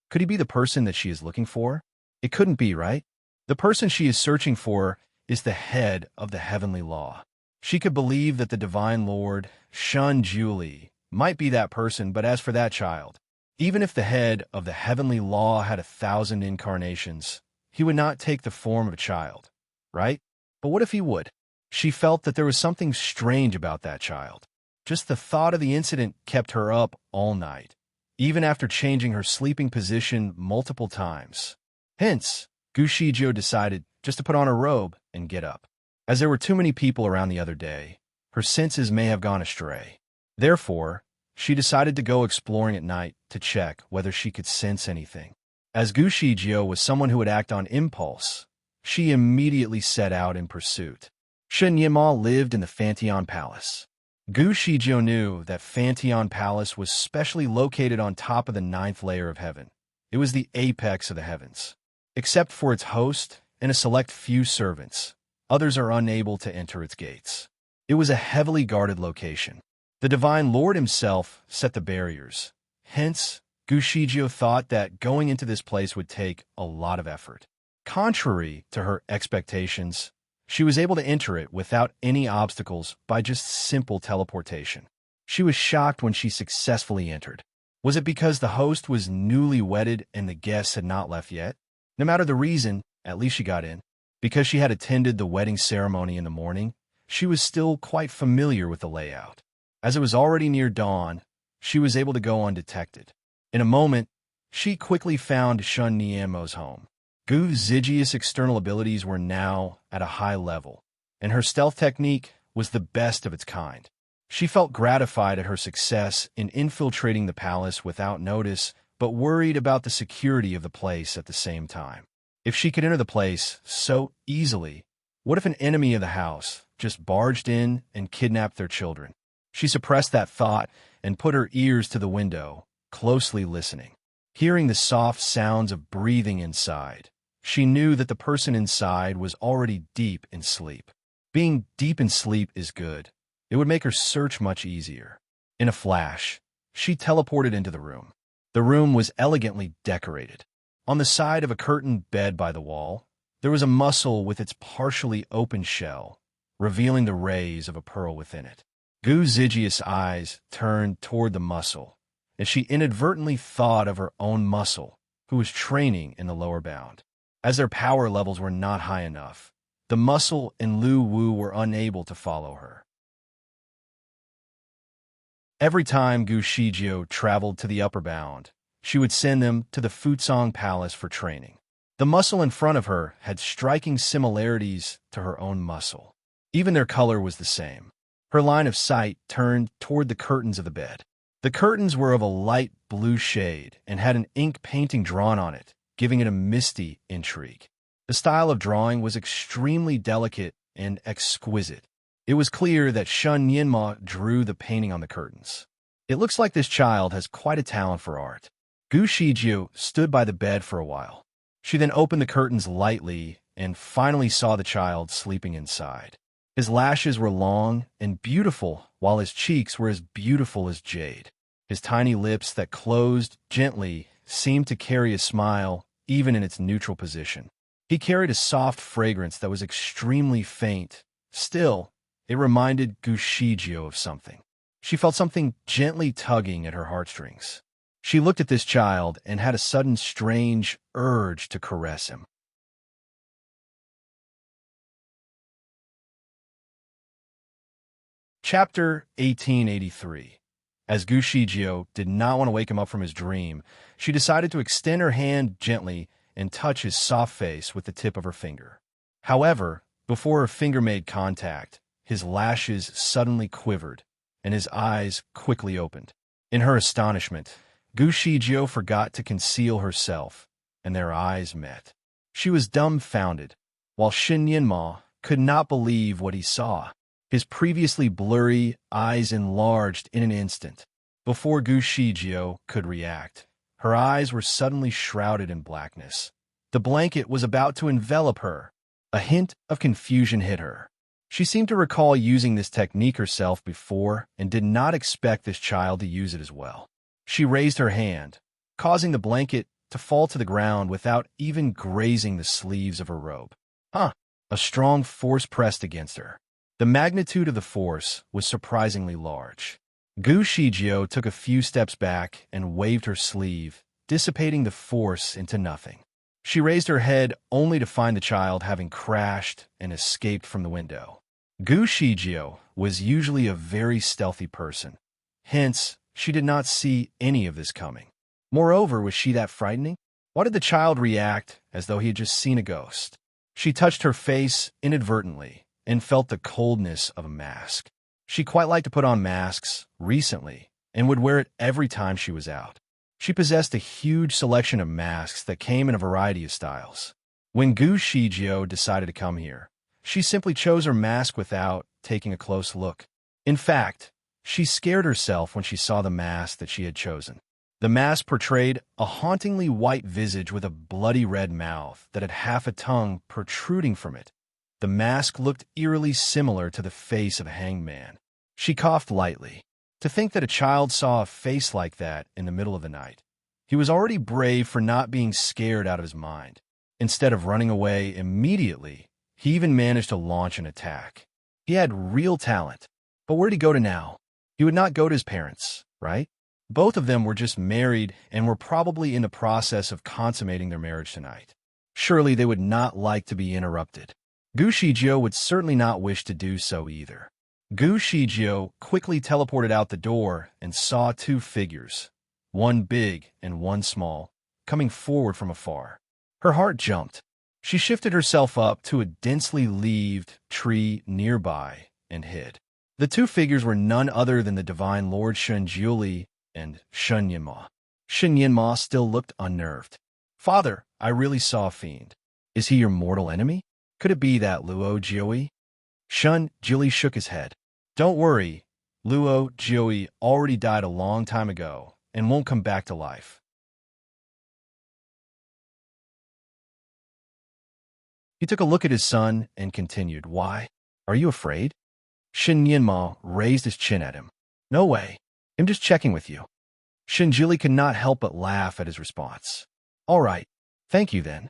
Could he be the person that she is looking for? It couldn't be, right? The person she is searching for is the head of the heavenly law. She could believe that the divine lord, Shun Juli, might be that person, but as for that child, even if the head of the heavenly law had 1,000 incarnations, he would not take the form of a child, right? But what if he would? She felt that there was something strange about that child. Just the thought of the incident kept her up all night, even after changing her sleeping position multiple times. Hence, Gu Shijio decided just to put on her robe and get up. As there were too many people around the other day, her senses may have gone astray. Therefore, she decided to go exploring at night to check whether she could sense anything. As Gu Shijio was someone who would act on impulse, she immediately set out in pursuit. Shen Yinma lived in the Fantian Palace. Gu Shijiu knew that Fantian Palace was specially located on top of the ninth layer of heaven. It was the apex of the heavens. Except for its host and a select few servants, others are unable to enter its gates. It was a heavily guarded location. The Divine Lord himself set the barriers. Hence, Gu Shijiu thought that going into this place would take a lot of effort. Contrary to her expectations, she was able to enter it without any obstacles by just simple teleportation. She was shocked when she successfully entered. Was it because the host was newly wedded and the guests had not left yet? No matter the reason, at least she got in. Because she had attended the wedding ceremony in the morning, she was still quite familiar with the layout. As it was already near dawn, she was able to go undetected. In a moment, she quickly found Shun Nianmo's home. Gu Zijia's external abilities were now at a high level, and her stealth technique was the best of its kind. She felt gratified at her success in infiltrating the palace without notice, but worried about the security of the place at the same time. If she could enter the place so easily, what if an enemy of the house just barged in and kidnapped their children? She suppressed that thought and put her ears to the window, closely listening. Hearing the soft sounds of breathing inside, she knew that the person inside was already deep in sleep. Being deep in sleep is good. It would make her search much easier. In a flash, she teleported into the room. The room was elegantly decorated. On the side of a curtained bed by the wall, there was a mussel with its partially open shell, revealing the rays of a pearl within it. Gu Zijia's eyes turned toward the mussel, and she inadvertently thought of her own mussel, who was training in the lower bound. As their power levels were not high enough, the mussel and Lu Wu were unable to follow her. Every time Gu Shijiu traveled to the upper bound, she would send them to the Fuzong Palace for training. The mussel in front of her had striking similarities to her own mussel. Even their color was the same. Her line of sight turned toward the curtains of the bed. The curtains were of a light blue shade and had an ink painting drawn on it, giving it a misty intrigue. The style of drawing was extremely delicate and exquisite. It was clear that Shun Yinma drew the painting on the curtains. It looks like this child has quite a talent for art. Gu Shijiu stood by the bed for a while. She then opened the curtains lightly and finally saw the child sleeping inside. His lashes were long and beautiful, while his cheeks were as beautiful as jade. His tiny lips that closed gently seemed to carry a smile, even in its neutral position. He carried a soft fragrance that was extremely faint. Still, it reminded Gu Shijiu of something. She felt something gently tugging at her heartstrings. She looked at this child and had a sudden strange urge to caress him. Chapter 1883. As Gu Shijiu did not want to wake him up from his dream, she decided to extend her hand gently and touch his soft face with the tip of her finger. However, before her finger made contact, his lashes suddenly quivered, and his eyes quickly opened. In her astonishment, Gu Shijiu forgot to conceal herself, and their eyes met. She was dumbfounded, while Shen Yinma could not believe what he saw. His previously blurry eyes enlarged in an instant. Before Gu Shijiu could react, her eyes were suddenly shrouded in blackness. The blanket was about to envelop her. A hint of confusion hit her. She seemed to recall using this technique herself before and did not expect this child to use it as well. She raised her hand, causing the blanket to fall to the ground without even grazing the sleeves of her robe. A strong force pressed against her. The magnitude of the force was surprisingly large. Gu Shijiu took a few steps back and waved her sleeve, dissipating the force into nothing. She raised her head only to find the child having crashed and escaped from the window. Gu Shijiu was usually a very stealthy person. Hence, she did not see any of this coming. Moreover, was she that frightening? Why did the child react as though he had just seen a ghost? She touched her face inadvertently and felt the coldness of a mask. She quite liked to put on masks recently and would wear it every time she was out. She possessed a huge selection of masks that came in a variety of styles. When Gu Shijio decided to come here, she simply chose her mask without taking a close look. In fact, she scared herself when she saw the mask that she had chosen. The mask portrayed a hauntingly white visage with a bloody red mouth that had half a tongue protruding from it. The mask looked eerily similar to the face of a hanged man. She coughed lightly. To think that a child saw a face like that in the middle of the night. He was already brave for not being scared out of his mind. Instead of running away immediately, he even managed to launch an attack. He had real talent. But where did he go to now? He would not go to his parents, right? Both of them were just married and were probably in the process of consummating their marriage tonight. Surely they would not like to be interrupted. Gu Shijio would certainly not wish to do so either. Gu Shijio quickly teleported out the door and saw two figures, one big and one small, coming forward from afar. Her heart jumped. She shifted herself up to a densely leaved tree nearby and hid. The two figures were none other than the Divine Lord Shun Jiuli and Shun Yinma. Shun Yinma still looked unnerved. "Father, I really saw a fiend. Is he your mortal enemy? Could it be that Luo Jiui?" Shun Jiuli shook his head. "Don't worry, Luo Jiui already died a long time ago and won't come back to life." He took a look at his son and continued, "Why? Are you afraid?" Shin Yinma raised his chin at him. "No way. I'm just checking with you." Shinjili could not help but laugh at his response. "All right. Thank you then."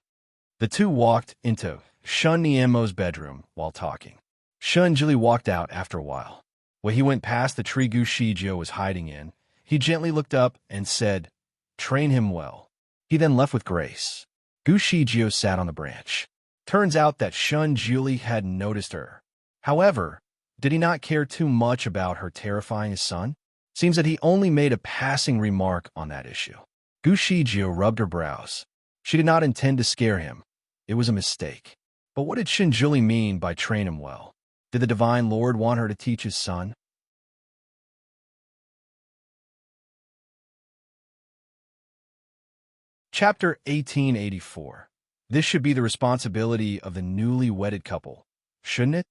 The two walked into Shun Nienmo's bedroom while talking. Shunjili walked out after a while. When he went past the tree Gu Shijio was hiding in, he gently looked up and said, "Train him well." He then left with grace. Gu Shijio sat on the branch. Turns out that Shun Juli had noticed her. However, did he not care too much about her terrifying his son? Seems that he only made a passing remark on that issue. Gu Shijio rubbed her brows. She did not intend to scare him. It was a mistake. But what did Shun Juli mean by train him well? Did the Divine Lord want her to teach his son? Chapter 1884. This should be the responsibility of the newly wedded couple, shouldn't it?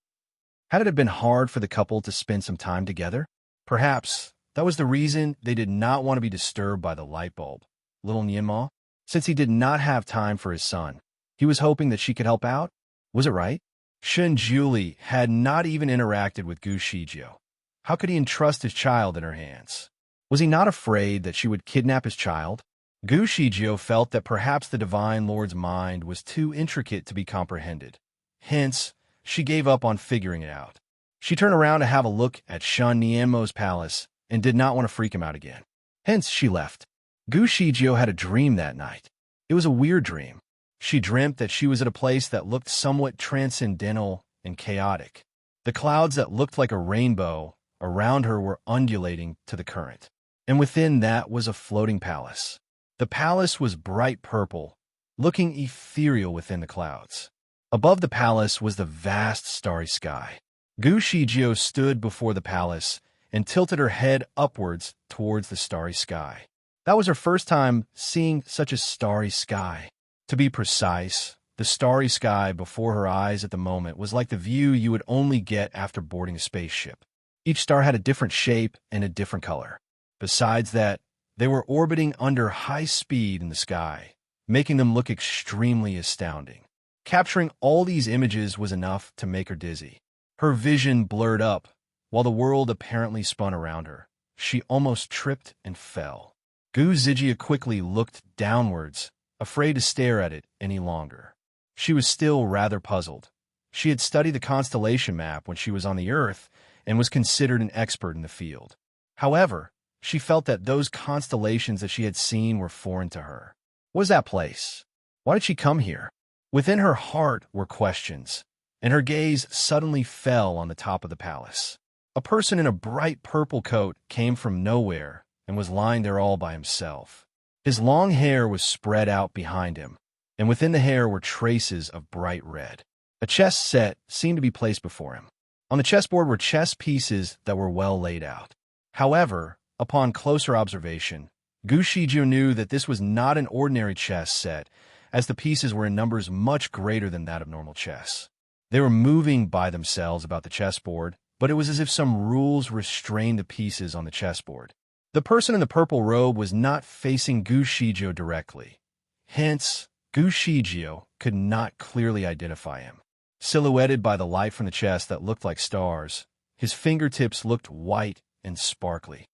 Had it have been hard for the couple to spend some time together? Perhaps that was the reason they did not want to be disturbed by the light bulb. Little Nianma, since he did not have time for his son, he was hoping that she could help out. Was it right? Shun Juli had not even interacted with Gu Shijio. How could he entrust his child in her hands? Was he not afraid that she would kidnap his child? Gu Shijio felt that perhaps the Divine Lord's mind was too intricate to be comprehended. Hence, she gave up on figuring it out. She turned around to have a look at Shun Nienmo's palace and did not want to freak him out again. Hence, she left. Gu Shijio had a dream that night. It was a weird dream. She dreamt that she was at a place that looked somewhat transcendental and chaotic. The clouds that looked like a rainbow around her were undulating to the current. And within that was a floating palace. The palace was bright purple, looking ethereal within the clouds. Above the palace was the vast starry sky. Gu Shijio stood before the palace and tilted her head upwards towards the starry sky. That was her first time seeing such a starry sky. To be precise, the starry sky before her eyes at the moment was like the view you would only get after boarding a spaceship. Each star had a different shape and a different color. Besides that, they were orbiting under high speed in the sky, making them look extremely astounding. Capturing all these images was enough to make her dizzy. Her vision blurred up, while the world apparently spun around her. She almost tripped and fell. Gu Zijia quickly looked downwards, afraid to stare at it any longer. She was still rather puzzled. She had studied the constellation map when she was on the Earth and was considered an expert in the field. However, she felt that those constellations that she had seen were foreign to her. What was that place? Why did she come here? Within her heart were questions, and her gaze suddenly fell on the top of the palace. A person in a bright purple coat came from nowhere and was lying there all by himself. His long hair was spread out behind him, and within the hair were traces of bright red. A chess set seemed to be placed before him. On the chessboard were chess pieces that were well laid out. However, upon closer observation, Gu Shiju knew that this was not an ordinary chess set, as the pieces were in numbers much greater than that of normal chess. They were moving by themselves about the chessboard, but it was as if some rules restrained the pieces on the chessboard. The person in the purple robe was not facing Gu Shijio directly. Hence, Gu Shijio could not clearly identify him. Silhouetted by the light from the chest that looked like stars, his fingertips looked white and sparkly.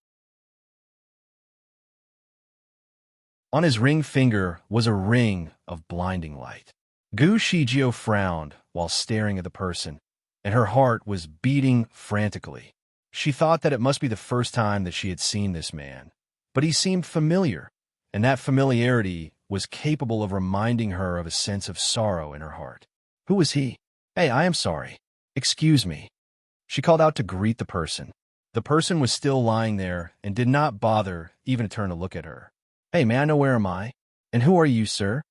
On his ring finger was a ring of blinding light. Gu Shijio frowned while staring at the person, and her heart was beating frantically. She thought that it must be the first time that she had seen this man, but he seemed familiar, and that familiarity was capable of reminding her of a sense of sorrow in her heart. Who was he? Hey, I am sorry. Excuse me. She called out to greet the person. The person was still lying there and did not bother even to turn to look at her. Hey, may I know where am I? And who are you, sir?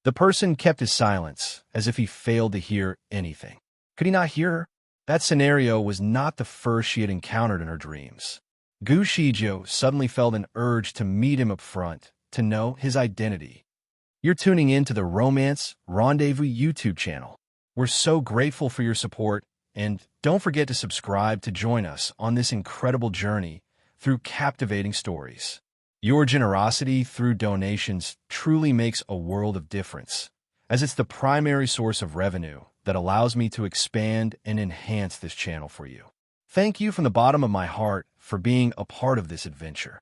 The person kept his silence, as if he failed to hear anything. Could he not hear her? That scenario was not the first she had encountered in her dreams. Gu Shijio suddenly felt an urge to meet him up front, to know his identity. You're tuning in to the Romance Rendezvous YouTube channel. We're so grateful for your support, and don't forget to subscribe to join us on this incredible journey through captivating stories. Your generosity through donations truly makes a world of difference, as it's the primary source of revenue that allows me to expand and enhance this channel for you. Thank you from the bottom of my heart for being a part of this adventure.